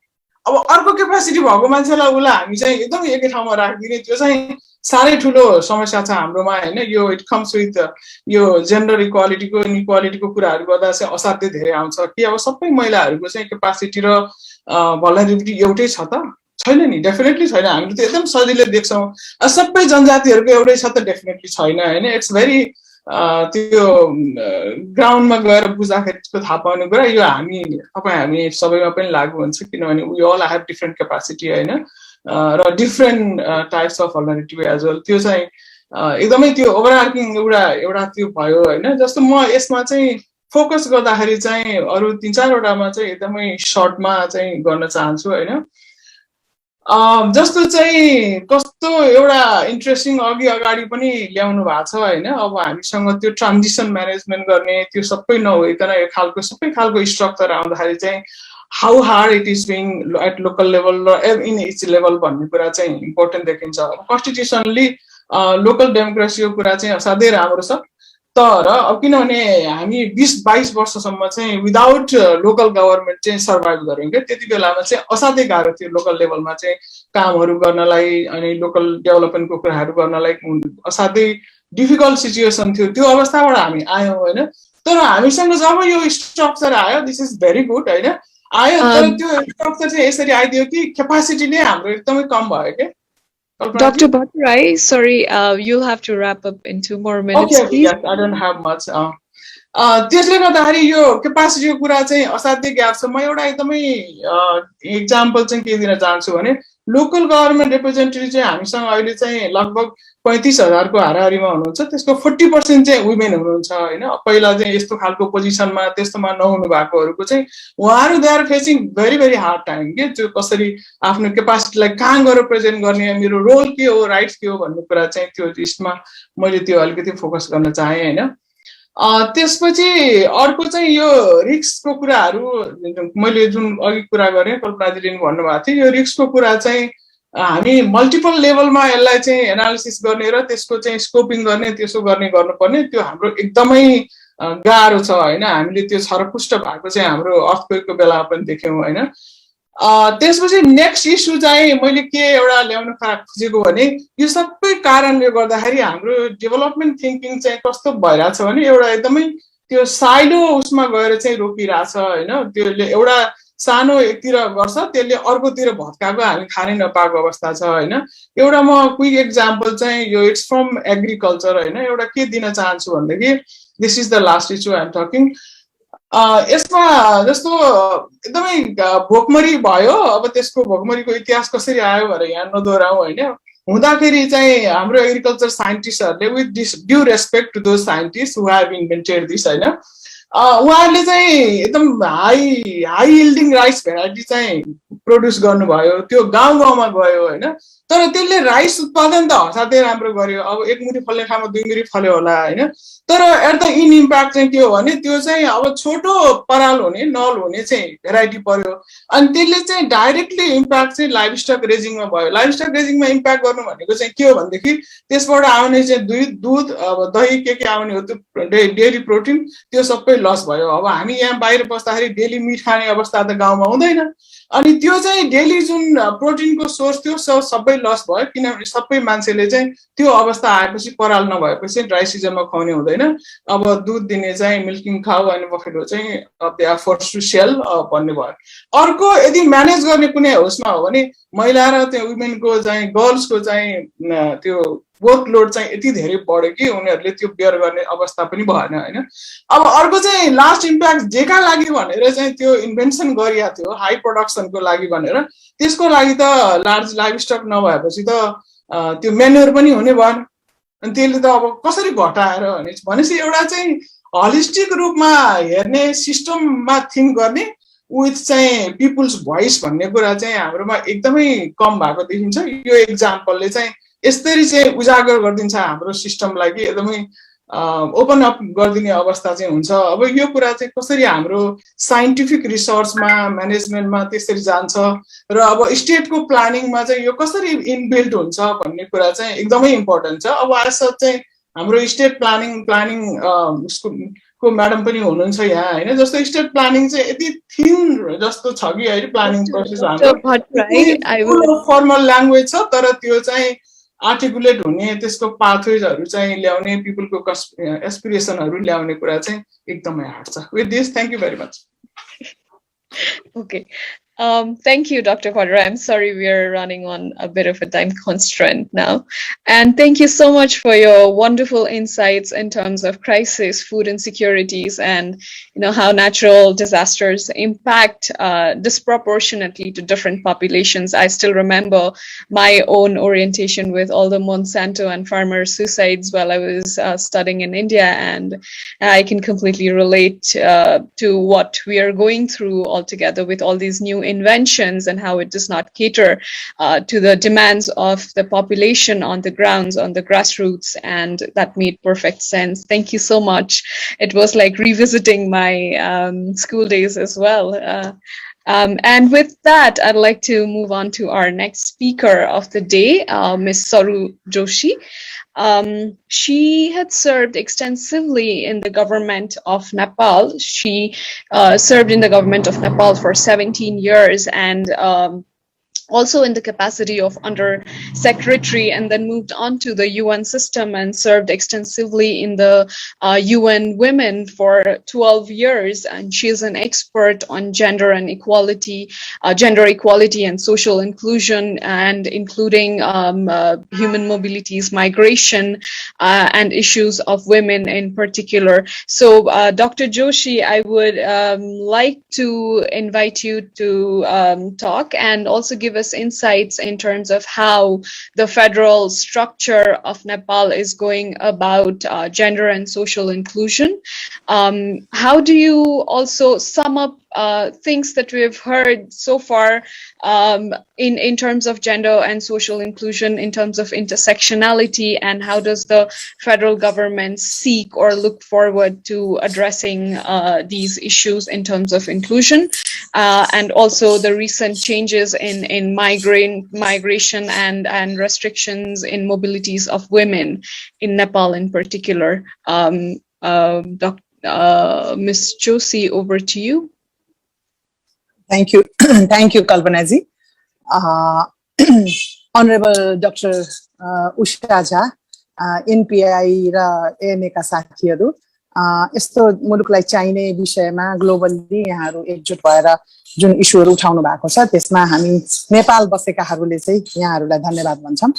अब अर्को क्यापासिटी भएको मान्छेलाई उसलाई हामी चाहिँ एकदम एकै ठाउँमा राखिदिने, त्यो चाहिँ साह्रै ठुलो समस्या छ हाम्रोमा होइन। यो इट कम्स विथ यो जेन्डर इक्वालिटीको इनइक्वालिटीको कुराहरू गर्दा चाहिँ असाध्यै धेरै आउँछ कि अब सबै महिलाहरूको चाहिँ क्यापासिटी र भल्नरेबिलिटी एउटै छ त छैन नि, डेफिनेटली छैन। हामीले त एकदम सजिलै देख्छौँ सबै जनजातिहरूको एउटै छ त, डेफिनेटली छैन होइन। इट्स भेरी त्यो ग्राउन्डमा गएर बुझ्दाखेरि थाहा पाउने कुरा यो हामी सबैमा पनि लागु हुन्छ। किनभने we all have different capacity होइन र different types of vulnerability as well. त्यो चाहिँ एकदमै त्यो ओभरआर्किङ एउटा त्यो भयो होइन। जस्तो म यसमा चाहिँ फोकस गर्दाखेरि चाहिँ अरू 3-4वटामा चाहिँ एकदमै सर्टमा चाहिँ गर्न चाहन्छु होइन। जस्तो चाहिँ कस्तो एउटा इन्ट्रेस्टिङ अगाडि पनि ल्याउनु भएको छ होइन। अब हामीसँग त्यो ट्रान्जिसन म्यानेजमेन्ट गर्ने त्यो सबै नभइकन यो सबै खालको स्ट्रक्चर आउँदाखेरि चाहिँ how hard it is being at local level र इन इच लेभल भन्ने कुरा चाहिँ इम्पोर्टेन्ट देखिन्छ। कन्स्टिट्युसनली लोकल डेमोक्रेसीको कुरा चाहिँ असाध्यै राम्रो छ, तर अब किनभने हामी 20-22 वर्षसम्म चाहिँ विदाउट लोकल गभर्मेन्ट चाहिँ सर्भाइभ गऱ्यौँ क्या, त्यति बेलामा चाहिँ असाध्यै गाह्रो थियो लोकल लेभलमा चाहिँ कामहरू गर्नलाई अनि लोकल डेभलपमेन्टको कुराहरू गर्नलाई असाध्यै डिफिकल्ट सिचुएसन थियो। त्यो अवस्थाबाट हामी आयौँ होइन। तर हामीसँग जब यो स्ट्रक्चर आयो, दिस इज भेरी गुड होइन, आयो, तर त्यो स्ट्रक्चर चाहिँ यसरी आइदियो कि क्यापासिटी नै हाम्रो एकदमै कम भयो क्या। Dr. Bhattarai, sorry, you'll have to wrap up in 2 more minutes, okay, please. Yes, I don't have much. त्यसले गर्दाखेरि यो क्यापासिटीको कुरा चाहिँ असाध्यै ग्याप छ। म एउटा एकदमै इक्जाम्पल चाहिँ के दिन चाहन्छु भने लोकल गभर्मेन्ट रिप्रेजेन्टेटिभ चाहिँ हामीसँग अहिले चाहिँ लगभग 35,000को हाराहारीमा हुनुहुन्छ, त्यसको 40% चाहिँ वुमेन हुनुहुन्छ होइन। पहिला चाहिँ यस्तो खालको पोजिसनमा त्यस्तोमा नहुनु भएकोहरूको चाहिँ उहाँहरू they are facing very very hard time के, त्यो कसरी आफ्नो क्यापासिटीलाई कहाँ गएर प्रेजेन्ट गर्ने, मेरो रोल के हो, राइट्स के हो भन्ने कुरा चाहिँ त्यो लिस्टमा मैले त्यो अलिकति फोकस गर्न चाहेँ होइन। त्यसपछि अर्को चाहिँ यो रिस्कको कुराहरू मैले जुन अघि कुरा गरेँ कल्पना दिदीले भन्नुभएको थियो यो रिस्कको कुरा चाहिँ हामी मल्टिपल लेभलमा यसलाई चाहिँ एनालिसिस गर्ने र त्यसको चाहिँ स्कोपिङ गर्ने त्यसो गर्नुपर्ने त्यो हाम्रो एकदमै गाह्रो छ होइन हामीले त्यो छरपुष्ट भएको चाहिँ हाम्रो अर्थक्वेकको बेलामा पनि देख्यौँ होइन त्यसपछि नेक्स्ट इस्यु चाहिँ मैले के एउटा ल्याउन खोजेको भने यो सबै कारणले गर्दाखेरि हाम्रो डेभलपमेन्ट थिङ्किङ चाहिँ कस्तो भइरहेछ भने एउटा एकदमै त्यो साइडो उसमा गएर चाहिँ रोकिरहेछ होइन त्यसले एउटा सानो एकतिर गर्छ त्यसले अर्कोतिर भत्काएको हामी खानै नपाएको अवस्था छ होइन एउटा म क्विक एक्जाम्पल चाहिँ यो इट्स फ्रम एग्रिकल्चर होइन एउटा के दिन चाहन्छु भनेदेखि this is the last issue I'm talking यसमा जस्तो एकदमै भोकमरी भयो अब त्यसको भोकमरीको इतिहास कसरी आयो भनेर यहाँ नदोहोऱ्याउँ होइन हुँदाखेरि चाहिँ हाम्रो एग्रिकल्चर साइन्टिस्टहरूले with due respect to those scientist who have invented this होइन उहाँहरूले चाहिँ एकदम हाई यिल्डिङ राइस भेराइटी चाहिँ प्रड्युस गर्नुभयो त्यो गाउँ गाउँमा गयो होइन तर त्यसले राइस उत्पादन त असाध्यै राम्रो गर्यो अब एक मुठी फल्ने ठाउँमा 2 मुठी फल्यो होला होइन तर एट द इन इम्प्याक्ट चाहिँ के हो भने त्यो चाहिँ अब छोटो पराल हुने नल हुने चाहिँ भेराइटी पर्यो अनि त्यसले चाहिँ डाइरेक्टली इम्प्याक्ट चाहिँ लाइभ स्टक रेजिङमा भयो लाइभ स्टक रेजिङमा इम्प्याक्ट गर्नु भनेको चाहिँ के हो भनेदेखि त्यसबाट आउने चाहिँ दुध अब दही के आउने हो त्यो डेयरी प्रोटिन त्यो सबै लस भयो अब हामी यहाँ बाहिर बस्दाखेरि डेली मिट खाने अवस्था त गाउँमा हुँदैन अनि त्यो चाहिँ डेली जुन प्रोटिनको सोर्स थियो सबै लस भयो किनभने सबै मान्छेले चाहिँ त्यो अवस्था आएपछि पराल नभएपछि ड्राई सिजनमा खुवाउने हुँदैन अब दुध दिने चाहिँ मिल्किङ काउ अनि बफेलो चाहिँ they are forced to sell भन्ने भयो अर्को यदि म्यानेज गर्ने कुनै होस्टमा हो भने महिला र त्यो वुमेनको चाहिँ गर्ल्सको चाहिँ त्यो वर्कलोड चाहिँ यति धेरै बढ्यो कि उनीहरूले त्यो बेयर गर्ने अवस्था पनि भएन होइन अब अर्को चाहिँ लास्ट इम्प्याक्ट जेका लागि भनेर चाहिँ त्यो इन्भेन्सन गरिएको थियो हाई प्रोडक्सनको लागि भनेर त्यसको लागि त लार्ज लाइभ स्टक नभएपछि त त्यो मेन्युर पनि हुने भएन अनि त्यसले त अब कसरी घटाएर भनेपछि एउटा चाहिँ होलिस्टिक रूपमा हेर्ने सिस्टममा थिङ्क गर्ने विथ चाहिँ पिपुल्स भोइस भन्ने कुरा चाहिँ हाम्रोमा एकदमै कम भएको देखिन्छ यो एक्जाम्पलले चाहिँ यसरी चाहिँ उजागर गरिदिन्छ हाम्रो सिस्टमलाई कि एकदमै ओपन अप गरिदिने अवस्था चाहिँ हुन्छ अब यो कुरा चाहिँ कसरी हाम्रो साइन्टिफिक रिसर्चमा म्यानेजमेन्टमा त्यसरी जान्छ र अब स्टेटको प्लानिङमा चाहिँ यो कसरी इनबिल्ड हुन्छ भन्ने कुरा चाहिँ एकदमै इम्पोर्टेन्ट छ अब आज चाहिँ हाम्रो स्टेट प्लानिङ को म्याडम पनि हुनुहुन्छ यहाँ होइन जस्तो स्टेट प्लानिङ चाहिँ यति थिन जस्तो छ कि अहिले प्लानिङ प्रोसेस हाम्रो फर्मल ल्याङ्ग्वेज छ तर त्यो चाहिँ आर्टिकुलेट हुने त्यसको पाथवेजहरू चाहिँ ल्याउने पिपलको एस्पिरेसनहरू ल्याउने कुरा चाहिँ एकदमै हार्ड छ with this thank you very much Okay. Thank you, Dr. Quadra. I'm sorry we are running on a bit of a time constraint now. And thank you so much for your wonderful insights in terms of crisis, food insecurities, and how natural disasters impact disproportionately to different populations. I still remember my own orientation with all the Monsanto and farmer suicides while I was studying in India, and I can completely relate to what we are going through altogether with all these new inventions and how it does not cater to the demands of the population on the grounds, on the grassroots, and that made perfect sense. Thank you so much. It was like revisiting my school days as well. And with that, I'd like to move on to our next speaker of the day, Ms. Saru Joshi. She had served extensively in the government of Nepal. She served in the government of Nepal for 17 years and also in the capacity of under secretary, and then moved on to the UN system and served extensively in the UN Women for 12 years. And she is an expert on gender equality and social inclusion, and including human mobilities, migration, and issues of women in particular. So Dr. Joshi, I would like to invite you to talk and also give us insights in terms of how the federal structure of Nepal is going about gender and social inclusion. How do you also sum up things that we have heard so far in terms of gender and social inclusion, in terms of intersectionality, and how does the federal government seek or look forward to addressing these issues in terms of inclusion, and also the recent changes in migration and restrictions in mobilities of women in Nepal in particular. Ms. Joshi, over to you. Thank you. Thank you, Kalpanaji. Honorable Dr. Usha Jha, NPI र ANA का साथीहरु, यस्तो मुलुकलाई चाहिने विषयमा globally यहाँहरु एकजुट भएर जुन इस्युहरु उठाउनु भएको छ त्यसमा हामी नेपाल बसेकाहरुले चाहिँ यहाँहरुलाई धन्यवाद भन्छौं।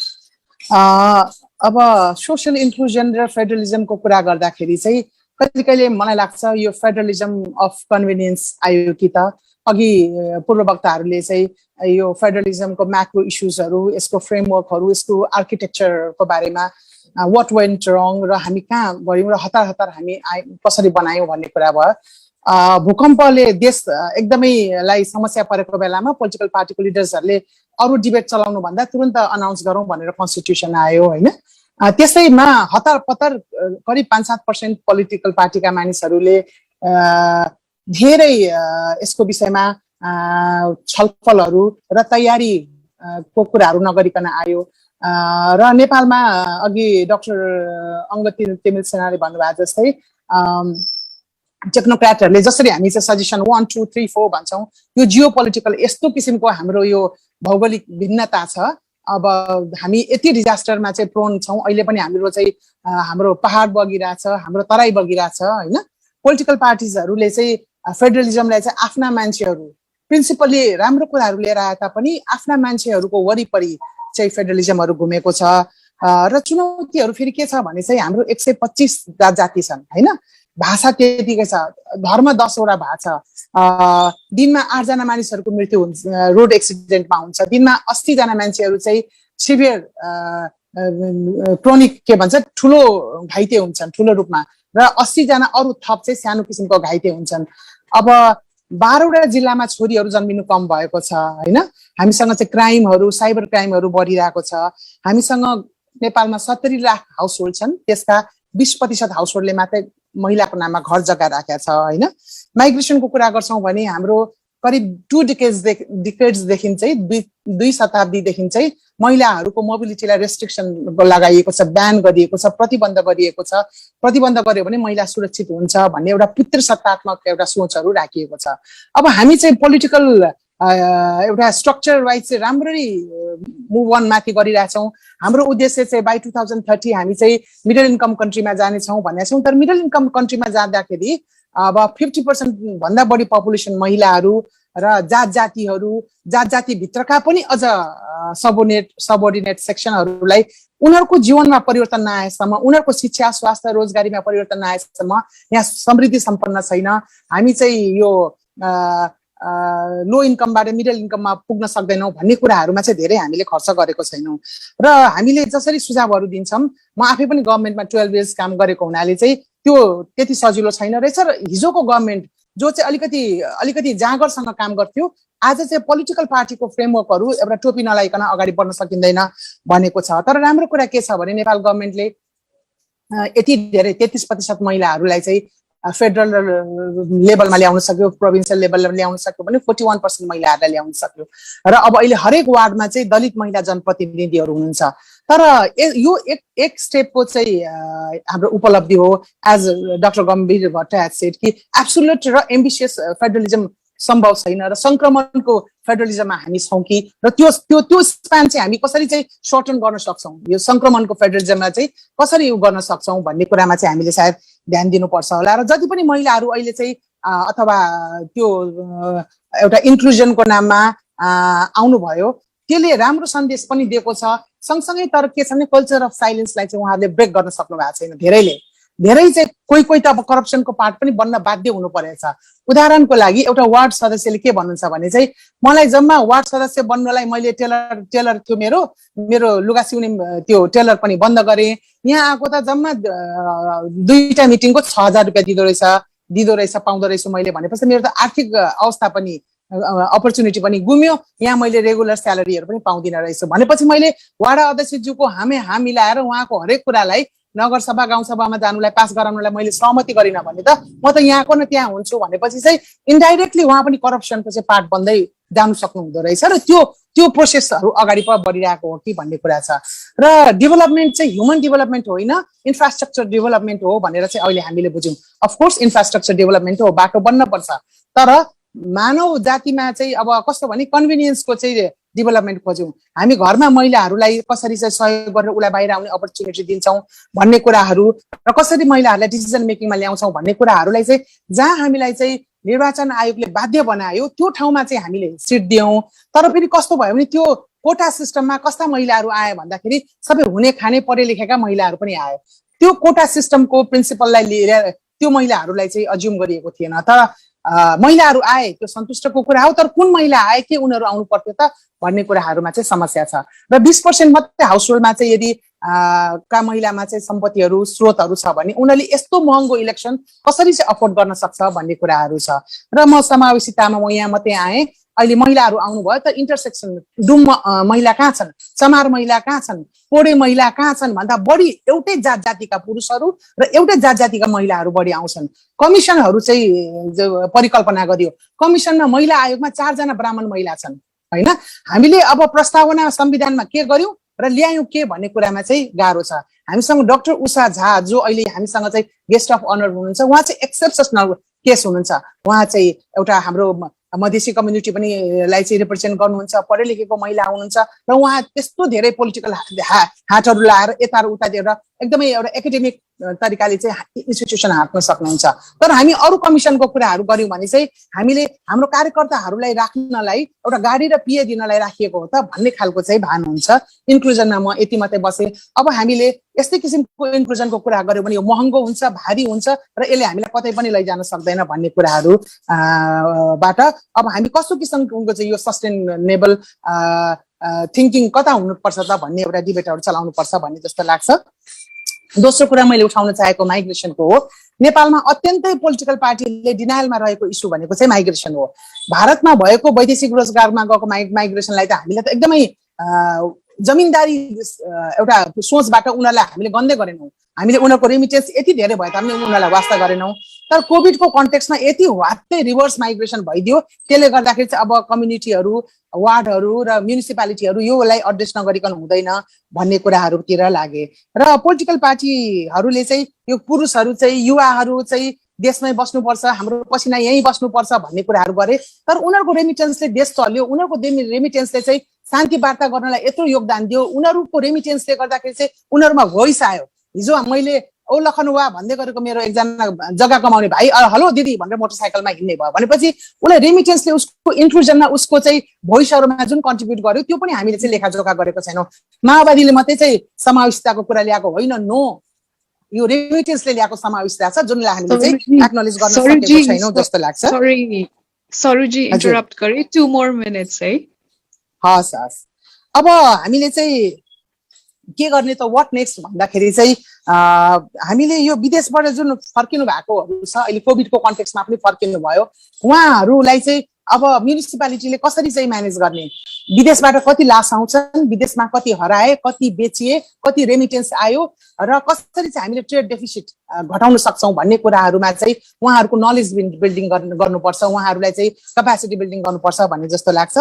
अब सोशल इन्क्लुजन र फेडरलिजमको कुरा गर्दाखेरि चाहिँ कहिलेकहिले मलाई लाग्छ यो फेडरलिजम अफ कन्भिनियन्स आयो कि त अघि पूर्व वक्ताहरुले चाहिँ यो फेडरलिजमको म्याक्रो इश्यूजहरु, यसको फ्रेमवर्कहरु, यसको आर्किटेक्चरको बारेमा व्हाट वेन्ट रङ र हामी कहाँ गयौं र हतार हतार हामी कसरी बनायौं भन्ने कुरा भयो। भूकम्पले देश एकदमैलाई समस्या परेको बेलामा पोलिटिकल पार्टीको लिडर्सहरुले अरु डिबेट चलाउनु भन्दा तुरुन्त अनाउन्स गरौं भनेर कन्स्टिट्युसन आयो हैन। त्यसैमा हतार पतार करिब 5-7% पोलिटिकल पार्टीका मानिसहरुले धेरै यसको विषयमा छलफलहरु र तयारी को कुराहरु नगरिकन आयो र नेपालमा अघि डाक्टर अंगती तिमिल सेनाले भन्नुभएको जस्तै टेक्नोक्र्याटहरुले जसरी हामी चाहिँ सजेसन 1 2 3 4 भन्छौं, यो जियोपोलिटिकल यस्तो किसिमको हाम्रो यो भौगोलिक भिन्नता छ। अब हामी यति डिजास्टरमा चाहिँ प्रोन छौं, अहिले पनि हाम्रो चाहिँ हाम्रो पहाड बगिरहेछ, हाम्रो तराई बगिरहेछ हैन। पोलिटिकल पार्टीजहरुले चाहिँ फेडरलिजमलाई चाहिँ आफ्ना मान्छेहरु प्रिन्सिपली राम्रो कुराहरु लिएर आए तापनि आफ्ना मान्छेहरुको वरिपरि चाहिँ फेडरलिजमहरु घुमेको छ र चुनौतीहरु फेरि के छ भने चाहिँ हाम्रो 125 जाति छन् हैन। भाषा त्यतिकै छ, धर्म 10 वटा भाषा छ, दिनमा 8 जना मानिसहरुको मृत्यु हुन्छ रोड एक्सिडेन्टमा हुन्छ, दिनमा 80 जना मान्छेहरु चाहिँ सिभियर क्रोनिक के भन्छ ठुलो घाइते हुन्छन् ठुलो रूपमा र 80 जना अरु थप चाहिँ सानो किसिमको घाइते हुन्छन्। अब 12 वटा जिल्लामा छोरीहरु जन्मिनु कम भएको छ हैन। हामीसँग चाहिँ क्राइमहरु साइबर क्राइमहरु बढिरहेको छ। हामीसँग नेपालमा 70 लाख हाउसहोल्ड छन्, त्यसका 20% हाउसहोल्डले मात्रै महिलाको नाममा घर जग्गा राखेका छ हैन। माइग्रेसनको कुरा गर्छौं भने हाम्रो करिब 2 डिकेड्स देखि चाहिँ 2 शताब्दी देखि चाहिँ महिलाहरूको मोबिलिटीलाई रेस्ट्रिक्सन लगाइएको छ, ब्यान गरिएको छ, प्रतिबन्ध गरिएको छ। प्रतिबन्ध गर्यो भने महिला सुरक्षित हुन्छ भन्ने एउटा पितृसत्तात्मक एउटा सोचहरु राखिएको छ। अब हामी चाहिँ पोलिटिकल एउटा स्ट्रक्चर वाइज चाहिँ राम्ररी मुभ अन माथि गरिरहेछौं। हाम्रो उद्देश्य चाहिँ बाइ 2030 हामी चाहिँ मिडल इन्कम कन्ट्रीमा जाने छौं भन्ने छौं, तर मिडल इन्कम कन्ट्रीमा जाँदाखेरि अब 50% भन्दा बढी पपुलेसन महिलाहरू र जाति भित्रका पनि अझ सबोर्डिनेट सेक्सनहरूलाई उनीहरूको जीवनमा परिवर्तन नआएसम्म, उनीहरूको शिक्षा स्वास्थ्य रोजगारीमा परिवर्तन नआएसम्म यहाँ समृद्धि सम्पन्न छैन। हामी चाहिँ यो लो इन्कमबाट मिडल इन्कममा पुग्न सक्दैनौं भन्ने कुराहरुमा चाहिँ धेरै हामीले खर्च गरेको छैनौं र हामीले जसरी सुझावहरु दिन्छौं, म आफै पनि गभर्नमेन्टमा 12 इयर्स काम गरेको हुनाले चाहिँ त्यो त्यति सजिलो छैन रहेछ र हिजोको गभर्नमेन्ट जो चाहिँ अलिकति जागरसँग काम गर्थ्यो आज चाहिँ पोलिटिकल पार्टीको फ्रेमवर्कहरु एउटा टोपी नलाइकन अगाडि बढ्न सकिँदैन भनेको छ। तर राम्रो कुरा के छ भने नेपाल गभर्नमेन्टले यति धेरै 33% महिलाहरूलाई चाहिँ फेडरल लेभलमा ल्याउन सक्यो, प्रोभिन्सियल लेभलमा ल्याउन सक्यो भने 41% महिलाहरूलाई ल्याउन सक्यो र अब अहिले हरेक वार्डमा चाहिँ दलित महिला जनप्रतिनिधिहरू हुनुहुन्छ। तर यो एक स्टेपको चाहिँ हाम्रो उपलब्धि हो। एज डाक्टर गम्भीर भट्ट हैज सेड कि एब्सोल्युट र एम्बिसियस फेडरलिजम सम्भव छैन र संक्रमणको फेडरलिजममा हामी छौं कि र त्यो स्प्यान चाहिँ हामी कसरी चाहिँ सर्टन गर्न सक्छौं, यो संक्रमणको फेडरलिजममा चाहिँ कसरी गर्न सक्छौं भन्ने कुरामा चाहिँ हामीले सायद ध्यान दिनुपर्छ होला। र जति पनि महिलाहरू अहिले चाहिँ अथवा त्यो एउटा इन्क्लुजनको नाममा आउनु भयो त्यसले राम्रो सन्देश पनि दिएको छ सँगसँगै। तर के छ भने कल्चर अफ साइलेन्सलाई चाहिँ उहाँहरूले ब्रेक गर्न सक्नु भएको छैन। धेरै चाहिँ कोही त अब करप्सनको पार्ट पनि बन्न बाध्य हुनु परेछ। उदाहरणको लागि एउटा वार्ड सदस्यले के भन्नुहुन्छ भने चाहिँ मलाई जम्मा वार्ड सदस्य बन्नलाई मैले टेलर थियो मेरो लुगा सिउने त्यो टेलर पनि बन्द गरे, यहाँ आएको त जम्मा 2टा मिटिङको 6000 रुपैयाँ दिँदो रहेछ, दिँदो रहेछ पाउँदो रहेछु मैले भनेपछि मेरो त आर्थिक अवस्था पनि अपर्च्युनिटी पनि गुम्यो, यहाँ मैले रेगुलर स्यालेरीहरू पनि पाउँदिनँ रहेछु भनेपछि मैले वडा अध्यक्षज्यूको हा मिलाएर उहाँको हरेक कुरालाई नगरसभा गाउँसभामा जानुलाई पास गराउनलाई मैले सहमति गरिनँ भने त म त यहाँको न त्यहाँ हुन्छु भनेपछि चाहिँ इन्डाइरेक्टली उहाँ पनि करप्सनको चाहिँ पार्ट बन्दै जानु सक्नुहुँदो रहेछ र त्यो प्रोसेसहरू अगाडि बढिरहेको हो कि भन्ने कुरा छ। र डेभलपमेन्ट चाहिँ ह्युमन डेभलपमेन्ट होइन इन्फ्रास्ट्रक्चर डेभलपमेन्ट हो भनेर चाहिँ अहिले हामीले बुझ्यौँ। अफकोर्स इन्फ्रास्ट्रक्चर डेभलपमेन्ट हो, बाटो बन्न पर्छ, तर मानव जातिमा चाहिँ अब कस्तो भने कन्भिनियन्सको चाहिँ डेभलपमेन्ट खोज्यौँ। हामी घरमा महिलाहरूलाई कसरी चाहिँ सहयोग गरेर उसलाई बाहिर आउने अपर्च्युनिटी दिन्छौँ भन्ने कुराहरू र कसरी महिलाहरूलाई डिसिजन मेकिङमा ल्याउँछौँ भन्ने कुराहरूलाई चाहिँ जहाँ हामीलाई चाहिँ निर्वाचन आयोगले बाध्य बनायो त्यो ठाउँमा चाहिँ हामीले सिट दियौँ। तर फेरि कस्तो भयो भने त्यो कोटा सिस्टममा कस्ता महिलाहरू आए भन्दाखेरि सबै हुने खाने पढे लेखेका महिलाहरू पनि आए। त्यो कोटा सिस्टमको प्रिन्सिपललाई लिएर त्यो महिलाहरूलाई चाहिँ अज्युम गरिएको थिएन। तर महिलाहरू आए त्यो सन्तुष्टको कुरा हो, तर कुन महिला आए के उनीहरू आउनु पर्थ्यो त भन्ने कुराहरूमा चाहिँ समस्या छ। र 20% मात्रै हाउसहोल्डमा चाहिँ यदि का महिलामा चाहिँ सम्पत्तिहरू स्रोतहरू छ भने उनीहरूले यस्तो महँगो इलेक्सन कसरी चाहिँ अफोर्ड गर्न सक्छ भन्ने कुराहरू छ। र म समावेशितामा म यहाँ मात्रै आएँ, अहिले महिलाहरू आउनुभयो त इन्टरसेक्सन डुम महिला कहाँ छन्, चमार महिला कहाँ छन्, पोडे महिला कहाँ छन् भन्दा बढी एउटै जात जातिका पुरुषहरू र एउटै जात जातिका महिलाहरू बढी आउँछन्। कमिसनहरू चाहिँ परिकल्पना गरियो, कमिसनमा महिला आयोगमा 4 जना ब्राह्मण महिला छन् होइन। हामीले अब प्रस्तावना संविधानमा के गर्यौं र ल्यायौं के भन्ने कुरामा चाहिँ गाह्रो छ। हामीसँग डाक्टर उषा झा जो अहिले हामीसँग चाहिँ गेस्ट अफ अनर हुनुहुन्छ, उहाँ चाहिँ एक्सेप्सनल केस हुनुहुन्छ। उहाँ चाहिँ एउटा हाम्रो मधेसी कम्युनिटी पनि लाई चाहिँ रिप्रेजेन्ट गर्नुहुन्छ, पढे लेखेको महिला हुनुहुन्छ र उहाँ त्यस्तो धेरै पोलिटिकल हातहरू लाएर यता र उता दिएर एकदमै एउटा एकाडेमिक तरिकाले चाहिँ इन्स्टिट्युसन हाँक्न सक्नुहुन्छ। तर हामी अरू कमिसनको कुराहरू गर्यौं भने चाहिँ हामीले हाम्रो कार्यकर्ताहरूलाई राख्नलाई एउटा गाडी र पिए दिनलाई राखिएको हो त भन्ने खालको चाहिँ भान हुन्छ। इन्क्लुजनमा म यति मात्रै बसेँ। अब हामीले यस्तै किसिमको इन्क्लुजनको कुरा गर्यौं भने यो महँगो हुन्छ, भारी हुन्छ र यसले हामीलाई कतै पनि लैजान सक्दैन भन्ने कुराहरू बाट अब हामी कस्तो किसिमको चाहिँ यो सस्टेनेबल थिङ्किङ कता हुनुपर्छ त भन्ने एउटा डिबेटहरू चलाउनु पर्छ भन्ने जस्तो लाग्छ। दोस्रो कुरा मैले उठाउन चाहेको माइग्रेसनको हो। नेपालमा अत्यन्तै पोलिटिकल पार्टीले डिनायलमा रहेको इस्यु भनेको चाहिँ माइग्रेसन हो। भारतमा भएको वैदेशिक रोजगारमा गएको माइग्रेसनलाई त हामीले त एकदमै जमिनदारी एउटा सोचबाट उनीहरूलाई हामीले गन्दै गरेनौँ। हामीले उनीहरूको रेमिटेन्स यति धेरै भयो तापनि उनीहरूलाई वास्ता गरेनौँ। तर कोभिडको कन्टेक्स्टमा यति वात्तै रिभर्स माइग्रेसन भइदियो, त्यसले गर्दाखेरि चाहिँ अब कम्युनिटीहरू, वार्डहरू र म्युनिसिपालिटीहरू योलाई एड्रेस नगरिकन हुँदैन भन्ने कुराहरूतिर लागे। र पोलिटिकल पार्टीहरूले चाहिँ यो पुरुषहरू चाहिँ युवाहरू चाहिँ देशमै बस्नुपर्छ, हाम्रो पसिना यहीँ बस्नुपर्छ भन्ने कुराहरू गरे। तर उनीहरूको रेमिटेन्सले देश चल्यो, उनीहरूको रेमिटेन्सले चाहिँ शान्ति वार्ता गर्नलाई यत्रो योगदान दियो। उनीहरूको रेमिटेन्सले गर्दाखेरि चाहिँ उनीहरूमा भोइस आयो। हिजो मैले ओ लखनवा भन्दै गरेको मेरो एकजना जग्गा कमाउने भाइ हेलो दिदी भनेर मोटरसाइकलमा हिँड्ने भयो भनेपछि उसलाई रेमिटेन्सले उसको इन्क्लुजनमा उसको चाहिँ भोइसहरूमा जुन कन्ट्रिब्युट गर्यो त्यो पनि हामीले चाहिँ लेखाजोखा गरेको छैनौँ। माओवादीले मात्रै चाहिँ समावेशिताको कुरा ल्याएको होइन, नो, यो रेमिटेन्सले ल्याएको समावेशिता छ जुनलाई हामीले चाहिँ एक्नोलेज गर्न सकेको छैनौँ जस्तो लाग्छ। सरुजी इन्टरप्ट गरे, 2 more minutes है। हस् हस्। अब हामीले चाहिँ के गर्ने त, व्हाट नेक्स्ट भन्दाखेरि चाहिँ हामीले यो विदेशबाट जुन फर्किनु भएकोहरू छ, अहिले कोभिडको कन्टेक्स्टमा पनि फर्किनु भयो, उहाँहरूलाई चाहिँ अब म्युनिसिपालिटीले कसरी चाहिँ म्यानेज गर्ने, विदेशबाट कति लास आउँछन्, विदेशमा कति हराए, कति बेचिए, कति रेमिटेन्स आयो र कसरी चाहिँ हामीले ट्रेड डेफिसिट घटाउन सक्छौँ भन्ने कुराहरूमा चाहिँ उहाँहरूको नलेज बिल्डिङ गर्नुपर्छ, उहाँहरूलाई चाहिँ क्यापासिटी बिल्डिङ गर्नुपर्छ भन्ने जस्तो लाग्छ।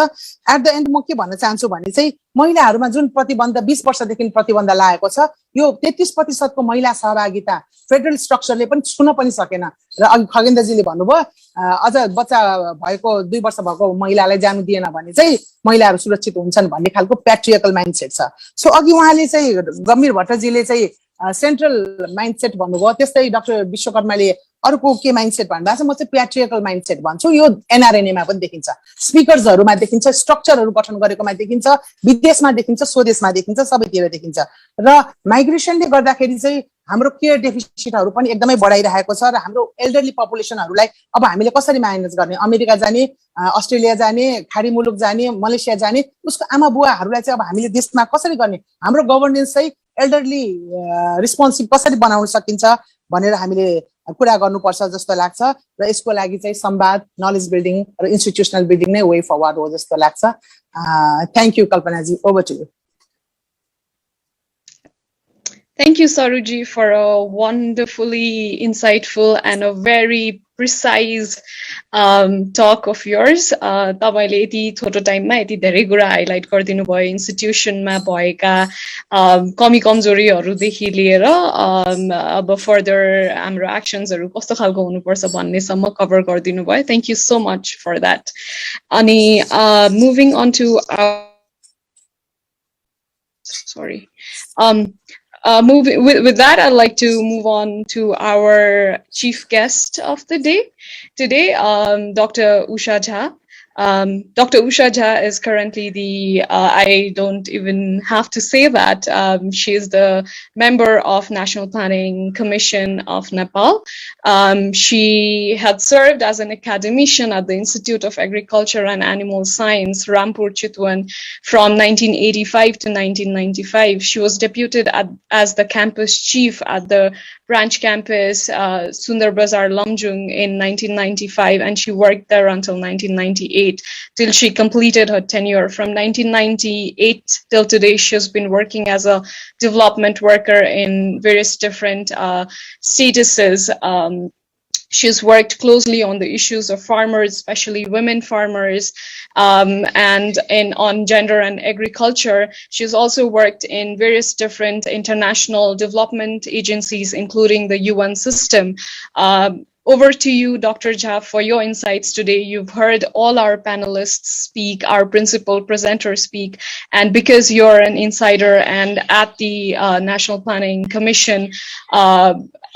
एट द एन्ड म के भन्न चाहन्छु भने चाहिँ महिलाहरूमा जुन प्रतिबन्ध 20 वर्षदेखि प्रतिबन्ध लागेको छ, यो 33% महिला सहभागिता फेडरल स्ट्रक्चरले पनि छुन पनि सकेन। र अघि खगेन्द्रजीले भन्नुभयो अझ बच्चा भएको 2 वर्ष भएको महिलालाई जानु दिएन भने चाहिँ महिलाहरू सुरक्षित हुन्छन् भन्ने खालको प्याट्रियकल माइन्डसेट छ। सो अघि उहाँले चाहिँ गम्भीर भट्टजीले चाहिँ सेन्ट्रल माइन्डसेट भन्नुभयो, त्यस्तै डाक्टर विश्वकर्माले अर्को के माइन्डसेट भन्नुभएको छ, म चाहिँ प्याट्रियकल माइन्डसेट भन्छु। यो एनआरएनएमा पनि देखिन्छ, स्पिकर्सहरूमा देखिन्छ, स्ट्रक्चरहरू गठन गरेकोमा देखिन्छ, विदेशमा देखिन्छ, स्वदेशमा देखिन्छ, सबैतिर देखिन्छ। र माइग्रेसनले गर्दाखेरि चाहिँ हाम्रो केयर डेफिसिटहरू पनि एकदमै बढाइरहेको छ र हाम्रो एल्डरली पपुलेसनहरूलाई अब हामीले कसरी म्यानेज गर्ने, अमेरिका जाने, अस्ट्रेलिया जाने, खाडी मुलुक जाने, मलेसिया जाने, उसको आमा बुवाहरूलाई चाहिँ अब हामीले देशमा कसरी गर्ने, हाम्रो गभर्नेन्स चाहिँ एल्डरली रिस्पोन्सिभ कसरी बनाउन सकिन्छ भनेर हामीले कुरा गर्नुपर्छ जस्तो लाग्छ र यसको लागि चाहिँ संवाद नलेज बिल्डिङ र इन्स्टिट्युसनल बिल्डिङ नै वे फरवर्ड हो जस्तो लाग्छ thank you Kalpanaji over to you Thank you, Saruji, for a wonderfully insightful and a very precise talk of yours. तपाईले यति छोटो टाइममा यति धेरै कुरा हाइलाइट गरिदिनु भयो इन्स्टिट्युसनमा भएका कमी कमजोरीहरूदेखि लिएर अब फर्दर हाम्रो एक्सन्सहरू कस्तो खालको हुनुपर्छ भन्नेसम्म कभर गरिदिनु भयो thank you so much for that अनि moving on to sorry with that, I'd like to move on to our chief guest of the day. Today, Dr. Usha Jha. Dr. Usha Jha is currently the, I don't even have to say that, she is the member of National Planning Commission of Nepal. She had served as an academician at the Institute of Agriculture and Animal Science, Rampur, Chitwan, from 1985 to 1995. She was deputed as the campus chief at the branch campus, Sundar Bazar, Lamjung in 1995, and she worked there until 1998, till she completed her tenure. From 1998 till today, she has been working as a development worker in various different statuses. She's worked closely on the issues of farmers, especially women farmers, and on gender and agriculture. She's also worked in various different international development agencies, including the UN system. Over to you, Dr. Jha, for your insights today. You've heard all our panelists speak, our principal presenter speak, and because you're an insider and at the National Planning Commission,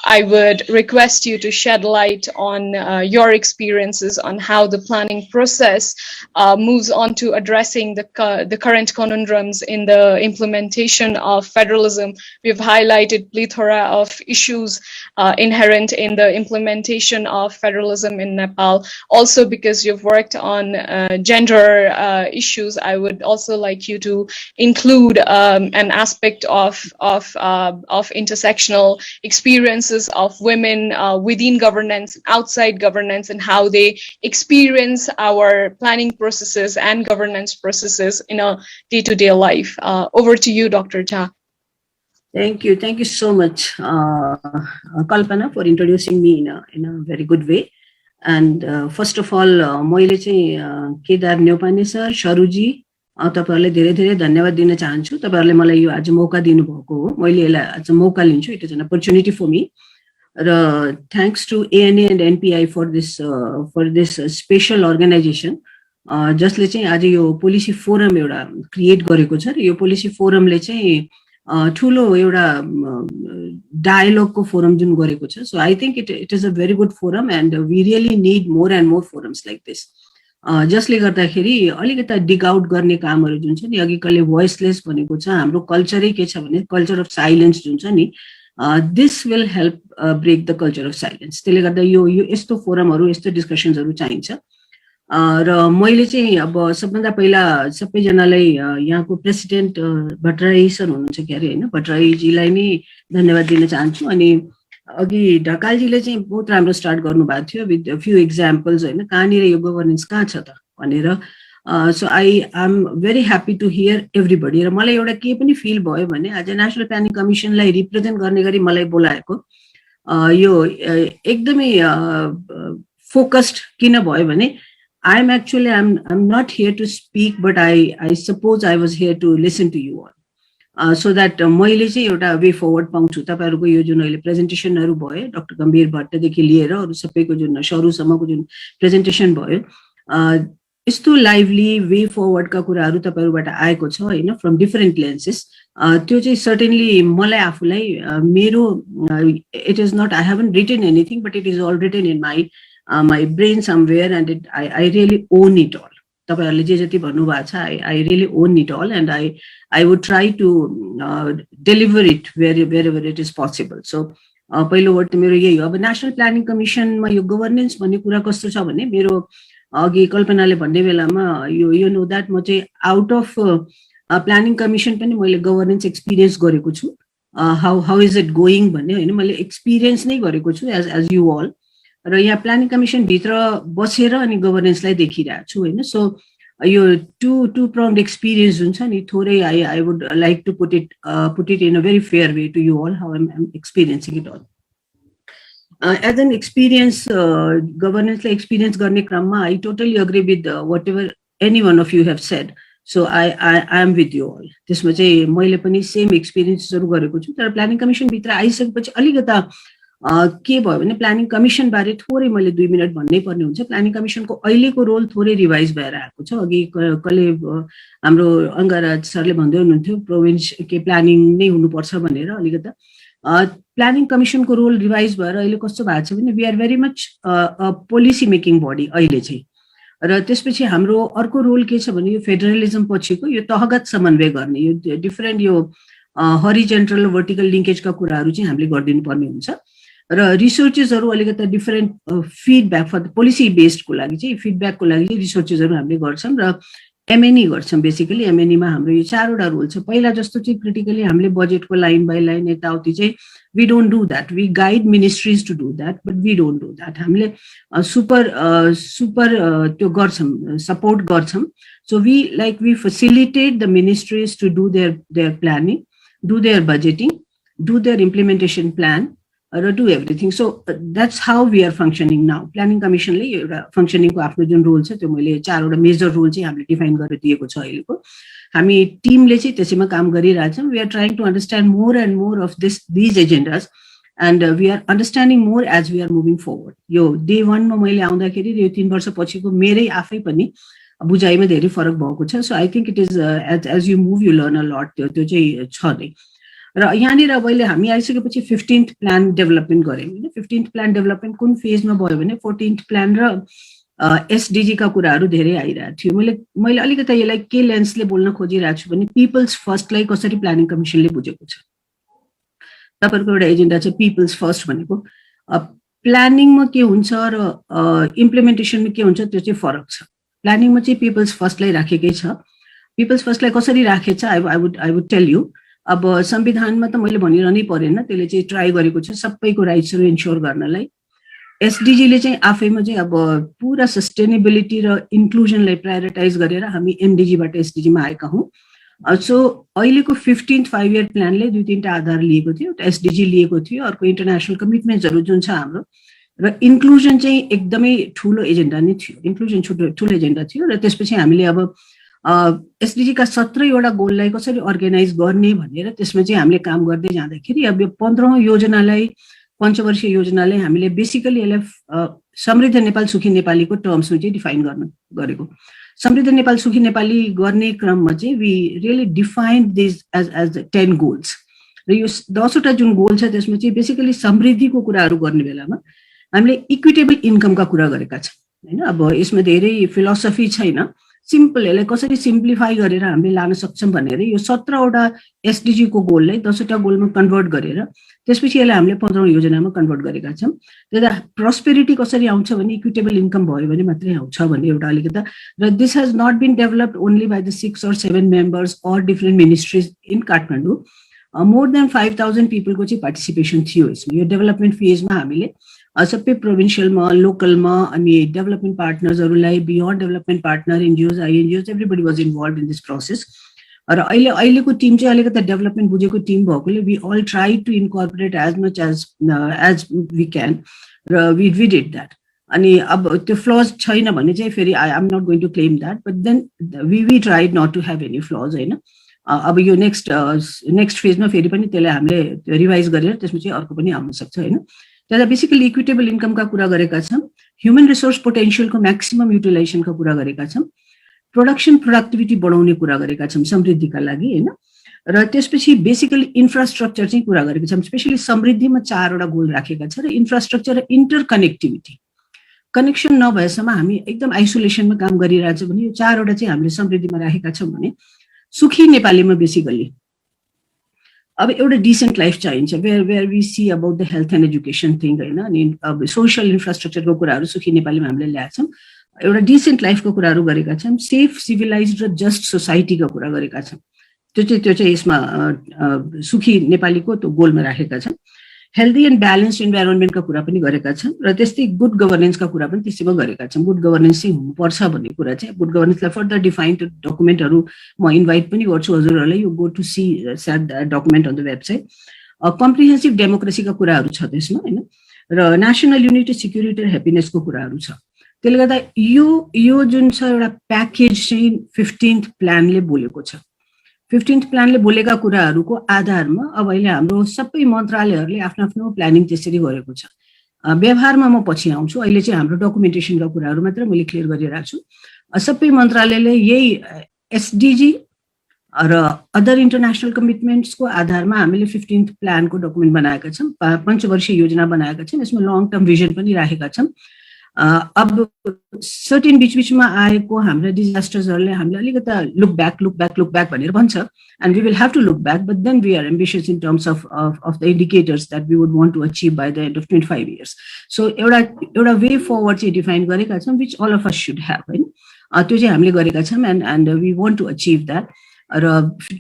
I would request you to shed light on your experiences on how the planning process moves on to addressing the current conundrums in the implementation of federalism. We've highlighted plethora of issues inherent in the implementation of federalism in Nepal. Also, because you've worked on gender issues, I would also like you to include an aspect of intersectional experiences of women within governance, outside governance, and how they experience our planning processes and governance processes in a day-to-day life. Over to you, Dr. Jha. Thank you so much, Kalpana, for introducing me in a very good way. And first of all, मैले चाहिँ Kedar Neupane sir, शरुजी, तपाईहरुलाई धेरै धेरै धन्यवाद दिन चाहन्छु. तपाईहरुले मलाई यो आज मौका दिनुभएको हो. मैले यसलाई आज मौका लिन्छु. It is an opportunity for me. Thanks to ANA and NPI for this special organization. जसले चाहिँ आज यो पोलिसी फोरम एउटा क्रिएट गरेको छ र यो पोलिसी फोरमले चाहिँ ठुलो एउटा डायलगको फोरम जुन गरेको छ. So I think it is a very good forum and we really need more and more forums like this. जसले गर्दाखेरि अलिकति डिग आउट गर्ने कामहरु जुन छ नि, अघि कहिले भोइसलेस भनेको छ, हाम्रो कल्चरै के छ भने कल्चर अफ साइलेन्स जुन छ नि, this will help break the culture of silence. त्यसले गर्दा यो यस्तो फोरमहरु, यस्तो डिस्कसन्सहरु चाहिन्छ. र मैले चाहिँ अब सबभन्दा पहिला सबैजनालाई यहाँको प्रेसिडेन्ट भट्टराई सर हुनुहुन्छ के अरे हैन, भट्टराई जीलाई नै धन्यवाद दिन चाहन्छु. अनि अघि ढकालजीले चाहिँ बहुत राम्रो स्टार्ट गर्नु भएको थियो विथ अ फ्यु एक्जाम्पल्स हैन, कहाँनिर यो गभर्नेन्स कहाँ छ त भनेर. So I am very happy to hear everybody. र मलाई एउटा के पनि फिल भयो भने आज नेशनल प्लानिङ कमिसनलाई रिप्रेजेन्ट गर्ने गरी मलाई बोलाएको यो एकदमै फोकस्ड किन भयो भने I'm not here to speak, but I suppose I was here to listen to you all. So that मैले चाहिँ एउटा वे फरवर्ड पाउँछु. तपाईहरुको यो जुन अहिले प्रेजेन्टेसनहरु भयो, डाक्टर गम्भीर भट्टदेखि लिएर अरु सबैको जुन शरुसम्मको जुन प्रेजेन्टेसन भयो, यस्तो लाइभली वे फरवर्डका कुराहरु तपाईहरुबाट आएको छ हैन, फ्रम डिफरेन्ट लेन्सेस. त्यो चाहिँ सर्टेनली मलाई आफुलाई मेरो it is not, I haven't written anything, but it is all written in my brain somewhere, and I really own it all. तपाईहरुले जे जति भन्नु भएको छ, I really own it all, and I would try to deliver it wherever it is possible. So पहिलो word त मेरो यही हो. अब नेशनल प्लानिङ कमिसनमा यो गभर्नेन्स भन्ने कुरा कस्तो छ भने, मेरो अघि कल्पनाले भन्ने बेलामा यो नो दैट म चाहिँ आउट अफ प्लानिङ कमिसन पनि मैले गभर्नेन्स एक्सपिरियन्स गरेको छु. हाउ इज इट गोइङ भन्ने होइन मैले एक्सपिरियन्स नै गरेको छु एज यु अल र यहाँ प्लानिङ कमिसनभित्र बसेर अनि गभर्नेन्सलाई देखिरहेको छु होइन सो यो टु प्रङ्ड एक्सपिरियन्स हुन्छ नि थोरै I would like to put it in a very fair way to you all how am experiencing it all as an experience गभर्नेन्सलाई एक्सपिरियन्स गर्ने क्रममा I totally agree with whatever any one of you have said so I am with you all त्यसमा चाहिँ मैले पनि same एक्सपिरियन्सहरू गरेको छु तर प्लानिङ कमिसनभित्र आइसकेपछि अलिकता के भयो भने प्लानिङ कमिसनबारे थोरै मैले 2 मिनट भन्नै पर्ने हुन्छ प्लानिङ कमिसनको अहिलेको रोल थोरै रिभाइज भएर आएको छ अघि कसले हाम्रो अङ्गराज सरले भन्दै हुनुहुन्थ्यो प्रोभिन्स के प्लानिङ नै हुनुपर्छ भनेर अलिकता प्लानिङ कमिसनको रोल रिभाइज भएर अहिले कस्तो भएको छ भने we are very much policy making body अहिले चाहिँ र त्यसपछि हाम्रो अर्को रोल के छ भने यो फेडरलिजम पछिको यो तहगत समन्वय गर्ने यो डिफरेन्ट यो हरिजेन्टल भर्टिकल लिङ्केजका कुराहरू चाहिँ हामीले गरिदिनु पर्ने हुन्छ र रिसर्चेसहरू अलिकति डिफरेन्ट फिडब्याक फर पोलिसी बेस्डको लागि चाहिँ फिडब्याकको लागि रिसर्चेसहरू हामीले गर्छौँ र एमएनई गर्छौँ बेसिकली एमएनईमा हाम्रो यो 4वटा रोल छ पहिला जस्तो चाहिँ क्रिटिकली हामीले बजेटको लाइन बाई लाइन यताउति चाहिँ we don't do that we guide ministries to do that but we don't do that हामीले सुपर त्यो गर्छौँ सपोर्ट गर्छौँ so we facilitate the ministries to do their planning do their budgeting do their implementation plan र do everything so that's how we are functioning now planning कमिसनले एउटा फङ्सनिङको आफ्नो जुन रोल छ त्यो मैले 4वटा मेजर रोल चाहिँ हामीले डिफाइन गरेर दिएको छ अहिलेको हामी टिमले चाहिँ त्यसैमा काम गरिरहेछौँ we are trying to understand more and more of these agendas and we are understanding more as we are moving forward यो डे 1 मा मैले आउँदाखेरि यो 3 वर्ष पछिको मेरै आफै पनि बुझाइमा धेरै फरक भएको छ so I think it is as you move you learn a lot त्यो चाहिँ छ नै र यहाँनिर अहिले हामी आइसकेपछि 15th प्लान डेभलपमेन्ट गऱ्यौँ होइन 15th प्लान डेभलपमेन्ट कुन फेजमा भयो भने 14th प्लान र एसडिजीका कुराहरू धेरै आइरहेको थियो मैले अलिकति यसलाई के लेन्सले बोल्न खोजिरहेको छु भने पिपल्स फर्स्टलाई कसरी प्लानिङ कमिसनले बुझेको छ तपाईँहरूको एउटा एजेन्डा छ पिपल्स फर्स्ट भनेको प्लानिङमा के हुन्छ र इम्प्लिमेन्टेसनमा के हुन्छ त्यो चाहिँ फरक छ प्लानिङमा चाहिँ पिपल्स फर्स्टलाई राखेकै छ पिपल्स फर्स्टलाई कसरी राखेको छ आई वुड टेल यु अब संविधानमा त मैले भनिरहनै परेन त्यसले चाहिँ ट्राई गरेको छ सबैको राइट्सहरू इन्स्योर गर्नलाई एसडिजीले चाहिँ आफैमा चाहिँ अब पुरा सस्टेनेबिलिटी र इन्क्लुजनलाई प्रायोरिटाइज गरेर हामी एमडिजीबाट एसडिजीमा आएका हौँ सो अहिलेको 15th 5-year प्लानले 2-3टा आधार लिएको थियो एउटा एसडिजी लिएको थियो अर्को इन्टरनेसनल कमिटमेन्ट्सहरू जुन छ हाम्रो र इन्क्लुजन चाहिँ एकदमै ठुलो एजेन्डा नै थियो इन्क्लुजन ठुलो एजेन्डा थियो र त्यसपछि हामीले अब एसडिजीका 17वटा गोललाई कसरी अर्गनाइज गर्ने भनेर त्यसमा चाहिँ हामीले काम गर्दै जाँदाखेरि अब यो 15औं योजनालाई पञ्चवर्षीय योजनालाई हामीले बेसिकली यसलाई समृद्ध नेपाल सुखी नेपालीको टर्म्समा चाहिँ डिफाइन गरेको समृद्ध नेपाल सुखी नेपाली गर्ने क्रममा चाहिँ we really define this as 10 goals र यो 10वटा जुन गोल छ त्यसमा चाहिँ बेसिकली समृद्धिको कुराहरू गर्ने बेलामा हामीले इक्विटेबल इन्कमका कुरा गरेका छौँ होइन अब यसमा धेरै फिलोसफी छैन सिम्पल यसलाई कसरी सिम्प्लिफाई गरेर हामीले लान सक्छौँ भनेर यो 17वटा एसडिजीको गोललाई 10वटा गोलमा कन्भर्ट गरेर त्यसपछि यसलाई हामीले 15औं योजनामा कन्भर्ट गरेका छौँ त्यता प्रोस्पेरिटी कसरी आउँछ भने इक्विटेबल इन्कम भयो भने मात्रै आउँछ भन्ने एउटा अलिकता र this has not been developed only by the 6 or 7 members or different ministries in Kathmandu more than 5,000 पिपलको चाहिँ पार्टिसिपेसन थियो यसमा यो डेभलपमेन्ट फेजमा हामीले सबै प्रोभिन्सियलमा लोकलमा अनि डेभलपमेन्ट पार्टनर्सहरूलाई beyond development partner NGOs INGOs everybody was involve in this process र अहिलेको टिम चाहिँ अलिकति डेभलपमेन्ट बुझेको टिम भएकोले we all try to incorporate as much as we can र वी डिड द्याट अनि अब त्यो फ्लज छैन भने चाहिँ फेरि I am not going to claim that but then we tried not to have any flaws होइन अब यो नेक्स्ट फेजमा फेरि पनि त्यसलाई हामीले रिभाइज गरेर त्यसमा चाहिँ अर्को पनि आउन सक्छ होइन त्यहाँ बेसिकली इक्विटेबल इन्कमका कुरा गरेका छौँ ह्युमन रिसोर्स पोटेन्सियलको म्याक्सिमम युटिलाइजेसनका कुरा गरेका छौँ प्रोडक्सन प्रोडक्टिभिटी बढाउने कुरा गरेका छौँ समृद्धिका लागि होइन र त्यसपछि बेसिकली इन्फ्रास्ट्रक्चर चाहिँ कुरा गरेका छौँ स्पेसली समृद्धिमा 4वटा गोल राखेका छ र इन्फ्रास्ट्रक्चर र इन्टर कनेक्टिभिटी कनेक्सन नभएसम्म हामी एकदम आइसोलेसनमा काम गरिरहेछौँ भने यो 4वटा चाहिँ हामीले समृद्धिमा राखेका छौँ भने सुखी नेपालीमा बेसिकली अब एउटा डिसेन्ट लाइफ चाहिन्छ where we see about the health and education thing होइन अनि अब सोसियल इन्फ्रास्ट्रक्चरको कुराहरू सुखी नेपालीमा हामीले ल्याएका छौँ एउटा डिसेन्ट लाइफको कुराहरू गरेका छौँ सेफ सिभिलाइज र जस्ट सोसाइटीको कुरा गरेका छौँ त्यो चाहिँ यसमा सुखी नेपालीको त्यो गोलमा राखेका छन्। हेल्दी एन्ड ब्यालेन्स्ड इन्भाइरोन्मेन्टका कुरा पनि गरेका छन् र त्यस्तै गुड गभर्नेन्सका कुरा पनि त्यसैमा गरेका छन्। गुड गभर्नेन्स चाहिँ हुनुपर्छ भन्ने कुरा चाहिँ गुड गभर्नेन्सलाई फर्दर डिफाइन्ड डकुमेन्टहरू म इन्भाइट पनि गर्छु हजुरहरूलाई, you go to see document on the website. Comprehensive डेमोक्रेसीका कुराहरू छ त्यसमा होइन, र नेसनल युनिटी, सिक्युरिटी र ह्याप्पिनेसको कुराहरू छ। त्यसले गर्दा यो जुन छ एउटा प्याकेज चाहिँ 15th प्लानले बोलेको छ। 15th प्लानले बोलेका कुराहरूको आधारमा अब अहिले हाम्रो सबै मन्त्रालयहरूले आफ्नो आफ्नो प्लानिङ त्यसरी गरेको छ। व्यवहारमा म पछि आउँछु, अहिले चाहिँ हाम्रो डकुमेन्टेसनका कुराहरू मात्र मैले क्लियर गरिरहेको छु। सबै मन्त्रालयले यही एसडिजी र अदर इन्टरनेसनल कमिटमेन्ट्सको आधारमा हामीले 15th प्लानको डकुमेन्ट बनाएका छौँ, पञ्चवर्षीय योजना बनाएका छौँ। यसमा लङ टर्म भिजन पनि राखेका छौँ। अब सर्टेन बिचबिचमा आएको हाम्रा डिजास्टर्सहरूले हामीले अलिकता लुक ब्याक भनेर भन्छ, and we will have to look back, but then we are ambitious in terms of the indicators that we would want to achieve by the end of 25 years। So एउटा way forward चाहिँ define गरेका छौँ, which all of us should have होइन, त्यो चाहिँ हामीले गरेका छौँ and we want to achieve that. र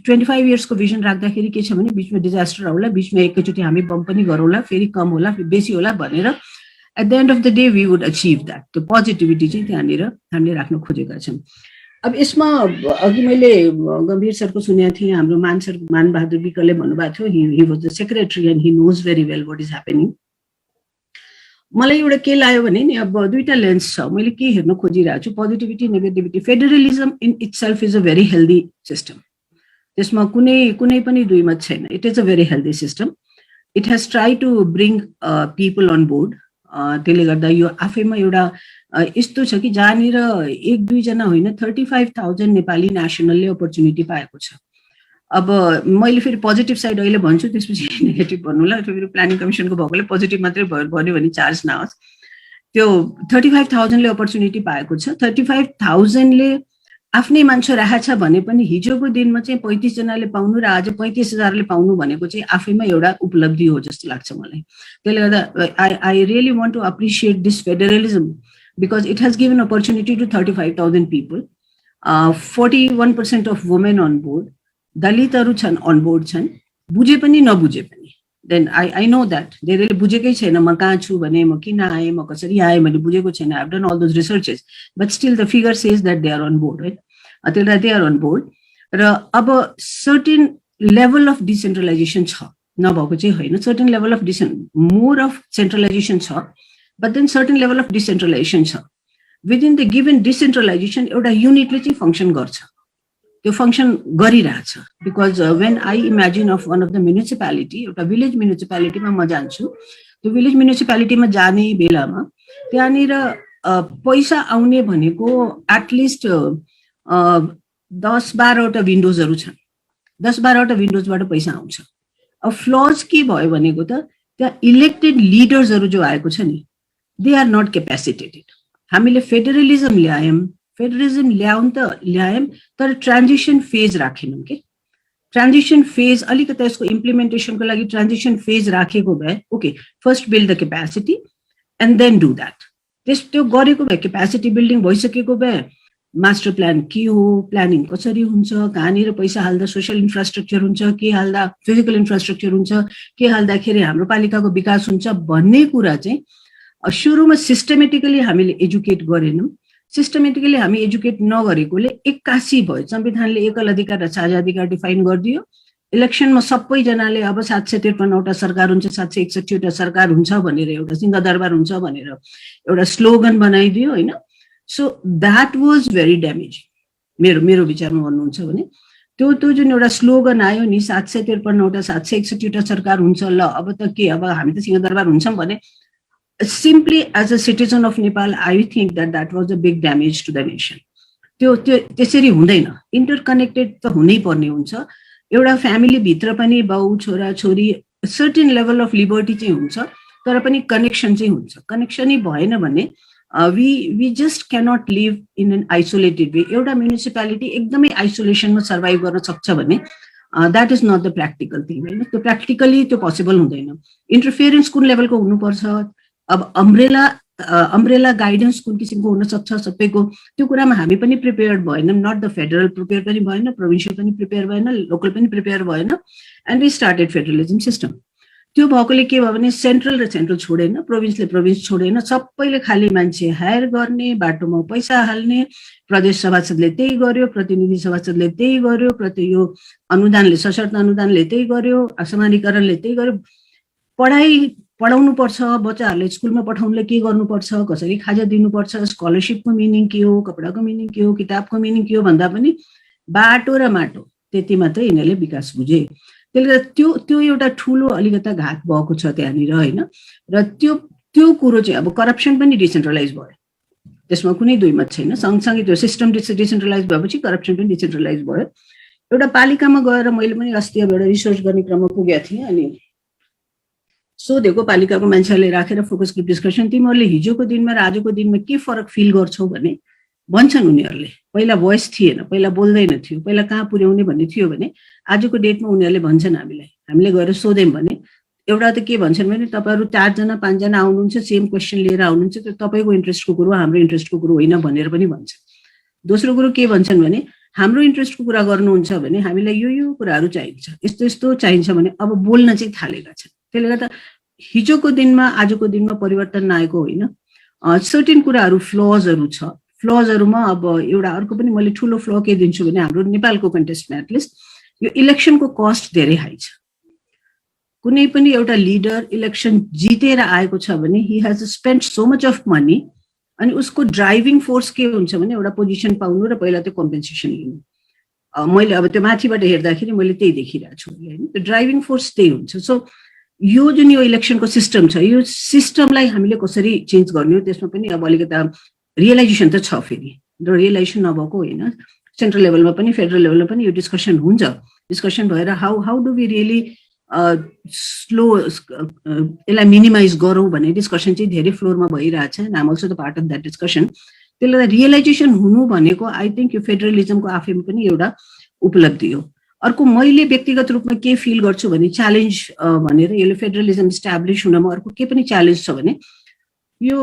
25 years को भिजन राख्दाखेरि के छ भने बिचमा डिजास्टर आउला, बिचमा एकैचोटि हामी बम पनि गरौँला, फेरि कम होला, बेसी होला भनेर at the end of the day we would achieve that। त्यो पोजिटिभिटी चाहिँ त्यहाँनिर हामीले राख्न खोजेका छौँ। अब यसमा अघि मैले गम्भीर सरको सुनेको थिएँ, हाम्रो मानबहादुर विकले भन्नुभएको थियो he was the secretary and he knows very well what is happening। मलाई एउटा के लाग्यो भने नि, अब दुईटा लेन्स छ, मैले के हेर्न खोजिरहेको छु, positivity, negativity. Federalism in itself is a very healthy system, त्यसमा कुनै पनि दुई मत छैन। It is a very healthy system. It has try to bring people on board. त्यसले गर्दा यो आफैमा एउटा यस्तो छ कि जहाँनिर 1-2 जना होइन 35,000 नेपाली नेसनलले अपर्च्युनिटी पाएको छ। अब मैले फेरि पोजिटिभ साइड अहिले भन्छु, त्यसपछि नेगेटिभ भन्नुला, फेरि प्लानिङ कमिसनको भएकोले पोजिटिभ मात्रै भन्यो भने चार्ज नहोस्। त्यो 35,000ले अपर्च्युनिटी पाएको छ। 35,000ले आफ्नै मान्छे राखेछ भने पनि हिजोको दिनमा चाहिँ 35 जनाले पाउनु र आज 35,000ले पाउनु भनेको चाहिँ आफैमा एउटा उपलब्धि हो जस्तो लाग्छ मलाई। त्यसले गर्दा I really want to appreciate this federalism because it has given opportunity to 35,000 people. 41% of women on board, दलितहरू छन् अन बोर्ड छन्, बुझे पनि नबुझे पनि। देन आई नो द्याट धेरैले बुझेकै छैन म कहाँ छु भने, म किन आएँ, म कसरी आएँ, मैले बुझेको छैन। I have done all those researches, but still the figure says that they are on board होइन। त्यसले दे आर अन बोर्ड। र अब सर्टेन लेभल अफ डिसेन्ट्रलाइजेसन छ, नभएको चाहिँ होइन। Certain level of more of centralization छ, but then certain level of decentralization छ। विदिन द गिभन डिसेन्ट्रलाइजेसन एउटा युनिटले चाहिँ फङ्सन गर्छ, त्यो फङ्सन गरिरहेछ। Because when I imagine of one of the municipality, एउटा भिलेज म्युनिसिपालिटीमा म जान्छु, त्यो भिलेज म्युनिसिपालिटीमा जाने बेलामा त्यहाँनिर पैसा आउने भनेको एटलिस्ट 10-12वटा विन्डोजहरू छन्, 10-12वटा विन्डोजबाट पैसा आउँछ। अब फ्लज के भयो भनेको त त्यहाँ इलेक्टेड लिडर्सहरू जो आएको छ नि, दे आर नट क्यापेसिटेटेड। हामीले फेडरलिजम ल्यायौँ तर ट्रान्जिसन फेज राखेनौँ के। ट्रान्जिसन फेज अलिकति यसको इम्प्लिमेन्टेसनको लागि ट्रान्जिसन फेज राखेको भए okay, first build the capacity and then do that. त्यो गरेको भए, क्यापेसिटी बिल्डिङ भइसकेको भए, मास्टर प्लान के हो, प्लानिङ कसरी हुन्छ, कहाँनिर पैसा हाल्दा सोसियल इन्फ्रास्ट्रक्चर हुन्छ, के हाल्दा फिजिकल इन्फ्रास्ट्रक्चर हुन्छ, के हाल्दाखेरि हाम्रो पालिकाको विकास हुन्छ भन्ने कुरा चाहिँ सुरुमा सिस्टमेटिकली हामीले एजुकेट गरेनौँ। सिस्टमेटिकली हामी एजुकेट नगरेकोले 81 भयो। संविधानले एकल अधिकार र साझा अधिकार डिफाइन गरिदियो। इलेक्सनमा सबैजनाले अब 753वटा सरकार हुन्छ, 761वटा सरकार हुन्छ भनेर, एउटा सिंहदरबार हुन्छ भनेर एउटा स्लोगन बनाइदियो होइन। So that was very damaging मेरो विचारमा भन्नुहुन्छ भने। त्यो जुन एउटा स्लोगन आयो नि 753वटा 761वटा सरकार हुन्छ, ल अब त के, अब हामी त सिंहदरबार हुन्छौँ भने, simply as a citizen of Nepal, I think that was a big damage to the nation. त्यो त्यसरी हुँदैन, इन्टरकनेक्टेड त हुनै पर्ने हुन्छ। एउटा फ्यामिली भित्र पनि बाउ छोरा छोरी सर्टेन लेभल अफ लिबर्टी चाहिँ हुन्छ, तर पनि कनेक्सन चाहिँ हुन्छ। कनेक्सनै भएन भने we just cannot live in an isolated way. एउटा म्युनिसिपालिटी एकदमै आइसोलेसनमा सर्भाइभ गर्न सक्छ भने that is not the practical thing होइन। त्यो प्र्याक्टिकली त्यो पोसिबल हुँदैन। इन्टरफियरेन्स कुन लेभलको हुनुपर्छ? अब अम्ब्रेला अम्ब्रेला गाइडेन्स कुन किसिमको हुन सक्छ सबैको त्यो कुरामा हामी पनि प्रिपेयर्ड भएनौँ नट द फेडरल प्रिपेयर पनि भएन प्रोभिन्सियल पनि प्रिपेयर भएन लोकल पनि प्रिपेयर भएन and we started federalism system त्यो भएकोले के भयो भने सेन्ट्रल र सेन्ट्रल छोडेन प्रोभिन्सले प्रोभिन्स छोडेन सबैले खाली मान्छे हायर गर्ने बाटोमा पैसा हाल्ने प्रदेश सभासदले त्यही गर्यो प्रतिनिधि सभासदले त्यही गर्यो प्रति यो अनुदानले सशर्त अनुदानले त्यही गर्यो समानीकरणले त्यही गर्यो पढाउनु पर्छ बच्चाहरूले स्कुलमा पठाउनले के गर्नुपर्छ कसरी खाजा दिनुपर्छ स्कलरसिपको मिनिङ के हो कपडाको मिनिङ के हो किताबको मिनिङ के हो भन्दा पनि बाटो र माटो त्यति मात्रै यिनीहरूले विकास बुझे त्यसले गर्दा त्यो एउटा ठुलो अलिकता घात भएको छ त्यहाँनिर होइन र त्यो कुरो चाहिँ अब करप्सन पनि डिसेन्ट्रलाइज भयो त्यसमा कुनै दुई मत छैन सँगसँगै त्यो सिस्टम डिसेन्ट्रलाइज भएपछि करप्सन पनि डिसेन्ट्रलाइज भयो एउटा पालिकामा गएर मैले पनि अस्ति अब एउटा रिसर्च गर्ने क्रममा पुगेको थिएँ अनि सोधेको पालिकाको मान्छेहरूले राखेर फोकस ग्रुप डिस्कसन तिमीहरूले हिजोको दिनमा र आजको दिनमा के फरक फिल गर्छौ भने भन्छन् उनीहरूले पहिला भोइस थिएन पहिला बोल्दैन थियो पहिला कहाँ पुर्याउने भन्ने थियो भने आजको डेटमा उनीहरूले भन्छन् हामीले गएर सोध्यौँ भने एउटा त के भन्छन् भने तपाईँहरू 4 जना 5 जना आउनुहुन्छ सेम क्वेसन लिएर आउनुहुन्छ त्यो तपाईँको इन्ट्रेस्टको कुरो हाम्रो इन्ट्रेस्टको कुरो होइन भनेर पनि भन्छ दोस्रो कुरो के भन्छन् भने हाम्रो इन्ट्रेस्टको कुरा गर्नुहुन्छ भने हामीलाई यो कुराहरू चाहिन्छ यस्तो यस्तो चाहिन्छ भने अब बोल्न चाहिँ थालेका छन् त्यसले गर्दा हिजोको दिनमा आजको दिनमा परिवर्तन नआएको होइन सर्टेन कुराहरू फ्लजहरू छ फ्लजहरूमा अब एउटा अर्को पनि मैले ठुलो फ्ल के दिन्छु भने हाम्रो नेपालको कन्टेस्टमा एटलिस्ट यो इलेक्सनको कस्ट धेरै हाई छ कुनै पनि एउटा लिडर इलेक्सन जितेर आएको छ भने he has spend so much of money अनि उसको ड्राइभिङ फोर्स के हुन्छ भने एउटा पोजिसन पाउनु र पहिला त्यो कम्पेन्सेसन लिनु मैले अब त्यो माथिबाट हेर्दाखेरि मैले त्यही देखिरहेको छु होइन त्यो ड्राइभिङ फोर्स त्यही हुन्छ सो यो जुन यो इलेक्सनको सिस्टम छ यो सिस्टमलाई हामीले कसरी चेन्ज गर्ने हो त्यसमा पनि अब अलिकता रियलाइजेसन त छ फेरि र रियलाइजेसन नभएको होइन सेन्ट्रल लेभलमा पनि फेडरल लेभलमा पनि यो डिस्कसन हुन्छ डिस्कसन भएर how do we really slow यसलाई मिनिमाइज गरौँ भन्ने डिस्कसन चाहिँ धेरै फ्लोरमा भइरहेछ and um also the part of that discussion त्यसले गर्दा रियलाइजेसन हुनु भनेको आई थिङ्क यो फेडरलिजमको आफैमा पनि एउटा उपलब्धि हो अर्को मैले व्यक्तिगत रूपमा के फिल गर्छु भने च्यालेन्ज भनेर यसले फेडरलिजम इस्टाब्लिस हुनमा अर्को के पनि च्यालेन्ज छ भने यो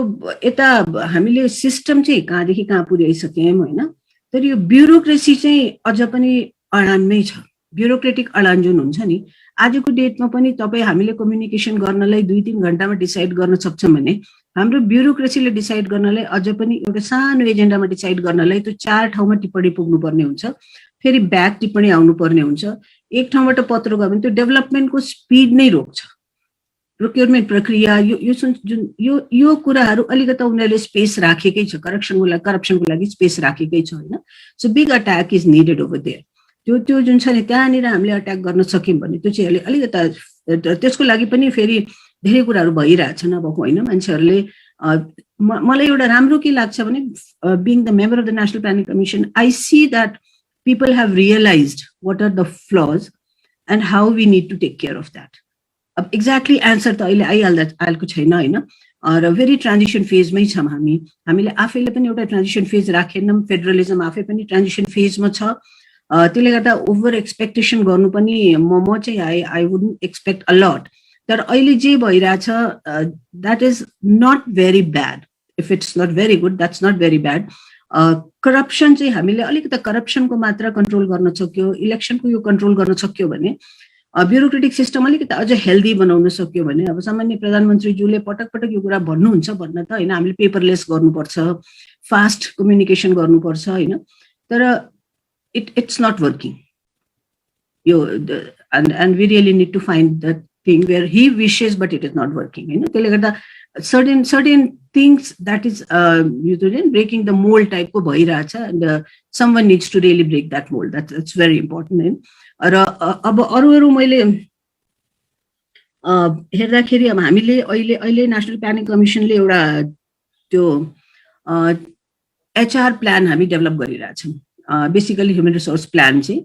यता हामीले सिस्टम चाहिँ कहाँदेखि कहाँ पुर्याइसक्यौँ होइन तर यो ब्युरोक्रेसी चाहिँ अझ पनि अडानमै छ ब्युरोक्रेटिक अडान जुन हुन्छ नि आजको डेटमा पनि तपाईँ हामीले कम्युनिकेसन गर्नलाई 2-3 घन्टामा डिसाइड गर्न सक्छौँ भने हाम्रो ब्युरोक्रेसीले डिसाइड गर्नलाई अझ पनि एउटा सानो एजेन्डामा डिसाइड गर्नलाई त्यो 4 ठाउँमा टिप्पणी पुग्नुपर्ने हुन्छ फेरि ब्याक टिप्पणी आउनुपर्ने हुन्छ एक ठाउँबाट पत्र गयो भने त्यो डेभलपमेन्टको स्पिड नै रोक्छ प्रोक्योरमेन्ट प्रक्रिया यो कुराहरू अलिकता उनीहरूले स्पेस राखेकै छ करप्सनको लागि स्पेस राखेकै छ होइन so big attack is needed over there त्यो जुन छ नि त्यहाँनिर हामीले अट्याक गर्न सक्यौँ भने त्यो चाहिँ अलिकता त्यसको लागि पनि फेरि धेरै कुराहरू भइरहेछन् अब होइन मान्छेहरूले मलाई एउटा राम्रो के लाग्छ भने being the member of the national planning commission I see that people have realized what are the flaws and how we need to take care of that. Exactly answer त अहिले आइहाल्को छैन होइन र भेरी ट्रान्जिसन फेजमै छौँ हामीले आफैले पनि एउटा ट्रान्जिसन फेज राखेनौँ फेडरलिजम आफै पनि ट्रान्जिसन फेजमा छ त्यसले गर्दा ओभर एक्सपेक्टेसन गर्नु पनि म चाहिँ I wouldn't expect a lot तर अहिले जे भइरहेछ that is not very bad if it's not very good that's not very bad corruption चाहिँ हामीले अलिकति करप्सनको मात्रा कन्ट्रोल गर्न सक्यो इलेक्सनको यो कन्ट्रोल गर्न सक्यो भने ब्युरोक्रेटिक सिस्टम अलिकति अझ हेल्दी बनाउन सक्यो भने अब सामान्य प्रधानमन्त्रीज्यूले पटक पटक यो कुरा भन्नुहुन्छ भन्न त होइन हामीले पेपरलेस गर्नुपर्छ फास्ट कम्युनिकेसन गर्नुपर्छ होइन तर इट्स नट वर्किङ यो and we really need to find that thing where he wishes but it is not working होइन त्यसले गर्दा certain things that is breaking the mold type को भइरहेछ and someone needs to really break that mold that's very important र अब अरू मैले हेर्दाखेरि अब हामीले अहिले नेसनल प्लानिङ कमिसनले एउटा त्यो एचआर प्लान हामी डेभलप गरिरहेछौँ बेसिकली ह्युमन रिसोर्स प्लान चाहिँ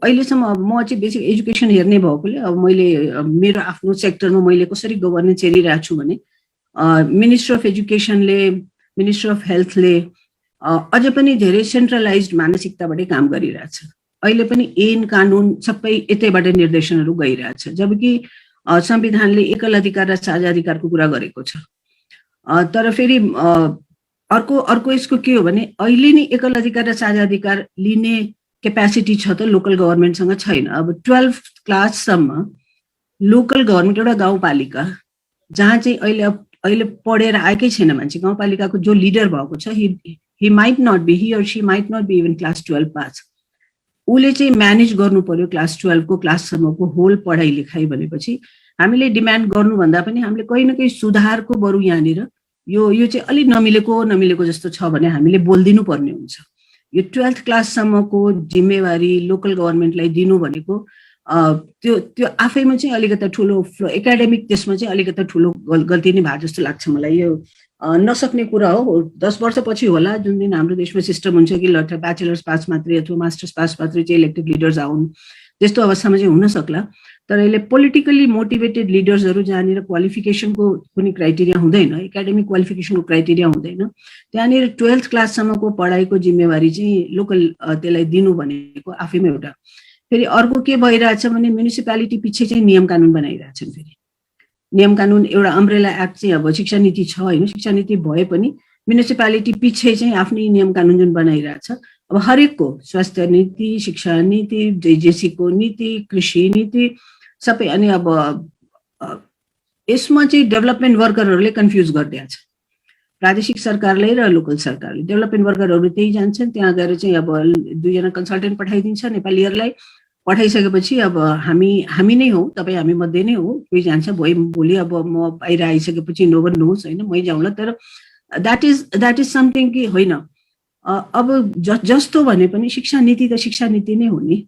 अहिलेसम्म अब म चाहिँ बेसिक एजुकेसन हेर्ने भएकोले अब मैले मेरो आफ्नो सेक्टरमा मैले कसरी गभर्नेन्स हेरिरहेको छु भने मिनिस्टर अफ एजुकेसनले मिनिस्टर अफ हेल्थले अझ पनि धेरै सेन्ट्रलाइज्ड मानसिकताबाटै काम गरिरहेछ अहिले पनि ऐन कानुन सबै यतैबाट निर्देशनहरू गइरहेछ जबकि संविधानले एकल अधिकार र साझा अधिकारको कुरा गरेको छ तर फेरि अर्को यसको के हो भने अहिले नै एकल अधिकार र साझा अधिकार लिने क्यापेसिटी छ त लोकल गभर्मेन्टसँग छैन। अब 12th क्लाससम्म लोकल गभर्मेन्ट एउटा गाउँपालिका जहाँ चाहिँ अहिले पढेर आएकै छैन मान्छे, गाउँपालिकाको जो लिडर भएको छ he might not be, he or she might not be even class 12 pass, उसले चाहिँ म्यानेज गर्नु पर्यो क्लास 12 को क्लाससम्मको होल पढाइ लेखाइ भनेपछि हामीले डिमान्ड गर्नुभन्दा पनि हामीले कहीँ न कहीँ सुधारको बरु यहाँनिर यो चाहिँ अलिक नमिलेको जस्तो छ भने हामीले बोलिदिनु पर्ने हुन्छ। यो 12th क्लाससम्मको जिम्मेवारी लोकल गभर्मेन्टलाई दिनु भनेको त्यो आफैमा चाहिँ अलिकति ठुलो एकाडेमिक त्यसमा चाहिँ अलिकति ठुलो गल्ती नै भए जस्तो लाग्छ मलाई। यो नसक्ने कुरा हो। 10 वर्षपछि होला जुन दिन हाम्रो देशमा सिस्टम हुन्छ कि ल ब्याचलर्स पास मात्रै अथवा मास्टर्स पास मात्रै चाहिँ इलेक्टेड लिडर्स आउन्, त्यस्तो अवस्थामा चाहिँ हुन सक्ला। तर यसले पोलिटिकली मोटिभेटेड लिडर्सहरू जहाँनिर क्वालिफिकेसनको कुनै क्राइटेरिया हुँदैन, एकाडेमिक क्वालिफिकेसनको क्राइटेरिया हुँदैन, त्यहाँनिर 12th क्लाससम्मको पढाइको जिम्मेवारी चाहिँ लोकल त्यसलाई दिनु भनेको आफैमा एउटा। फेरि अर्को के भइरहेछ भने म्युनिसिपालिटी पछि चाहिँ नियम कानुन बनाइरहेछन्। फेरि नियम कानुन एउटा अम्ब्रेला एक्ट चाहिँ अब शिक्षा नीति छ होइन, शिक्षा नीति भए पनि म्युनिसिपालिटी पछि चाहिँ आफ्नै नियम कानुन जुन बनाइरहेछ। अब हरेकको स्वास्थ्य नीति, शिक्षा नीति, जेसीको नीति, कृषि नीति सबै, अनि अब यसमा चाहिँ डेभलपमेन्ट वर्करहरूले कन्फ्युज गरिदिएको छ। प्रादेशिक सरकारले र लोकल सरकारले डेभलपमेन्ट वर्करहरू त्यही जान्छन्, त्यहाँ गएर चाहिँ अब 2 जना कन्सल्टेन्ट पठाइदिन्छ नेपालीहरूलाई। पठाइसकेपछि अब हामी नै हौ, तपाईँ हामी मध्ये नै हो, कोही जान्छ भोलि अब म बाहिर आइसकेपछि नो वन नोज होइन, मै जाउँला। तर द्याट इज समथिङ कि होइन, अब जस्तो भने पनि शिक्षा नीति त शिक्षा नीति नै हो नि।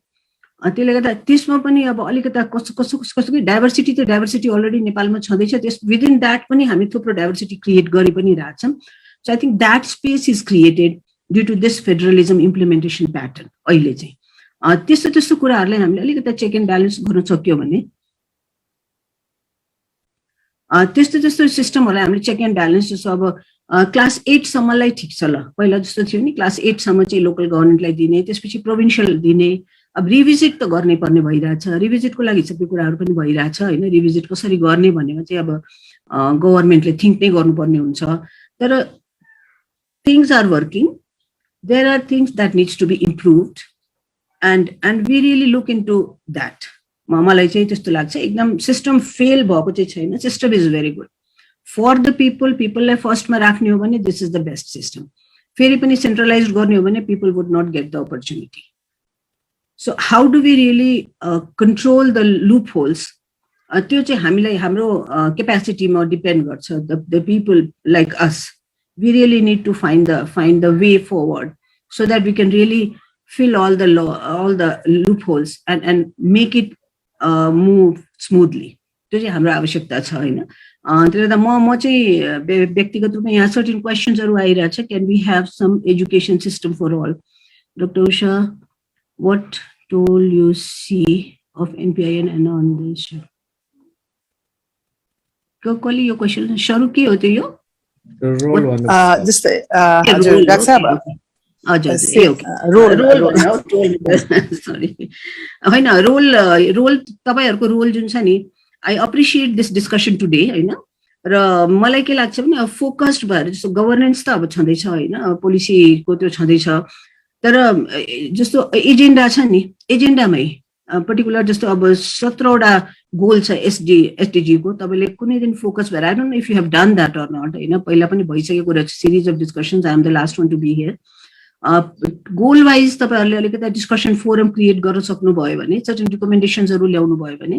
त्यसले गर्दा त्यसमा पनि अब अलिकता कसको डाइभर्सिटी त डाइभर्सिटी अलरेडी नेपालमा छँदैछ, त्यस विदिन द्याट पनि हामी थुप्रो डाइभर्सिटी क्रिएट गरि पनि रहेछौँ। So I think that space is created due to this federalism implementation pattern. अहिले चाहिँ त्यस्तो कुराहरूलाई हामीले अलिकति चेक एन्ड ब्यालेन्स गर्न सक्यो भने त्यस्तो सिस्टमहरूलाई हामीले चेक एन्ड ब्यालेन्स, जस्तो अब क्लास 8 सम्मलाई ठिक छ ल, पहिला जस्तो थियो नि क्लास 8 सम्म चाहिँ लोकल गभर्मेन्टलाई दिने, त्यसपछि प्रोभिन्सियल दिने। अब रिभिजिट त गर्नै पर्ने भइरहेछ, रिभिजिटको लागि सबै कुराहरू पनि भइरहेछ होइन। रिभिजिट कसरी गर्ने भन्नेमा चाहिँ अब गभर्मेन्टले थिङ्क नै गर्नुपर्ने हुन्छ। तर things are working, there are things that needs to be improved and we really look into that. मलाई चाहिँ त्यस्तो लाग्छ, एकदम सिस्टम फेल भएको चाहिँ छैन, system is very good for the पिपललाई फर्स्टमा राख्ने हो भने this is the best system. फेरि पनि सेन्ट्रलाइज गर्ने हो भने people would not get the opportunity. So how do we really control the loopholes, त्यो चाहिँ हामीलाई हाम्रो क्यापेसिटीमा डिपेन्ड गर्छ। The people like us, we really need to find the way forward so that we can really fill all the loopholes and make it move smoothly. त्यो चाहिँ हाम्रो आवश्यकता छ होइन। त्यसले गर्दा म चाहिँ व्यक्तिगत रूपमा यहाँ सर्टेन क्वेसन्सहरू आइरहेछ। Can we have some education system for all? Doctor Usha, what toll you see of NPIN and on this? कसले यो क्वेसन सुरु के हो त्यो? यो जस्तै हजुर डाक्टर साहब होइन रोल तपाईँहरूको रोल जुन छ नि, I appreciate this discussion today होइन। र मलाई के लाग्छ भने अब फोकस्ड भएर जस्तो गभर्नेन्स त अब छँदैछ होइन, पोलिसीको त्यो छँदैछ, तर जस्तो एजेन्डा छ नि, एजेन्डामै पर्टिकुलर जस्तो अब 17वटा गोल छ एसडिजीको, तपाईँले कुनै दिन फोकस भएर, I don't know if you have done that or not होइन, पहिला पनि भइसकेको रहेछ series of discussions, I am the last one to be here. Goal wise तपाईँहरूले अलिकति डिस्कसन फोरम क्रिएट गर्न सक्नुभयो भने, सर्टेन रिकमेन्डेसन्सहरू ल्याउनु भयो भने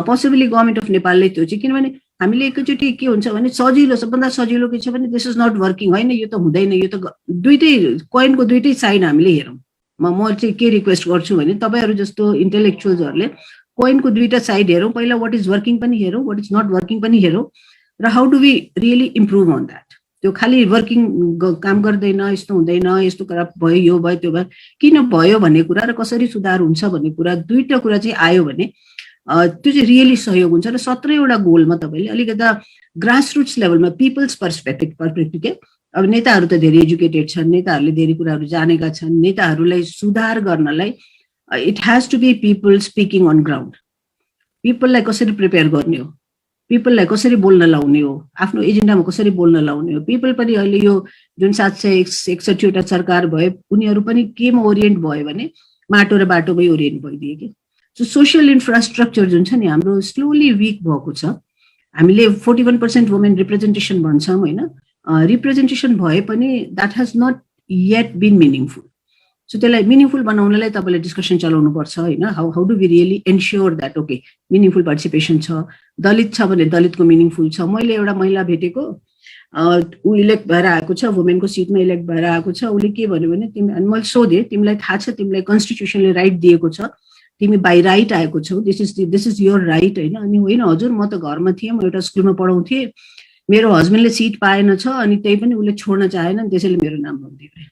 पोसिबली गभर्मेन्ट अफ नेपालले त्यो चाहिँ, किनभने हामीले एकैचोटि के हुन्छ भने सजिलो, सबभन्दा सजिलो के छ भने दिस इज नट वर्किङ होइन, यो त हुँदैन, यो त दुइटै कोइनको दुइटै साइड हामीले हेरौँ। म चाहिँ के रिक्वेस्ट गर्छु भने तपाईँहरू जस्तो इन्टेलेक्चुअल्सहरूले कोइनको दुइटा साइड हेरौँ, पहिला वाट इज वर्किङ पनि हेरौँ, वाट इज नट वर्किङ पनि हेरौँ, र how do we really improve on that. त्यो खालि वर्किङ काम गर्दैन, यस्तो हुँदैन, यस्तो कुरा भयो, यो भयो, त्यो भयो, किन भयो भन्ने कुरा र कसरी सुधार हुन्छ भन्ने कुरा, दुईटा कुरा चाहिँ आयो भने त्यो चाहिँ रियली सहयोग हुन्छ। र 17वटा गोलमा तपाईँले अलिकता ग्रासरुट्स लेभलमा पिपल्स पर्सपेक्टिभ के, अब नेताहरू त धेरै एजुकेटेड छन्, नेताहरूले धेरै कुराहरू जानेका छन्, नेताहरूलाई सुधार गर्नलाई it has to be people speaking on ground. पिपललाई कसरी प्रिपेयर गर्ने हो, पिपललाई कसरी बोल्न लाउने हो, आफ्नो एजेन्डामा कसरी बोल्न लाउने हो। पिपल पनि अहिले यो जुन 761वटा सरकार भए उनीहरू पनि केमा ओरिएन्ट भयो भने माटो र बाटोमै ओरिएन्ट भइदिए कि। सो सोसियल इन्फ्रास्ट्रक्चर जुन छ नि हाम्रो स्लोली विक भएको छ। हामीले 41% वुमेन रिप्रेजेन्टेसन भन्छौँ होइन, रिप्रेजेन्टेसन भए पनि that has not yet been meaningful. So त्यसलाई मिनिङफुल बनाउनलाई तपाईँले डिस्कसन चलाउनु पर्छ होइन। How do we really ensure that okay meaningful participation छ। दलित छ भने दलितको मिनिङफुल छ। मैले एउटा महिला भेटेको ऊ इलेक्ट भएर आएको छ, वुमेनको सिटमा इलेक्ट भएर आएको छ। उसले के भन्यो भने तिमी, अनि मैले सोधेँ तिमीलाई थाहा छ तिमीलाई कन्स्टिट्युसनले राइट दिएको छ, तिमी बाई राइट आएको छौ, दिस इज योर राइट होइन। अनि होइन हजुर म त घरमा थिएँ, म एउटा स्कुलमा पढाउँथेँ, मेरो हस्बेन्डले सिट पाएन छ अनि त्यही पनि उसले छोड्न चाहेन, त्यसैले मेरो नाम लगाउँदै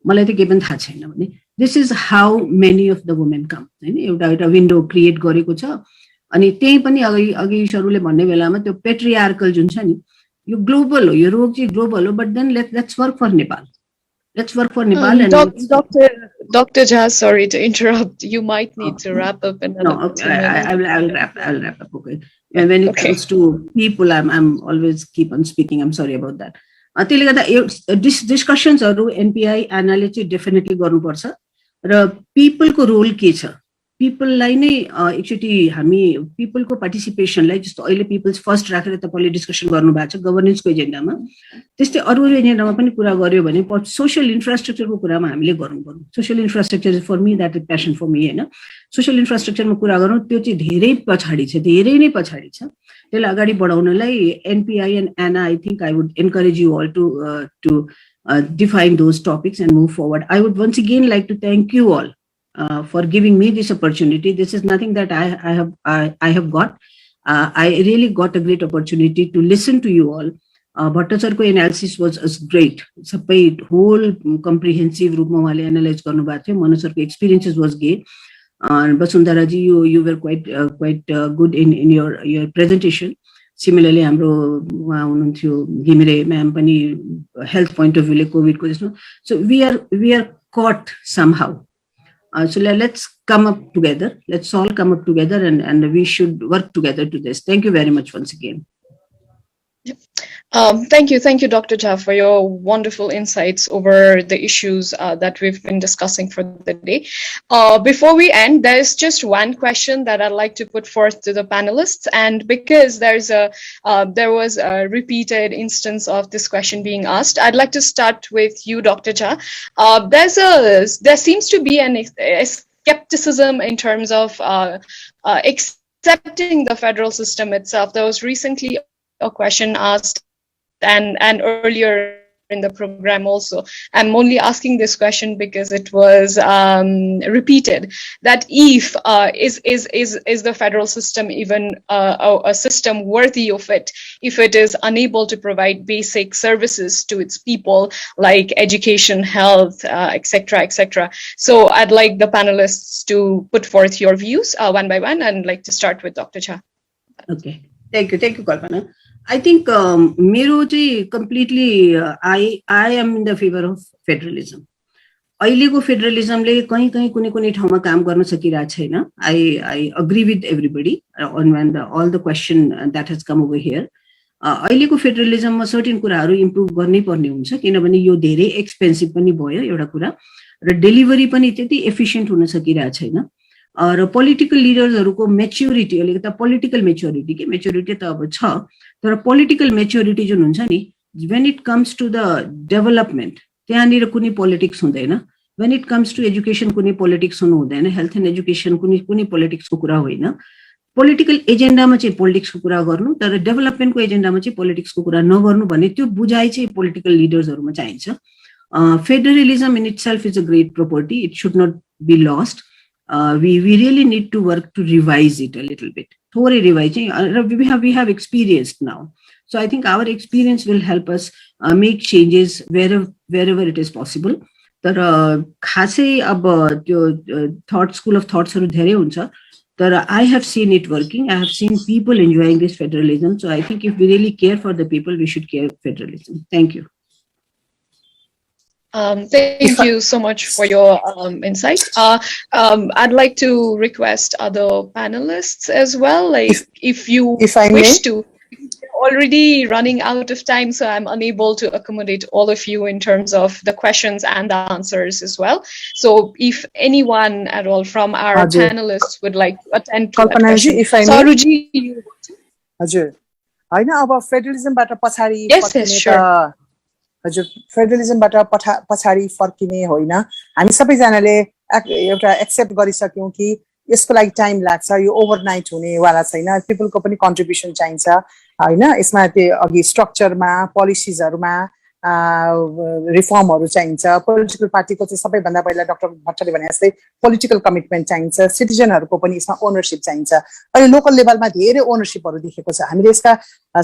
मलाई त केही पनि थाहा छैन भने। This is how many of the women कम होइन। एउटा विन्डो क्रिएट गरेको छ। अनि त्यही पनि अघि सरुले भन्ने बेलामा त्यो पेट्रियार्कल जुन छ नि यो ग्लोबल हो, यो रोग चाहिँ ग्लोबल हो, but then let's work for Nepal. Let's work for Nepal. Dr. Jha, sorry to interrupt. You might need to wrap up in another 2 minutes. I'll wrap up. Okay. And when it comes to people, I'm always keep on speaking. I'm sorry about that. त्यसले गर्दा डिस्कसन्सहरू NPI एनाले चाहिँ definitely गर्नुपर्छ र पिपलको role के छ, पिपललाई नै एकचोटि हामी पिपलको पार्टिसिपेसनलाई जस्तो अहिले पिपल्स फर्स्ट राखेर तपाईँले डिस्कसन गर्नुभएको छ गभर्नेन्सको एजेन्डामा, त्यस्तै अरू एजेन्डामा पनि कुरा गर्यो भने सोसियल इन्फ्रास्ट्रक्चरको कुरामा हामीले गरौँ। Social infrastructure for me that is passion for me होइन। सोसियल इन्फ्रास्ट्रक्चरमा कुरा गरौँ, त्यो चाहिँ धेरै पछाडि छ, धेरै नै पछाडि छ। त्यसलाई अगाडि बढाउनलाई NPI and ANA I think I would encourage you all to define those topics and move forward. I would once again like to thank you all for giving me this opportunity. This is nothing that I have got. I really got a great opportunity to listen to you all. Bhattacharko analysis was great. Sabai whole comprehensive रूपमा उहाँले analyse गर्नुभएको थियो। Manu sir ko experiences was great. Basundhara ji, you were quite good in your presentation. Similarly, हाम्रो उहाँ हुनुहुन्थ्यो Ghimire ma'am पनि health point of भ्यूले कोभिडको जस्तो। So we are caught somehow. So let's come up together. Let's all come up together and we should work together to this. Thank you very much once again. Thank you, Dr. Jha, for your wonderful insights over the issues that we've been discussing for the day. Before we end, there's just one question that I'd like to put forth to the panelists, and because there was a repeated instance of this question being asked, I'd like to start with you, Dr. Jha. There seems to be a skepticism in terms of accepting the federal system itself. There was recently a question asked and earlier in the program also. I'm only asking this question because it was repeated that if is the federal system even a system worthy of it if it is unable to provide basic services to its people like education, health, etc. So I'd like the panelists to put forth your views one by one, and I'd like to start with Dr. Jha. Okay, thank you Kalpana. I think मेरो चाहिँ completely I am in the favor of federalism. अहिलेको फेडरलिजमले कहीं कुनै ठाउँमा काम गर्न सकिरहेको छैन. I agree with everybody on all the question that has come over here. अहिलेको फेडरलिजममा सर्टेन कुराहरू इम्प्रुभ गर्नै पर्ने हुन्छ किनभने यो धेरै एक्सपेन्सिभ पनि भयो एउटा कुरा र डेलिभरी पनि त्यति एफिसिएन्ट हुन सकिरहेको छैन. र पोलिटिकल लिडर्सहरूको मेच्योरिटी अलिकति पोलिटिकल मेच्योरिटी त अब छ तर पोलिटिकल मेच्योरिटी जुन हुन्छ नि when it comes to the development त्यहाँनिर कुनै पोलिटिक्स हुँदैन. when it comes to education कुनै पोलिटिक्स हुनु हुँदैन. हेल्थ एन्ड एजुकेसन कुनै पोलिटिक्सको कुरा होइन. पोलिटिकल एजेन्डामा चाहिँ पोलिटिक्सको कुरा गर्नु तर डेभलपमेन्टको एजेन्डामा चाहिँ पोलिटिक्सको कुरा नगर्नु भन्ने त्यो बुझाइ चाहिँ पोलिटिकल लिडर्सहरूमा चाहिन्छ. Federalism in itself is a great property. It should not be lost. We really need to work to revise it a little bit. Thore revise we have experienced now. So I think our experience will help us make changes wherever it is possible. तर खासै अब त्यो school of thoughts हरु धेरै हुन्छ तर I have seen it working. I have seen people enjoying this federalism. So I think if we really care for the people, we should care federalism. Thank you. Thank you so much for your insight. I'd like to request other panelists as well, like if you wish to already running out of time, so I'm unable to accommodate all of you in terms of the questions and the answers as well. So if anyone at all from our panelists would like to attend to that question. Saruji, you want to? हजुर हैन अब फेडरलिजमबाट पछाडी Yes, sure. हजुर फेडरलिजमबाट पछाडी फर्किने होइन हामी सबैजनाले एउटा एक्सेप्ट गरिसक्यौं कि यसको लागि टाइम लाग्छ यो ओभरनाइट हुनेवाला छैन पिपलको पनि कन्ट्रिब्युसन चाहिन्छ हैन यसमा त्यो अघि स्ट्रक्चरमा पोलिसिजहरुमा रिफर्महरु चाहिन्छ पोलिटिकल पार्टीको चाहिँ सबैभन्दा पहिला डाक्टर भट्टले भने जस्तै पोलिटिकल कमिटमेन्ट चाहिन्छ सिटिजनहरुको पनि यसमा ओनरशिप चाहिन्छ अहिले लोकल लेभलमा धेरै ओनरशिपहरु देखेको छ हामीले यसका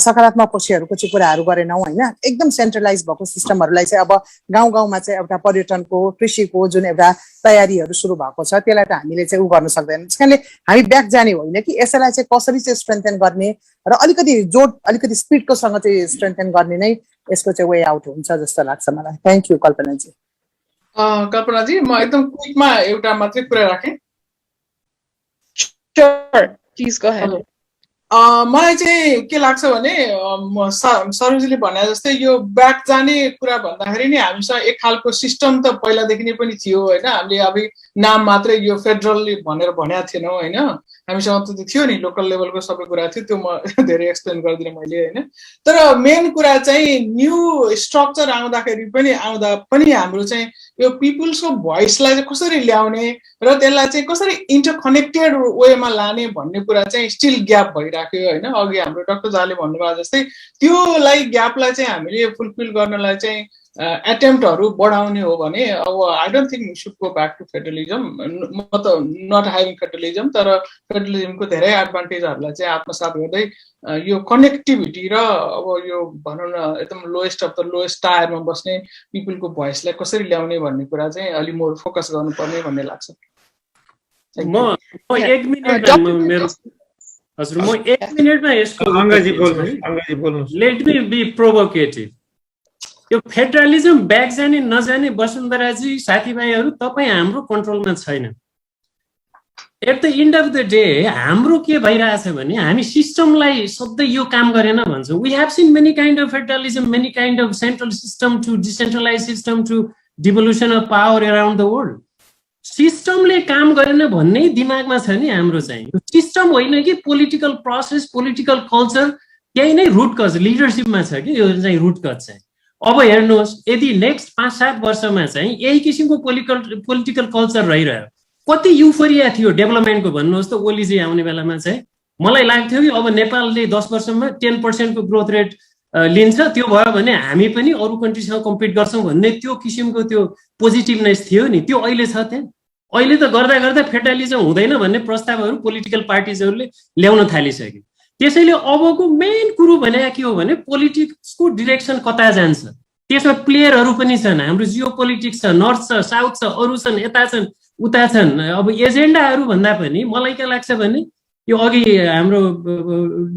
सकारात्मक पक्षहरुको चाहिँ कुराहरु गरेनौं हैन एकदम सेन्ट्रलाइज भएको सिस्टमहरुलाई चाहिँ अब गाउँ गाउँमा चाहिँ एउटा पर्यटनको कृषिको जुन एउटा तयारीहरु सुरु भएको छ त्यसलाई त हामीले चाहिँ उ गर्न सक्दैनौं त्यसकारणले हामी ब्याक जाने होइन कि यसलाई चाहिँ कसरी चाहिँ स्ट्रेन्थन गर्ने र अलिकति स्पिडको सँग चाहिँ स्ट्रेन्थन गर्ने नै यसको चाहिँ वे आउट हुन्छ जस्तो लाग्छ मलाई थ्यांक यू कल्पना जी कल्पना जी म एकदम क्विकमा एउटा मात्रै कुरा राखे Sure, please go ahead. मलाई चाहिँ के लाग्छ भने सरोजीले भने जस्तै यो ब्याक जाने कुरा भन्दाखेरि नि हामीसँग एक खालको सिस्टम त पहिलादेखि नै पनि थियो हैन हामीले अब नाम मात्रै यो फेडरल भनेर भनेको थिएनौं हैन हामीसँग त थियो नि लोकल लेभलको सबै कुरा थियो त्यो म धेरै एक्सप्लेन गर्दिन मैले हैन तर मेन कुरा चाहिँ न्यू स्ट्रक्चर आउँदाखेरि पनि हाम्रो चाहिँ यो पिपल्सको भोइसलाई चाहिँ कसरी ल्याउने र त्यसलाई चाहिँ कसरी इन्टरकनेक्टेड वेमा लाने भन्ने कुरा चाहिँ स्टिल ग्याप भइराख्यो हैन अघि हाम्रो डाक्टर झाले भन्नुभयो जस्तै त्योलाई ग्यापलाई चाहिँ हामीले फुलफिल गर्नलाई चाहिँ एटेम्प्टहरु बढाउने हो भने अब I don't think we should go back to federalism म त नट ह्याभिङ फेडरलिजम तर फेडरलिजमको धेरै एडभान्टेजहरुलाई चाहिँ आत्मसात गर्दै यो कनेक्टिभिटी र अब यो भनौं न एकदम लोएस्ट अफ द लोएस्ट टायरमा बस्ने पिपलको भोइसलाई कसरी ल्याउने भन्ने कुरा चाहिँ अलि मोर फोकस गर्नुपर्ने भन्ने लाग्छ म 1 मिनेट मेरो हजुर म 1 मिनेटमा यसको अंगाजी बोल्नु लेट मी बी प्रोभोकेटिभ यो फेडरलिजम ब्याक जाने नजाने वसुन्धराजी साथीभाइहरु तपाई हाम्रो कन्ट्रोलमा छैन at the end of the day हाम्रो के भइरहेछ भने हामी सिस्टमलाई सधैँ यो काम गरेन भन्छौं we have seen many kind of federalism many kind of central system to decentralize system to devolution of power around the world सिस्टमले काम गरेन भन्ने दिमागमा छ नि हाम्रो चाहिँ यो सिस्टम होइन कि पोलिटिकल प्रोसेस पोलिटिकल कल्चर यही नै रुट कज लिडरशिपमा छ कि यो चाहिँ रुट कज चाहिँ अब हेर्नुहोस् यदि नेक्स्ट 5-7 वर्षमा चाहिँ यही किसिमको पोलिटिकल कल्चर रहिरह्यो कति युफोरिया थियो डेभलपमेन्टको भन्नुहोस् त ओलीजी आउने बेलामा चाहिँ मलाई लाग्थ्यो कि अब नेपालले 10 वर्षमा 10% को ग्रोथ रेट लिन्छ त्यो भयो भने हामी पनि अरु कन्ट्रीसँग कम्पिट गर्छौं भन्ने त्यो किसिमको त्यो पोजिटिभनेस थियो नि त्यो अहिले छ त्यहाँ अहिले त गर्दा गर्दा फेडरलिजम हुँदैन भन्ने प्रस्तावहरु पोलिटिकल पार्टीजहरुले ल्याउन थालिसके त्यसैले अबको मेन कुरो भने के हो भने पोलिटिक्सको डाइरेक्सन कता जान्छ त्यसमा प्लेयरहरु पनि छन् हाम्रो जियोपोलिटिक्स छ नर्थ छ साउथ छ अरु छन् यता छन् उता छन् अब एजेन्डाहरु भन्दा पनि मलाई के लाग्छ भने यो अघि हाम्रो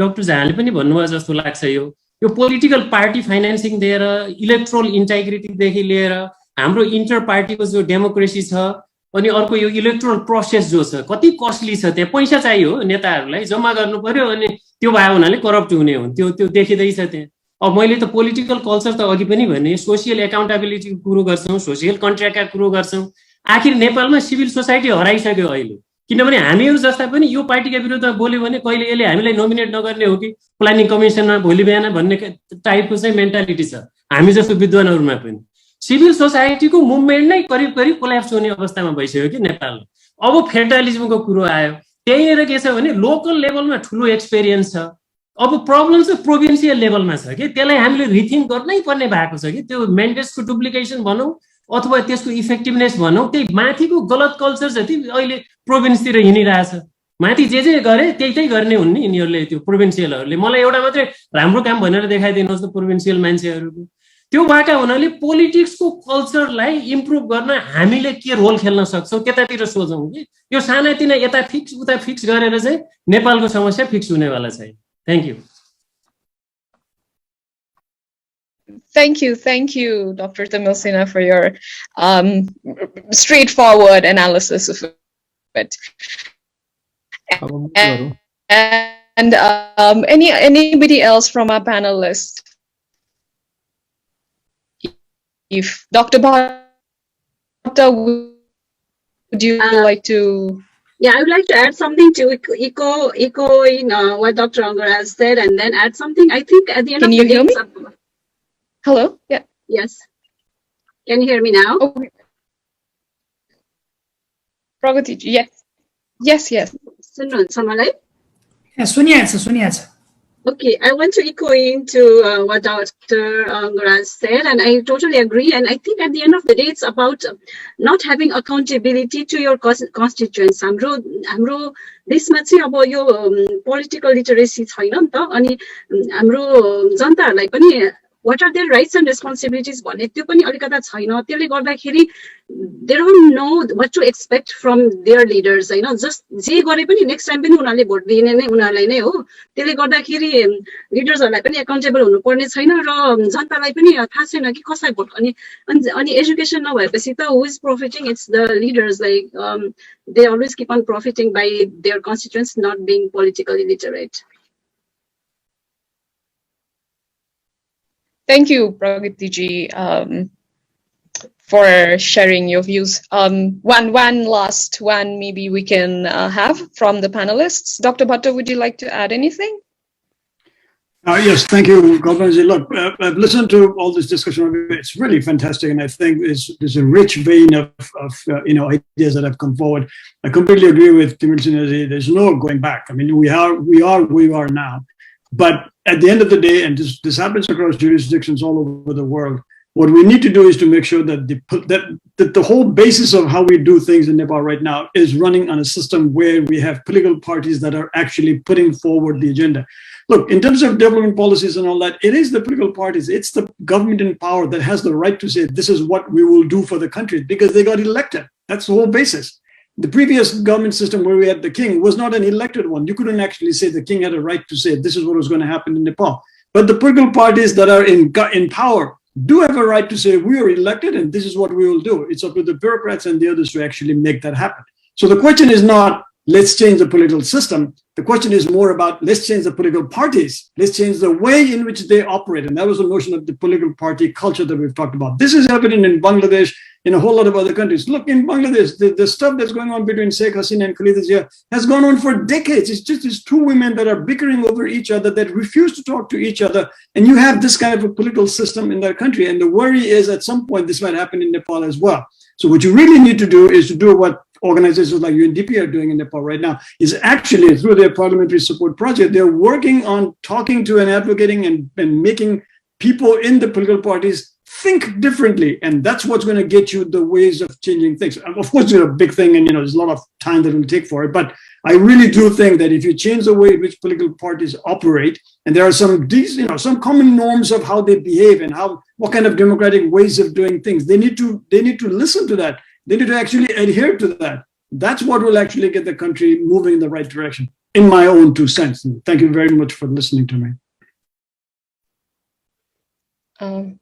डाक्टर झाले पनि भन्नुभयो जस्तो लाग्छ यो पोलिटिकल पार्टी फाइनान्सिङ दिएर इलेक्ट्रोल इन्टिग्रिटी देखि लिएर हाम्रो इन्टर पार्टीको जो डेमोक्रेसी छ अनि अर्को यो इलेक्ट्रोल प्रोसेस जो छ कति कस्टली छ त्यहाँ पैसा चाहियो नेताहरुलाई जम्मा गर्नु पर्यो अनि त्यो भए हुनाले करप्ट हुने हो त्यो देखिदै छ त्यहाँ अब मैले त पोलिटिकल कल्चर त अघि पनि भने सोशल एकाउन्टेबिलिटीको कुरो गर्छौं सोशल कन्ट्र्याक्टका कुरो गर्छौं आखिर नेपालमा सिभिल सोसाइटी हराइसक्यो अहिले किनभने हामीहरु जस्ता पनि यो पार्टीका विरुद्धमा बोल्यो भने कहिले यसले हामीलाई नोमिनेट नगर्ने हो कि प्लानिङ कमिसनमा भोलि बिहान भन्ने टाइपको चाहिँ मेन्टालिटी छ हामी जस्तो विद्वानहरुमा पनि सिभिल सोसाइटीको मुभमेन्ट नै करिब करिब कोल्याप्स हुने अवस्थामा भइसक्यो कि नेपाल अब फेडरलिजमको कुरो आयो त्यहीँनेर के छ भने लोकल लेभलमा ठुलो एक्सपिरियन्स छ अब प्रब्लम चाहिँ प्रोभिन्सियल लेभलमा छ कि त्यसलाई हामीले रिथिङ्क गर्नै पर्ने भएको छ कि त्यो मेन्टेन्सको डुप्लिकेसन भनौं अथवा त्यसको इफेक्टिभनेस भनौं त्यही माथिको गलत कल्चर जति अहिले प्रोभिन्सतिर हिँडिरहेछ माथि जे गरे त्यही गर्ने हुन् नि यिनीहरूले त्यो प्रोभिन्सियलहरूले मलाई एउटा मात्रै राम्रो काम भनेर देखाइदिनुहोस् त प्रोभिन्सियल मान्छेहरूको त्यो भएका हुनाले पोलिटिक्सको कल्चरलाई इम्प्रुभ गर्न हामीले के रोल खेल्न सक्छौं त्यतातिर सोचौं कि यो सानातिना यता फिक्स उता फिक्स गरेर चाहिँ नेपालको समस्या फिक्स हुनेवाला छैन thank you Thank you, Dr. Tamil Sinha, for your straightforward analysis of it. And anybody else from our panelists? If Dr. Bhatta, would you like to? Yeah, I would like to add something to echo in what Dr. Angar has said, and then add something. I think at the end of the day, can you hear me? Hello? Yeah. Yes. Can you hear me now? Okay. Pragati, yes. Suन्नुहुन्छ मलाई? सुनिहाल्छ Okay, I want to echo into what Dr. Angar said, and I totally agree. And I think at the end of the day, it's about not having accountability to your constituents. हाम्रो देशमा चाहिँ अब यो political literacy छैन नि त, अनि हाम्रो जनताहरूलाई पनि what are their rights and responsibilities भन्ने त्यो पनि अलिकता छैन. त्यसले गर्दाखेरि they don't know what to expect from their leaders, हैन. जस्ट जे गरे पनि नेक्स्ट टाइम पनि उनीहरूले भोट दिने नै उनीहरूलाई नै हो. त्यसले गर्दाखेरि लिडर्सहरूलाई पनि एकाउन्टेबल हुनुपर्ने छैन र जनतालाई पनि थाहा छैन कि कसलाई भोट अनि एजुकेसन नभएपछि त who is profiting? It's the leaders. Like they always keep on profiting by their constituents not being politically literate. Thank you, Pragati ji, for sharing your views. One last one maybe we can have from the panelists. Dr. Bhatta, would you like to add anything? Yes, thank you, Gopalji. Look, I've listened to all this discussion. It's really fantastic, and I think there's a rich vein of ideas that have come forward. I completely agree with Timil Sinhaji. There's no going back. I mean, we are where we are now. But at the end of the day, and this happens across jurisdictions all over the world, what we need to do is to make sure that the whole basis of how we do things in Nepal right now is running on a system where we have political parties that are actually putting forward the agenda. Look, in terms of development policies and all that, it is the political parties, it's the government in power that has the right to say, this is what we will do for the country, because they got elected. That's the whole basis. The previous government system where we had the king was not an elected one. You couldn't actually say the king had a right to say this is what was going to happen in Nepal. But the political parties that are in power do have a right to say we are elected and this is what we will do. It's up to the bureaucrats and the others to actually make that happen. So the question is not let's change the political system. The question is more about let's change the political parties. Let's change the way in which they operate. And that was the notion of the political party culture that we've talked about. This is evident in Bangladesh, in a whole lot of other countries. Look, in Bangladesh, the stuff that's going on between Sheikh Hasina and Khalida Zia has gone on for decades. It's just these two women that are bickering over each other, that refuse to talk to each other. And you have this kind of a political system in that country. And the worry is at some point this might happen in Nepal as well. So what you really need to do is to do what organizations like UNDP are doing in Nepal right now, is actually through their parliamentary support project, they're working on talking to and advocating and making people in the political parties think differently. And that's what's going to get you the ways of changing things. Of course, it's a big thing and there's a lot of time that it will take for it. But I really do think that if you change the way in which political parties operate, and there are some common norms of how they behave and what kind of democratic ways of doing things, they need to listen to that. They need to actually adhere to that. That's what will actually get the country moving in the right direction, in my own 2 cents. And thank you very much for listening to me.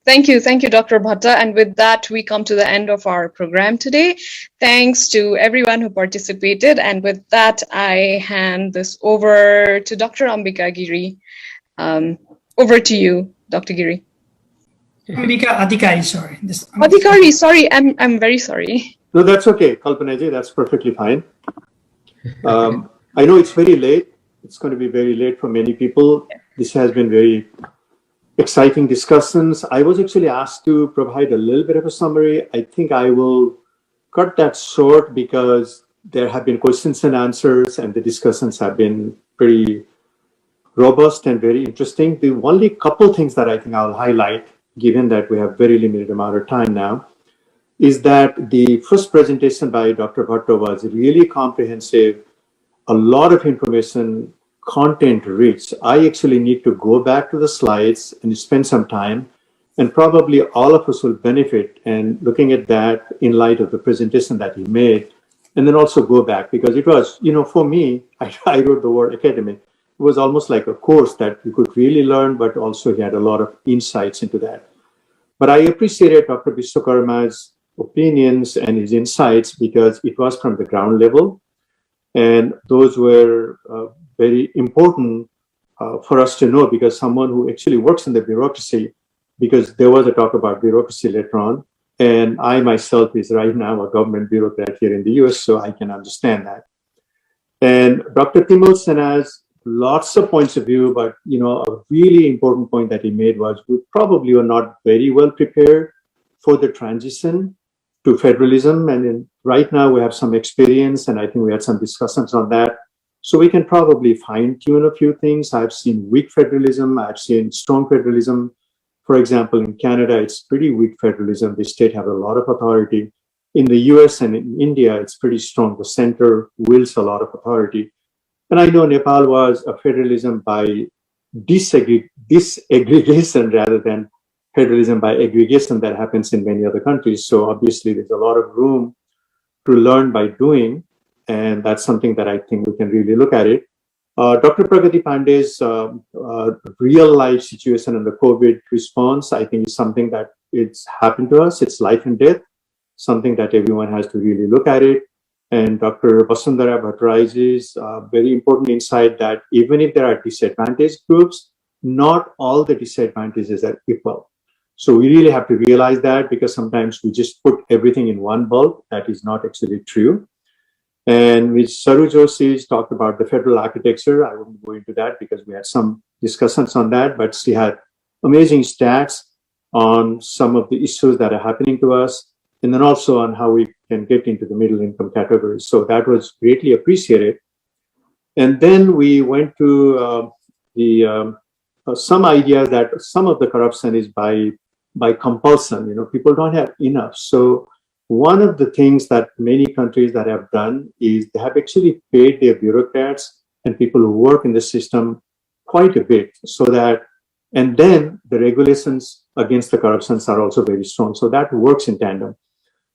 Thank you, Dr. Bhatta. And with that, we come to the end of our program today. Thanks to everyone who participated. And with that, I hand this over to Dr. Ambika Giri. Over to you, Dr. Giri. Ambika Adhikari, sorry. Adhikari, sorry, I'm very sorry. No, that's okay, Kalpanaji, that's perfectly fine. I know it's very late. It's going to be very late for many people. This has been very exciting discussions. I was actually asked to provide a little bit of a summary. I think I will cut that short because there have been questions and answers and the discussions have been pretty robust and very interesting. The only couple things that I think I'll highlight, given that we have very limited amount of time now, is that the first presentation by Dr. Bhatta was really comprehensive, a lot of information, content rich. I actually need to go back to the slides and spend some time, and probably all of us will benefit and looking at that in light of the presentation that he made, and then also go back because it was, for me, I wrote the word academic. It was almost like a course that you could really learn, but also he had a lot of insights into that. But I appreciated Dr. Vishwakarma's opinions and his insights because it was from the ground level. And those were very important for us to know, because someone who actually works in the bureaucracy, because there was a talk about bureaucracy later on, and I myself is right now a government bureaucrat here in the US, so I can understand that. And Dr. Timmelson has lots of points of view, but a really important point that he made was we probably were not very well prepared for the transition to federalism. And right now we have some experience, and I think we had some discussions on that. So we can probably fine tune a few things. I've seen weak federalism. I've seen strong federalism. For example, in Canada, it's pretty weak federalism. The state have a lot of authority. In the US and in India, it's pretty strong. The center wields a lot of authority. And I know Nepal was a federalism by disaggregation rather than federalism by aggregation that happens in many other countries. So obviously there's a lot of room to learn by doing. And that's something that I think we can really look at it. Dr. Pragati Pandey's real life situation and the COVID response, I think is something that it's happened to us. It's life and death, something that everyone has to really look at it. And Dr. Vasundhara Bhattarai's very important insight that even if there are disadvantaged groups, not all the disadvantages are equal. So we really have to realize that, because sometimes we just put everything in one bulk. That is not actually true. And Ms. Saru Joshi talked about the federal architecture. I won't go into that because we had some discussions on that, but she had amazing stats on some of the issues that are happening to us, and then also on how we can get into the middle income category. So that was greatly appreciated. And then we went to some idea that some of the corruption is by compulsion. People don't have enough. So one of the things that many countries that have done is they have actually paid their bureaucrats and people who work in the system quite a bit, so that, and then the regulations against the corruptions are also very strong. So that works in tandem.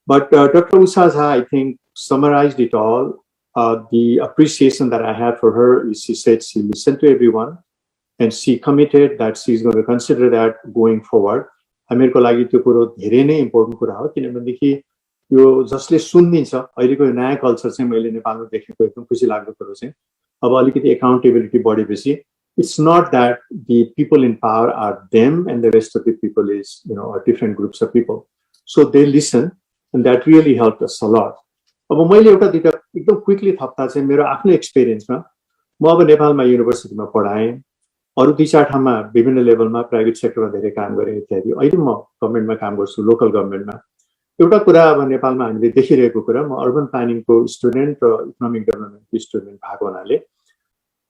But Dr. Usha Jha, I think, summarized it all. The appreciation that I had for her is she said she listened to everyone and she committed that she's going to consider that going forward. हामीहरुको लागि त्यो कुरो धेरै नै important कुरा हो, किनभनेदेखि यो जसले सुनिदिन्छ अहिलेको यो नयाँ कल्चर चाहिँ मैले नेपालमा देखेको एकदम खुसी लाग्दो कुरो चाहिँ अब अलिकति एकाउन्टेबिलिटी बढेपछि it's not that the people in power are them and the rest of the people is are different groups of people, so they listen, and that really helped us a lot. अब मैले एउटा दुईटा एकदम quickly थप्दा चाहिँ मेरो आफ्नो एक्सपिरियन्समा म अब नेपालमा युनिभर्सिटीमा पढाएँ, अरू दुई चार ठाउँमा विभिन्न लेभलमा प्राइभेट सेक्टरमा धेरै काम गरेँ इत्यादि। अहिले म गभर्नमेन्टमा काम गर्छु, लोकल गभर्नमेन्टमा। एउटा कुरा अब नेपालमा हामीले देखिरहेको कुरा, म अर्बन प्लानिङको स्टुडेन्ट र इकोनोमिक डेभलपमेन्टको स्टुडेन्ट भएको हुनाले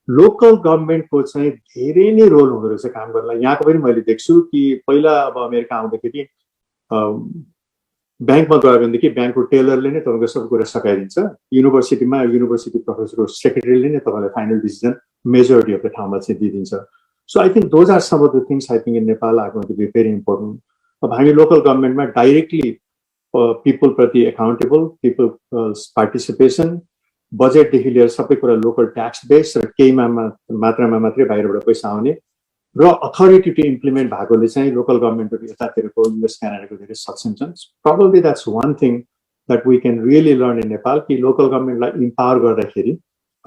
लोकल गभर्नमेन्टको चाहिँ धेरै नै रोल हुँदो रहेछ काम गर्नलाई। यहाँको पनि मैले देख्छु कि पहिला अब अमेरिका आउँदाखेरि ब्याङ्कमा गयो भनेदेखि ब्याङ्कको टेलरले नै तपाईँको सब कुरा सकाइदिन्छ, युनिभर्सिटीमा युनिभर्सिटी प्रोफेसरको सेक्रेटरीले नै तपाईँलाई final decision majority of the ठाउँमा चाहिँ दिइदिन्छ। So I think those are some of the things I think in Nepal are going to be very important. अब हामी लोकल गभर्नमेन्टमा डाइरेक्टली पिपल प्रति एकाउन्टेबल, पिपल पार्टिसिपेसन, बजेटदेखि लिएर सबै कुरा लोकल ट्याक्स बेस र केही मात्रामा मात्रै बाहिरबाट पैसा आउने र अथोरिटी टु इम्प्लिमेन्ट भएकोले चाहिँ लोकल गभर्नमेन्टहरू यतातिरको युएस क्यानाडाको धेरै सक्षम छन्। Probably that's one thing that we can really learn in Nepal कि लोकल गभर्नमेन्टलाई इम्पावर गर्दाखेरि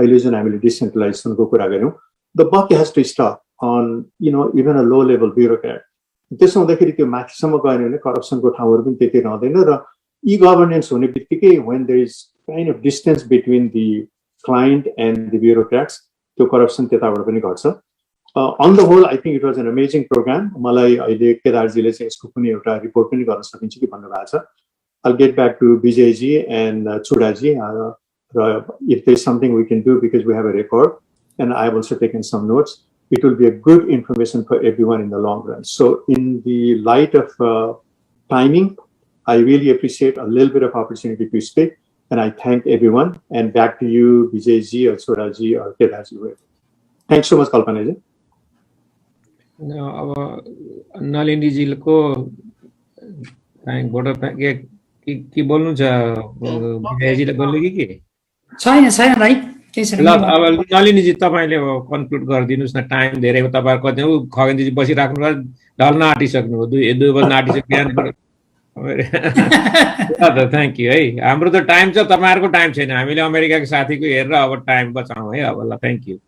अहिले जुन हामीले डिसेन्ट्रलाइजेसनको कुरा गऱ्यौँ, the buck has to stop on even a low level bureaucrat. त्यसो हुँदाखेरि त्यो माथिसम्म गएन भने करप्सनको ठाउँहरू पनि त्यति रहँदैन र ई गभर्नेन्स हुने बित्तिकै when there is kind of distance between the client and the bureaucrats, त्यो करप्सन त्यताबाट पनि घट्छ। On the whole I think it was an amazing program. मलाई अहिले केदारजीले चाहिँ यसको कुनै एउटा रिपोर्ट पनि गर्न सकिन्छ कि भन्नुभएको छ। I'll get back to Vijayji and Chudaji. If there's something we can do, because we have a record, and I've also taken some notes, it will be a good information for everyone in the long run. So in the light of timing, I really appreciate a little bit of opportunity to speak, and I thank everyone. And back to you, Vijayji or Chudaji or Kedaji. Thanks so much, Kalpanaji. अब नलिनीजीको voter के बोल्नु छ, विजयजीले बोल्नु कि छैन छैन भाइ केही छैन। ल अब नलिनीजी तपाईले कन्क्लुड गरिदिनुस् न, टाइम धेरै हो तपाईहरुको। कति खगेनजी बसिराख्नु भयो, ढल्न आँटिसक्नु हो, 2 बज्न आँटिसक्यो। थ्याङ्क यू है। हाम्रो त टाइम छ, तपाईहरुको टाइम छैन। हामीले अमेरिकाको साथीको हेरेर अब टाइम बचाउँ है अब। ल thank you.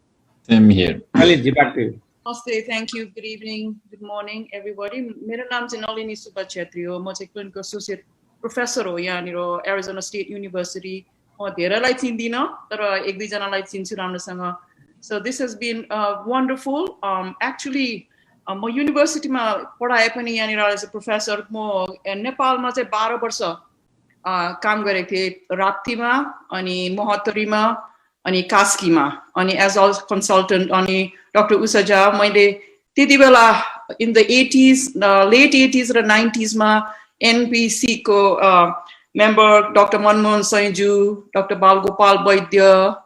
Same here. Khalid, back to you. Namaste, thank you. Good evening, good morning, everybody. मेरो नाम चाहिँ नलिनी सुब्बा छेत्री हो. म चाहिँ क्लिनिकल एसोसिएट प्रोफेसर हो यहाँनिर एरिजोना स्टेट युनिभर्सिटी. म धेरैलाई चिन्दिनँ तर एक दुईजनालाई चिन्छु राम्रोसँग. So this has been wonderful. Actually, म युनिभर्सिटीमा पढाए पनि यहाँनिर एज अ प्रोफेसर. म नेपालमा चाहिँ 12 वर्ष काम गरेको थिएँ. राप्तीमा अनि महोत्तरीमा अनि कास्कीमा अनि एज अ कन्सल्टेन्ट अनि Dr. Usha Jha, मैले त्यति बेला in the 80s, late 80s र 90s मा NPC को member Dr. Manmohan Sainju, Dr. Balgopal Vaidya,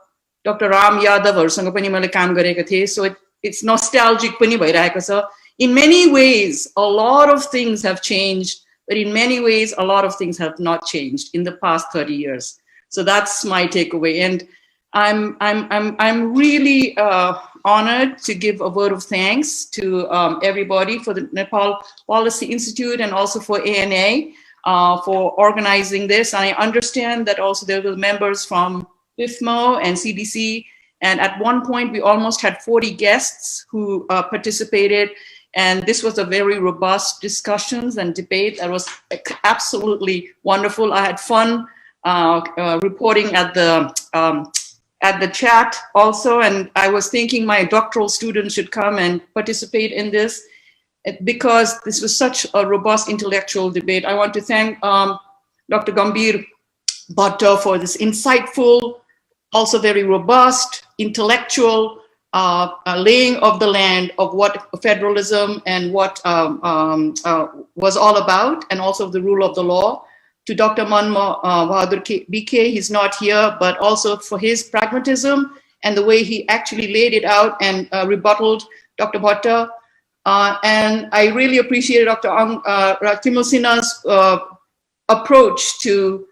Dr. Ram Yadavहरुसँग पनि मैले काम गरेको थिएँ. So it's nostalgic पनि भइरहेको छ. In many ways, a lot of things have changed, but in many ways, a lot of things have not changed in the past 30 years. So that's my takeaway. And I'm really honored to give a word of thanks to everybody for the Nepal Policy Institute and also for ANA for organizing this. And I understand that also there were members from IFMO and CDC. And at one point, we almost had 40 guests who participated. And this was a very robust discussions and debate that was absolutely wonderful. I had fun reporting at the chat also, and I was thinking my doctoral students should come and participate in this because this was such a robust intellectual debate. I want to thank Dr. Gambhir Bhatta for this insightful, also very robust, intellectual laying of the land of what federalism and what was all about, and also the rule of the law. To Dr. Manmohan Bahadur BK, he's not here, but also for his pragmatism and the way he actually laid it out and rebutted Dr. Bhatta. And I really appreciated Dr. Timur Sinha's approach to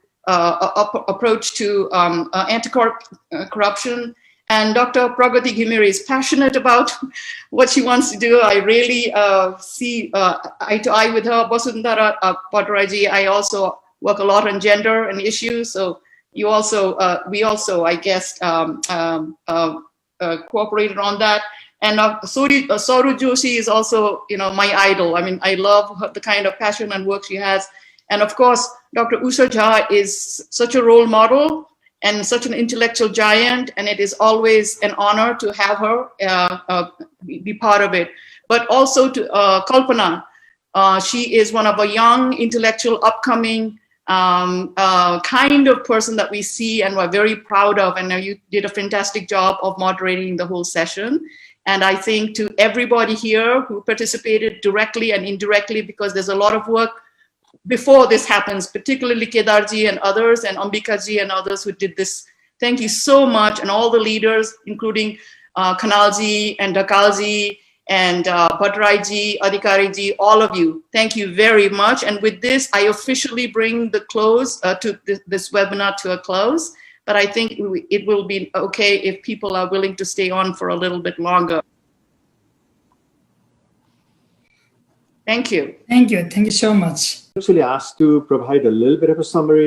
anti-corruption. And Dr. Pragati Ghimire is passionate about what she wants to do. I really see eye to eye with her. Basundhara Pattarji, I also work a lot on gender and issues. So you also, we also, I guess, cooperated on that. And Sauru Joshi is also, my idol. I mean, I love the kind of passion and work she has. And of course, Dr. Usha Jha is such a role model and such an intellectual giant. And it is always an honor to have her be part of it. But also to Kalpana, she is one of a young, intellectual, upcoming kind of person that we see and we're very proud of. And you did a fantastic job of moderating the whole session. And I think to everybody here who participated directly and indirectly, because there's a lot of work before this happens, particularly Kedarji and others, and Ambikaji and others who did this. Thank you so much. And all the leaders, including Kanalji and Dakalji and Bhattaraiji, Adhikariji, all of you. Thank you very much. And with this, I officially bring the close to this webinar to a close. But I think it will be okay if people are willing to stay on for a little bit longer. Thank you. Thank you. Thank you so much. Actually asked to provide a little bit of a summary